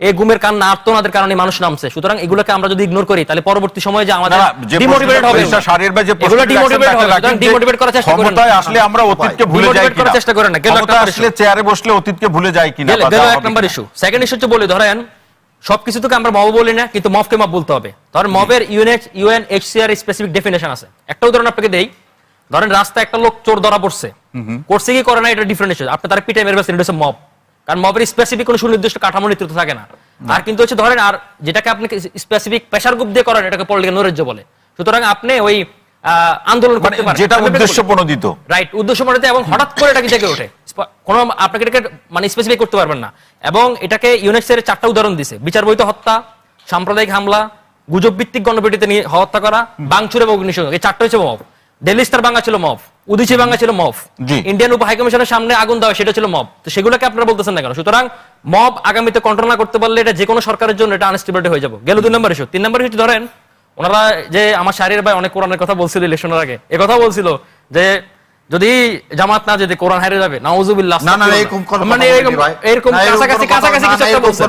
এই গুমের কান্না আর্তনাদের কারণে মানুষ নামছে। সুতরাং এগুলোকে আমরা যদি ইগনোর করি তাহলে পরবর্তী সময়ে যে আমাদের ডিমোটিভেট হবে, এগুলো ডিমোটিভেট করার চেষ্টা করেন। আসলে আমরা অতীতকে ভুলে যাই কিনা, করার চেষ্টা করেন না। আসলে চেয়ারে বসলে অতীতকে ভুলে যাই কিনা। গেল এক নাম্বার ইস্যু। সেকেন্ড ইস্যু হচ্ছে বলি, ধরেন সবকিছু থেকে আমরা মব বলি না, কিন্তু মবকে মব বলতে হবে। ধরেন মবের ইউএনএইচসিআর স্পেসিফিক ডেফিনেশন আছে। একটা উদাহরণ আপনাকে দেই। ধরেন রাস্তায় একটা লোক চোর ধরা পড়ছে, করছে কি করে না এটা ডিফারেন্ট ইস্যু। আপনি তার পিঠে মেরে ফেলছেন, এটা হচ্ছে মব। কারণ মবের স্পেসিফিক কোনো সুনির্দিষ্ট কাঠামো নেতৃত্ব থাকে না। আর কিন্তু হচ্ছে ধরেন আর যেটাকে আপনি স্পেসিফিক প্রেসার গ্রুপ দিয়ে করেন এটাকে পলিটিক্যাল নৈরাজ্য বলে। সুতরাং আপনি ওই আন্দোলন করতে পারেন যেটা উদ্দেশ্যপ্রণোদিত, রাইট, উদ্দেশ্যপ্রণোদিত, এবং হঠাৎ করে এটা কি জেগে ওঠে, কোনো আপনাকে এটাকে মানে স্পেসিফিক করতে পারবেন না। এবং এটাকে ইউনেস্কোর 4টা উদাহরণ দিছে: বিচারবহিত হত্যা, সাম্প্রদায়িক হামলা, গুজব ভিত্তিক গণপিটুনিতে নিয়ে হত্যা করা, বাংচুর এবং অগ্নিসংযোগ। এই 4টা হচ্ছে মব। দিল্লি স্টার ভাঙা ছিল মব, উদিচি ভাঙা ছিল মব, ইন্ডিয়ান উপ হাইকমিশনের সামনে আগুন দেওয়া সেটা ছিল মব। তো সেগুলোকে আপনারা বলতেছেন না কেন? সুতরাং মব আগামীতে কন্ট্রোল না করতে পারলে এটা যে কোনো সরকারের জন্য এটা আনস্টেবিলিটি হয়ে যাবে। গেল 2 নম্বর ইস্যু। 3 নম্বর ইস্যু, ধরেন ওনারা যে আমার শাহরিয়ার ভাই অনেক কোরআনের কথা বলছিল ইলেকশনের আগে, এ কথা বলছিল যে যদি জামাত না যেতে কোরআন হারিয়ে যাবে, নাউজুবিল্লাহ। না না, মানে এরকম কাছাকাছি কিছু একটা বলছেন,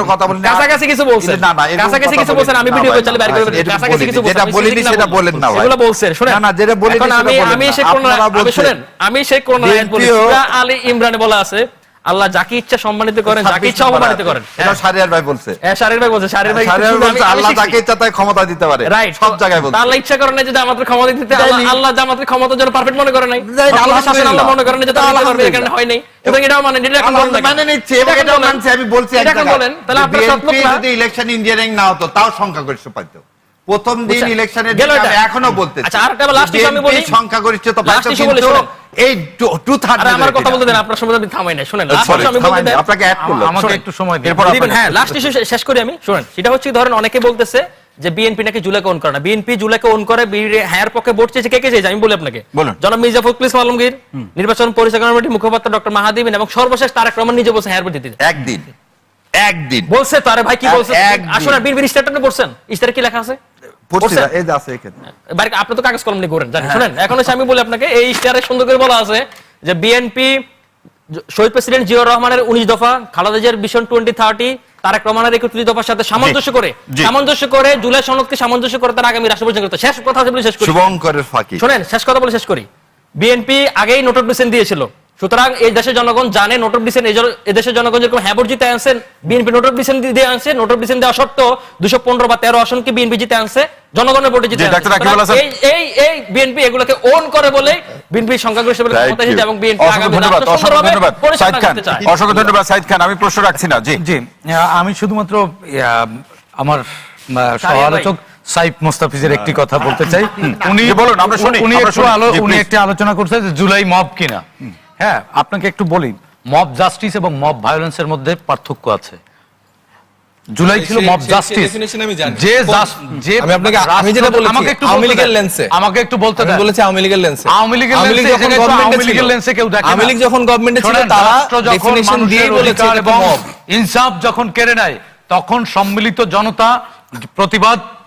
কাছাকাছি কিছু বলছেন, কাছাকাছি কিছু বলছেন। আমি ভিডিও চালিয়ে বাইরে করে দিই, কাছাকাছি কিছু বলছেন, যেটা বলিনি সেটা বলেন না ভাই, এগুলো বলছেন। শুনেন, না না, যেটা বলিনি সেটা বলেন না। আমি সেই কোরআন, আমি শুনেন, আমি সেই কোরআন আয়াত বলি, সূরা আলী ইমরানে বলা আছে আল্লাহ যাকে ইচ্ছা সম্মানিত করেন, যাকে ইচ্ছা অপমানিত করেন। এটা শাহরিয়ার ভাই বলছে। হ্যাঁ, শাহরিয়ার ভাই বলছে, শাহরিয়ার ভাই আল্লাহ যাকে ইচ্ছা তাই ক্ষমতা দিতে পারে, রাইট, সব জায়গায় বলছে। আল্লাহ ইচ্ছা করেন না যে আমাদের ক্ষমতা দিতে, আল্লাহ জামাতের ক্ষমতার জন্য পারফেক্ট মনে করে নাই, আল্লাহ শাসন আল্লাহ মনে করেন যে আল্লাহ করবে, এখানে হয় নাই। সুতরাং এটাও মানে এটা এখন বলেন, মানে নিচ্ছে এবং এটাও মানছে। আমি বলছি এখন বলেন, তাহলে আপনারা সব লোক যদি ইলেকশন ইঞ্জিনিয়ারিং না হতো তাও সংখ্যাগরিষ্ঠ পাইতো। প্রথম দিন ইলেকশনের দিন আমি এখনো বলতে, আচ্ছা আরেকটা লাস্ট ইস্যু আমি বলি, সংখ্যাগরিষ্ঠতা পাইতো, কিন্তু এই 2/3 আমার কথা বলতে দেন, আপনার সময় আমি থামাই না। শুনেন, লাস্ট ইস্যু আমি বলতে দেন, আপনাকে অ্যাড করলাম, আমাকে একটু সময় দিন। হ্যাঁ, লাস্ট ইস্যু শেষ করি আমি। শুনেন, সেটা হচ্ছে ধরেন অনেকে বলতেছে যে বিএনপি নাকি জুলাইকে অন করে না। বিএনপি জুলাইকে অন করে, হায়ার পক্ষে ভোট চেয়েছে কে কে চেয়েছে আমি বলি আপনাকে। জনাব মির্জা ফখরুল ইসলাম আলমগীর, নির্বাচন পরিচালনা কমিটির মুখপাত্র ডক্টর মাহাদি বিন, এবং সর্বশেষ তারেক রহমান নিজে বলছেন হায়ার ভোট দিতে। একদিন বলছে তো। আরে ভাই কি বলছেন? আসলে বিএনপির স্ট্যাটাসে পড়ছেন, ইস্তারে কি লেখা আছে? আপনি তো কাগজ কলম নিয়ে করেন, জানেন। শুনেন, এখন হচ্ছে আমি বলি আপনাকে, এই ইস্তারে সুন্দর করে বলা আছে যে বিএনপি শহীদ প্রেসিডেন্ট জিয়াউর রহমানের 19 দফা, খালেদা জিয়ার ভিশন 2030, তারেক রহমানের 31 দফার সাথে সামঞ্জস্য করে জুলাই সনদকে সামঞ্জস্য করে তার আগামী রাষ্ট্র পরিচালনা করতে। শেষ কথা বলে শেষ করি, শুভঙ্করের ফাঁকি। শোনেন, শেষ কথা বলে শেষ করি। বিএনপি আগেই নোট অফ ডিসেন্ট দিয়েছিল, সুতরাং এই দেশের জনগণ জানে নোট অফ ডিসেন্ট, এই দেশের জনগণ যেরকম হ্যাবর জিতে আনছেন, বিএনপি নোট অফ ডিসেন্ট দিয়ে আনছে, নোট অফ ডিসেন্ট দেওয়া সত্ত্বেও 215 বা 13 আসনকে বিএনপি জিতে আনছে, জনগণের ভোটে জিতে আনছে। এই বিএনপি এগুলোকে ওন করে বলে বিএনপি সংখ্যাগরিষ্ঠ বলে ক্ষমতা এসেছে এবং বিএনপি আগামী রাষ্ট্র সুন্দরভাবে পরিচালনা করতে চায়। অসংখ্য ধন্যবাদ সাইদ খান, আমি প্রশ্ন রাখছি না। জি জি, আমি শুধুমাত্র আমার সহ-আলোচক সাইফ মোস্তাফিজের একটি কথা বলতে চাই। উনি বলুন, আমরা শুনি, উনি একটি আলোচনা করছে যে জুলাই মব কিনা। হ্যাঁ, আপনাকে একটু বলি, মব জাস্টিস এবং মব ভায়োলেন্সের মধ্যে পার্থক্য আছে। জুলাই ছিল মব জাস্টিস, যে আমি আপনাকে আমি যেটা বলেছি আওয়ামী লীগের লেন্সে, আমাকে একটু বলতে দেন। বলেছি আওয়ামী লীগের লেন্সে, আওয়ামী লীগের লেন্সে কেউ দেখে না। আওয়ামী লীগ যখন গভর্নমেন্টে ছিল তারা ডেফিনিশন দিয়ে বলেছে এবং ইনসাফ যখন কেড়ে নেয় তখন সম্মিলিত জনতা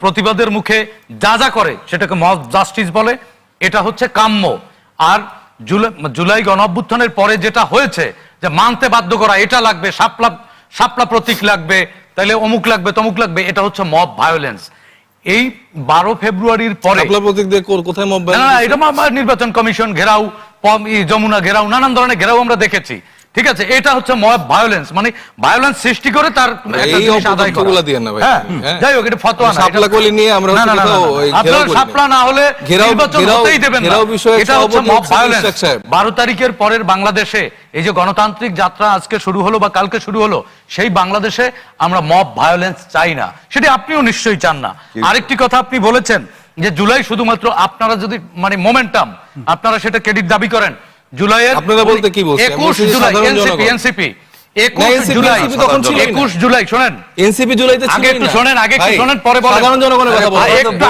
প্রতিবাদের মুখে যা করে সেটাকে মব জাস্টিস বলে। এটা হচ্ছে কাম্য। আর জুলাই গণঅভ্যুত্থানের পরে যেটা হয়েছে যে মানতে বাধ্য করা, এটা লাগবে, শাপলা প্রতীক লাগবে, তাইলে অমুক লাগবে তমুক লাগবে, এটা হচ্ছে মব ভায়োলেন্স। এই 12 ফেব্রুয়ারির পরে কোথায় মব এটা নির্বাচন কমিশন ঘেরাও, যমুনা ঘেরাও, নানান ধরনের ঘেরাও আমরা দেখেছি। ঠিক আছে, এটা হচ্ছে মব ভায়োলেন্স, মানে ভায়োলেন্স সৃষ্টি করে তার যাই হোক, এটা ফতোয়া না। আপনার শাপলা না হলে নির্বাচন হতেই দেবেন না, এটা হচ্ছে মব ভায়োলেন্স। 12 তারিখের পরের বাংলাদেশে এই যে গণতান্ত্রিক যাত্রা আজকে শুরু হলো বা কালকে শুরু হলো, সেই বাংলাদেশে আমরা মব ভায়োলেন্স চাই না, সেটা আপনিও নিশ্চয়ই চান না। আরেকটি কথা আপনি বলেছেন যে জুলাই শুধুমাত্র আপনারা যদি মানে মোমেন্টাম, আপনারা সেটা ক্রেডিট দাবি করেন। জুলাইয়ের আপনারা বলতে কি বলছেন? 21 জুলাই এনসিপি 21 জুলাই শোনেন, এনসিপি জুলাইতে ছিল আগে একটু শোনেন, পরে বলেন। সাধারণ জনগণের কথা বলেন,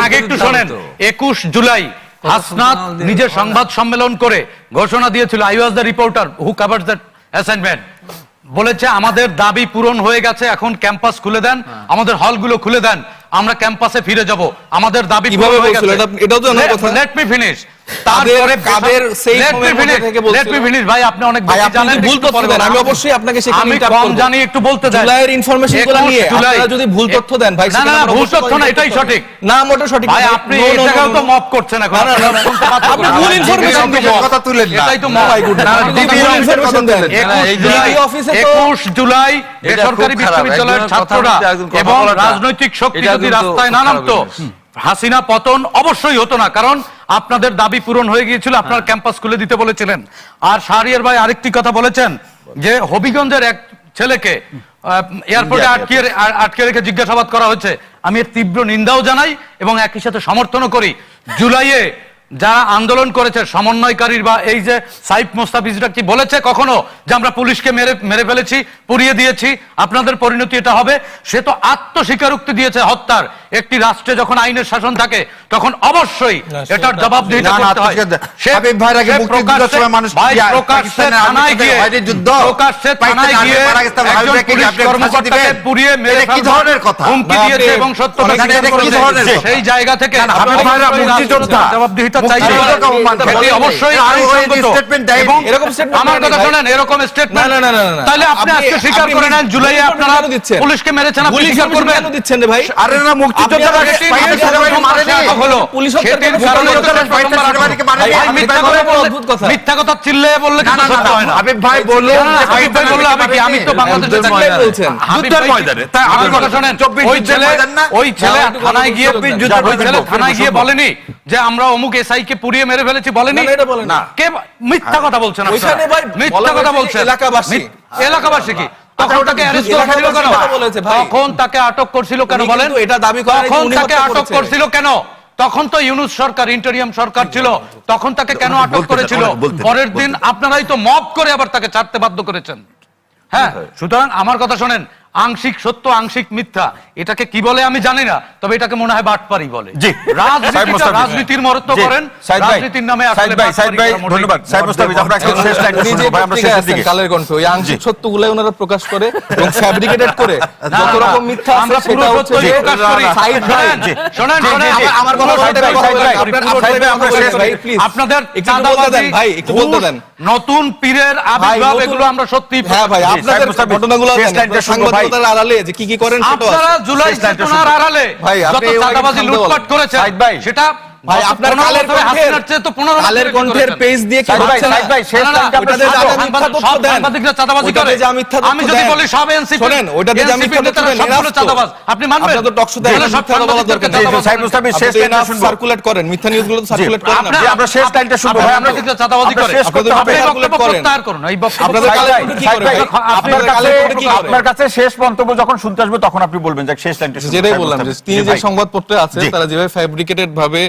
আগে একটু শোনেন। 21 জুলাই হাসনাত নিজের সংবাদ সম্মেলন করে ঘোষণা দিয়েছিল, I was the reporter who covers that assignment, বলেছে আমাদের দাবি পূরণ হয়ে গেছে, এখন ক্যাম্পাস খুলে দেন, আমাদের হলগুলো খুলে দেন, আমরা ক্যাম্পাসে ফিরে যাব, আমাদের দাবি পূরণ হয়ে গেছে। এটাও তো আমার কথা। Let me finish. ভাই আপনি অনেক বেশি জানেন, ভুল তথ্য দেন, আমি অবশ্যই আপনাকে সেখানে আমি ইন্টারাপ্ট কম করব। জানি, একটু বলতে দেন। জুলাইয়ের ইনফরমেশনগুলো নিয়ে আপনারা যদি ভুল তথ্য দেন ভাই, না না ভুল তথ্য না, এটাই সঠিক। না, মোটেও সঠিক ভাই আপনি এই জায়গাও তো মব করছেন এখন। আপনি ভুল ইনফরমেশন দেন, কথা তুলেন না, এটাই তো মব। ভুল ইনফরমেশন দেন। 21 জুলাই বেসরকারি বিশ্ববিদ্যালয়ের ছাত্ররা এবং রাজনৈতিক শক্তি যদি রাস্তায় না নামতো, হাসিনা পতন অবশ্যই হতো না, কারণ আপনাদের দাবি পূরণ হয়ে গিয়েছিল, আপনার ক্যাম্পাস খুলে দিতে বলেছিলেন। আর শাহরিয়ার ভাই আরেকটি কথা বলেছেন যে হবিগঞ্জের এক ছেলেকে এয়ারপোর্টে আটকে রেখে জিজ্ঞাসাবাদ করা হয়েছে। আমি এর তীব্র নিন্দাও জানাই এবং একই সাথে সমর্থনও করি। জুলাইয়ে যারা আন্দোলন করেছে সমন্বয়কারীর বা এই যে সাইফ মোস্তাফিজরা কি বলেছে কখনো যে আমরা পুলিশকে মেরে ফেলেছি, পুড়িয়ে দিয়েছি, আপনাদের পরিণতি এটা হবে? সে তো আত্মস্বীকারোক্তি দিয়েছে হত্যার। একটি রাষ্ট্রে যখন আইনের শাসন থাকে তখন অবশ্যই এটার জবাবদিহিতা করতে হয়। পুড়িয়ে মেরে কি ধরনের কথা হুমকি দিয়েছে এবং সত্য সেই জায়গা থেকে জবাবদিহিতা পুলিশকে মেরেছেন, মিথ্যা কথা চিল্লে বললে ভাই বললো, আমি তো বাংলাদেশের ওই ছেলে থানায় গিয়ে বলেনি যে আমরা অমুক এসআই কে পুড়িয়ে মেরে ফেলেছি, বলেনি। কে মিথ্যা কথা বলছেন? মিথ্যা কথা বলছেন এলাকাবাসী। কি তখন তাকে অ্যারেস্ট করেছিল কেন? তখন তাকে আটক করছিল কেন বলেন? এটা দাবি করে তখন তাকে আটক করছিল কেন? তখন তো ইউনূস সরকার, ইন্টারিয়াম সরকার ছিল, তখন তাকে কেন আটক করেছিল? পরের দিন আপনারাই তো মব করে আবার তাকে ছাড়তে বাধ্য করেছেন। হ্যাঁ, সুতরাং আমার কথা শোনেন, আংশিক সত্য আংশিক মিথ্যা, এটাকে কি বলে আমি জানি না, তবে এটাকে মনে হয় বাটপারি বলে। জি। সাহেব মুস্তাফিজ। রাজনীতির মহত্ব জি। করেন, সাইদ ভাই, রাজনীতির নামে সাইদ আসলে ভাই, সাইদ ভাই, বাটপারি করা মোটেই ধন্যবাদ। সাহেব মুস্তাফিজ, আমরা একটা শেষ লাইন উনি যে শুনবো ভাই, আমরা পত্রিকায় শেষের আছেন, দিকে। কালের কণ্ঠ, ওই আংশিক জি। সত্যগুলাই ওনারা প্রকাশ করে এবং ফ্যাব্রিকেটেড করে যত না, রকম মিথ্যা আছে আমরা পুরো সেটা সত্য হচ্ছে জি, প্রকাশ করি। সাইদ ভাই, শোনেন, জি, শোনেন, জি, শোনেন, জি, জি। আমার কথা সাইদ ভাই, সাইদ ভাই, আপনার সাইদ ভাই, আমরা শেষ ভাই, please। আপনাদের একটু বলতে দেন ভাই, একটু বলতে দেন। নতুন পীরের আবির্ভাব, নতুন- এগুলো আমরা সত্যি হ্যাঁ ভাই, জি, আপনাদের সাইদ মুস্তাফিজ, ঘটনাগুলো শেষ দেন, লাইনটা শুনবো ভাই। সাংবাদিকতার আড়ালে যে কি কি করেন সেটাও আপনারা আছে। জুলাই শেষ লাইনটা চেতনার শুনবো। আড়ালে ভাই, যত আপনি চাঁদাবাজি ওই লুটপাট বলেন। করেছেন, সাইদ ভাই। সেটা ভাই, আপনার কালের কণ্ঠের- হাসিনার চেয়ে তো 15 কালের কণ্ঠের পেজ দিয়ে কি সাইদ ভাই, ভাবছেন? সাইদ ভাই, শেষ না, না, লাইনটা ওইটাতে আমরা যা শুনবো। যা মিথ্যা তথ্য সব দেন, সাংবাদিকরা চাঁদাবাজি ওইটাতে করে। যা মিথ্যা তথ্য আমি যদি দেন। বলি সব এনসিপি, শোনেন, ওইটাতে যা মিথ্যা তথ্য দেন, সবগুলো enough তো। চাঁদাবাজ, আপনি মানবেন? আপনারা তো talk show দেন, তাহলে সব মিথ্যা বলার দরকার নেই। সাংবাদিকদেরকে সাইদ মুস্তাফিজ, শেষ আপনি লাইনটা enough শুনবো। সার্কুলেট করেন, মিথ্যা নিউজগুলো তো সার্কুলেট করেন না। জি, আমরা শেষ লাইনটা শুনবো ভাই, আমরা সাংবাদিকরা চাঁদাবাজি আমরা করে। শেষ করতে আপনাদের হবে। আপনি সার্কুলেট বক্তব্য করেন। প্রত্যাহার করুন, এই বক্তব্য আপনাদের সাইদ কালের ভাই, কণ্ঠ কি সাইদ করে ভাই, ভাই? আপনার আপনাদের কাছে কালের কণ্ঠ কি করে? আপনার কাছে শেষ মন্তব্য যখন শুনতে আসবে তখন আপনি বলবেন যে শেষ লাইনটা শুনবো। যেটাই সাইদ বললাম যে মুস্তাফিজ। তিনি জি যে ভাই। সংবাদপত্রে আছে জি। তারা যেভাবে ফ্যাব্রিকেটেড ভাবে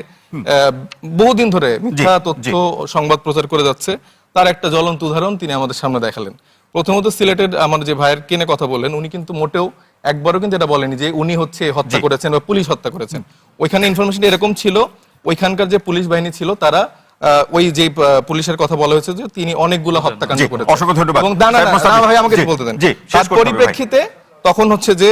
বহুদিন ধরে মিথ্যা জি, তথ্য জি। সংবাদ প্রচার করে যাচ্ছে, তার একটা জ্বলন্ত উদাহরণ তিনি আমাদের সামনে দেখালেন। প্রথমত সিলেটের আমার যে ভাইয়ের কেনে কথা বললেন, উনি কিন্তু মোটেও একবারও কিন্তু এটা বলেনি যে উনি হচ্ছে হত্যা জি। করেছেন বা পুলিশ হত্যা করেছেন। ওইখানে ইনফরমেশন এরকম ছিল, ওইখানকার যে পুলিশ বাহিনী ছিল তারা ওই যে পুলিশের কথা বলা হয়েছে যে তিনি অনেকগুলো হত্যাকাণ্ড জি, করেছেন। অসংখ্য ধন্যবাদ। এবং না, না, সাহেব না, মুস্তাফিজ। না, ভাই আমাকে জি, বলতে দেন। জি, শেষ তার করতে হবে ভাই। পরিপ্রেক্ষিতে তখন হচ্ছে যে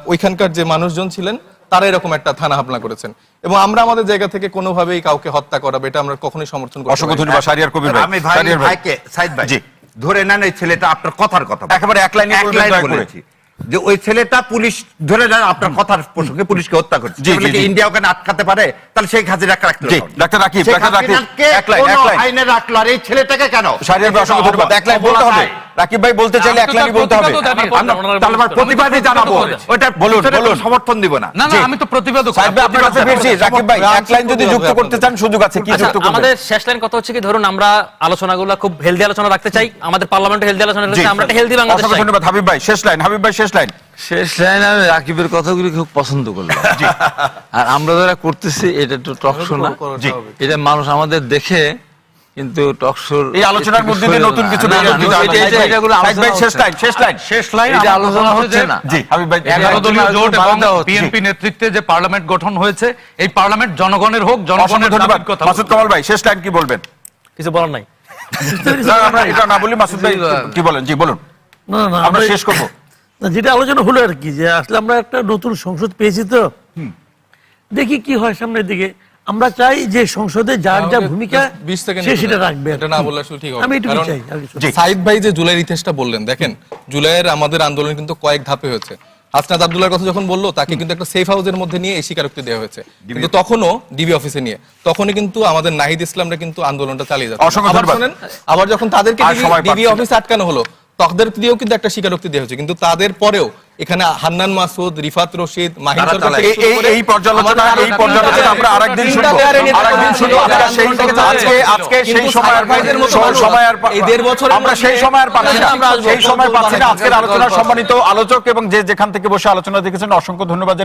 ওইখানকার যে মানুষজন ছিলেন তারা এরকম একটা থানা হামলা করেছেন এবং আমরা আমাদের জায়গা থেকে কোনোভাবেই কাউকে হত্যা করা এটা আমরা কখনোই সমর্থন করি অসংখ্য ধন্যবাদ শাহরিয়ার কবির ভাই। আমি ভাই শাহরিয়ার ভাই। ভাইকে সাইদ ভাই জি। ধরে নেন এই ছেলেটা আপনার কথার কথা বলে। একেবারে এক লাইনে বলবেন লাইন দয়া করে। বলেছি যে ওই ছেলেটা পুলিশ ধরে নেন আপনার কথার প্রসঙ্গে পুলিশকে হত্যা করছে। জি, তাহলে জি, কি জি। ইন্ডিয়া ওখানে আটকাতে পারে? তাহলে শেখ হাসিনা রাখলো জি, ডাক্তার রাকিব, ডাক্তার রাকিব, এক লাইন, এক লাইন। আইনে রাখলো আর এই ছেলেটাকে কেন? শাহরিয়ার ভাই, অসংখ্য ধন্যবাদ। এক লাইন বলতে হবে। রাকিব ভাই বলতে চাইলে এক লাইনই বলতে হবে। তাহলে আমার প্রতিবাদী জানাবো, ওটা বলুন, পিছনে কোনো বলুন। সমর্থন দিব না। না, জি। না, আমি তো প্রতিবাদক। সাহেব ভাই, আপনার কাছে ফিরছি। রাকিব ভাই, এক লাইন যদি যুক্ত করতে চান সুযোগ আছে, কি আচ্ছা, যুক্ত করবেন? আমাদের শেষ লাইন কথা হচ্ছে কি, ধরুন আমরা আলোচনাগুলো খুব হেলদি আলোচনা রাখতে চাই, আমাদের পার্লামেন্টে হেলদি আলোচনা জি, রাখতে চাই, আমরা একটা হেলদি বাংলাদেশ অসংখ্য চাই। ধন্যবাদ। হাবিব ভাই, শেষ লাইন। হাবিব ভাই, শেষ লাইন। শেষ লাইনে আমি রাকিবের কথাগুলি খুব পছন্দ করলাম। আর আমরা যারা করতেছি এটা একটু টক শো না, জি। এটা মানুষ আমাদের দেখে কিন্তু টক শোর এই আলোচনার মধ্যে দিয়ে নতুন কিছু বেরিয়ে আসবে। সাইদ ভাই, শেষ লাইন, শেষ লাইন। শেষ লাইন এটা আমার আলোচনা কথা হচ্ছে না। জি, হাবিব ভাই। 11 দলীয় জোট এবং বারোটা হচ্ছে। বিএনপি নেতৃত্বে যে পার্লামেন্ট গঠন হয়েছে, এই পার্লামেন্ট জনগণের হোক, অসংখ্য জনগণের ধন্যবাদ। দাবির কথা মাসুদ কামাল ভাই, শেষ লাইন কি বলবেন? কিছু বলার নাই। না, আমরা এটা না বলি, মাসুদ ভাই কি বলেন? জি, বলুন। না না আমরা শেষ করব। না, যেটা আলোচনা হলো আর কি, যে আসলে আমরা একটা নতুন সংসদ পেয়েছি, তো দেখি কি হয় সামনের দিকে। আমরা চাই যে সংসদে যার যা ভূমিকা 20 সেকেন্ড সে সেটা রাখবে। এটা না বললে আসলে ঠিক হবে আমি না। এটুকু কারণ চাই, আর কিছু না। জি। সাইদ ভাই যে জুলাইয়ের ইতিহাসটা বললেন, দেখেন জুলাইয়ের আমাদের আন্দোলন কিন্তু কয়েক ধাপে হয়েছে। হাসনাত আব্দুল্লাহর কথা যখন বললো, তাকে কিন্তু একটা সেফ হাউসের মধ্যে নিয়ে এই স্বীকারোক্তি দেওয়া হয়েছে, কিন্তু তখনও ডিবি অফিসে নিয়ে, তখনই কিন্তু আমাদের নাহিদ ইসলামরা কিন্তু আন্দোলনটা চালিয়ে যাচ্ছে। অসংখ্য আবার ধন্যবাদ। শোনেন, আবার যখন তাদেরকে আর সময় ডিবি পাচ্ছি না। অফিসে আটকানো হলো, তাদের দিয়েও কিন্তু একটা স্বীকারোক্তি দেওয়া হয়েছে, কিন্তু তাদের পরেও এখানে হান্নান মাসুদ, রিফাত রশিদ, মাহিন তারা সরকার চালায়। থেকে শুরু করে এই পর্যালোচনা আমরা আরেকদিন শুনবো। আরেকদিন শুনবো। আজকে সেই সময় আর এই 1.5 বছর আমরা সেই সময় আর পাচ্ছি না। সেই সময় পাচ্ছি না। আজকের আলোচনার সম্মানিত আলোচক এবং যে যেখান থেকে বসে আলোচনা দেখেছেন অসংখ্য ধন্যবাদ জানাই।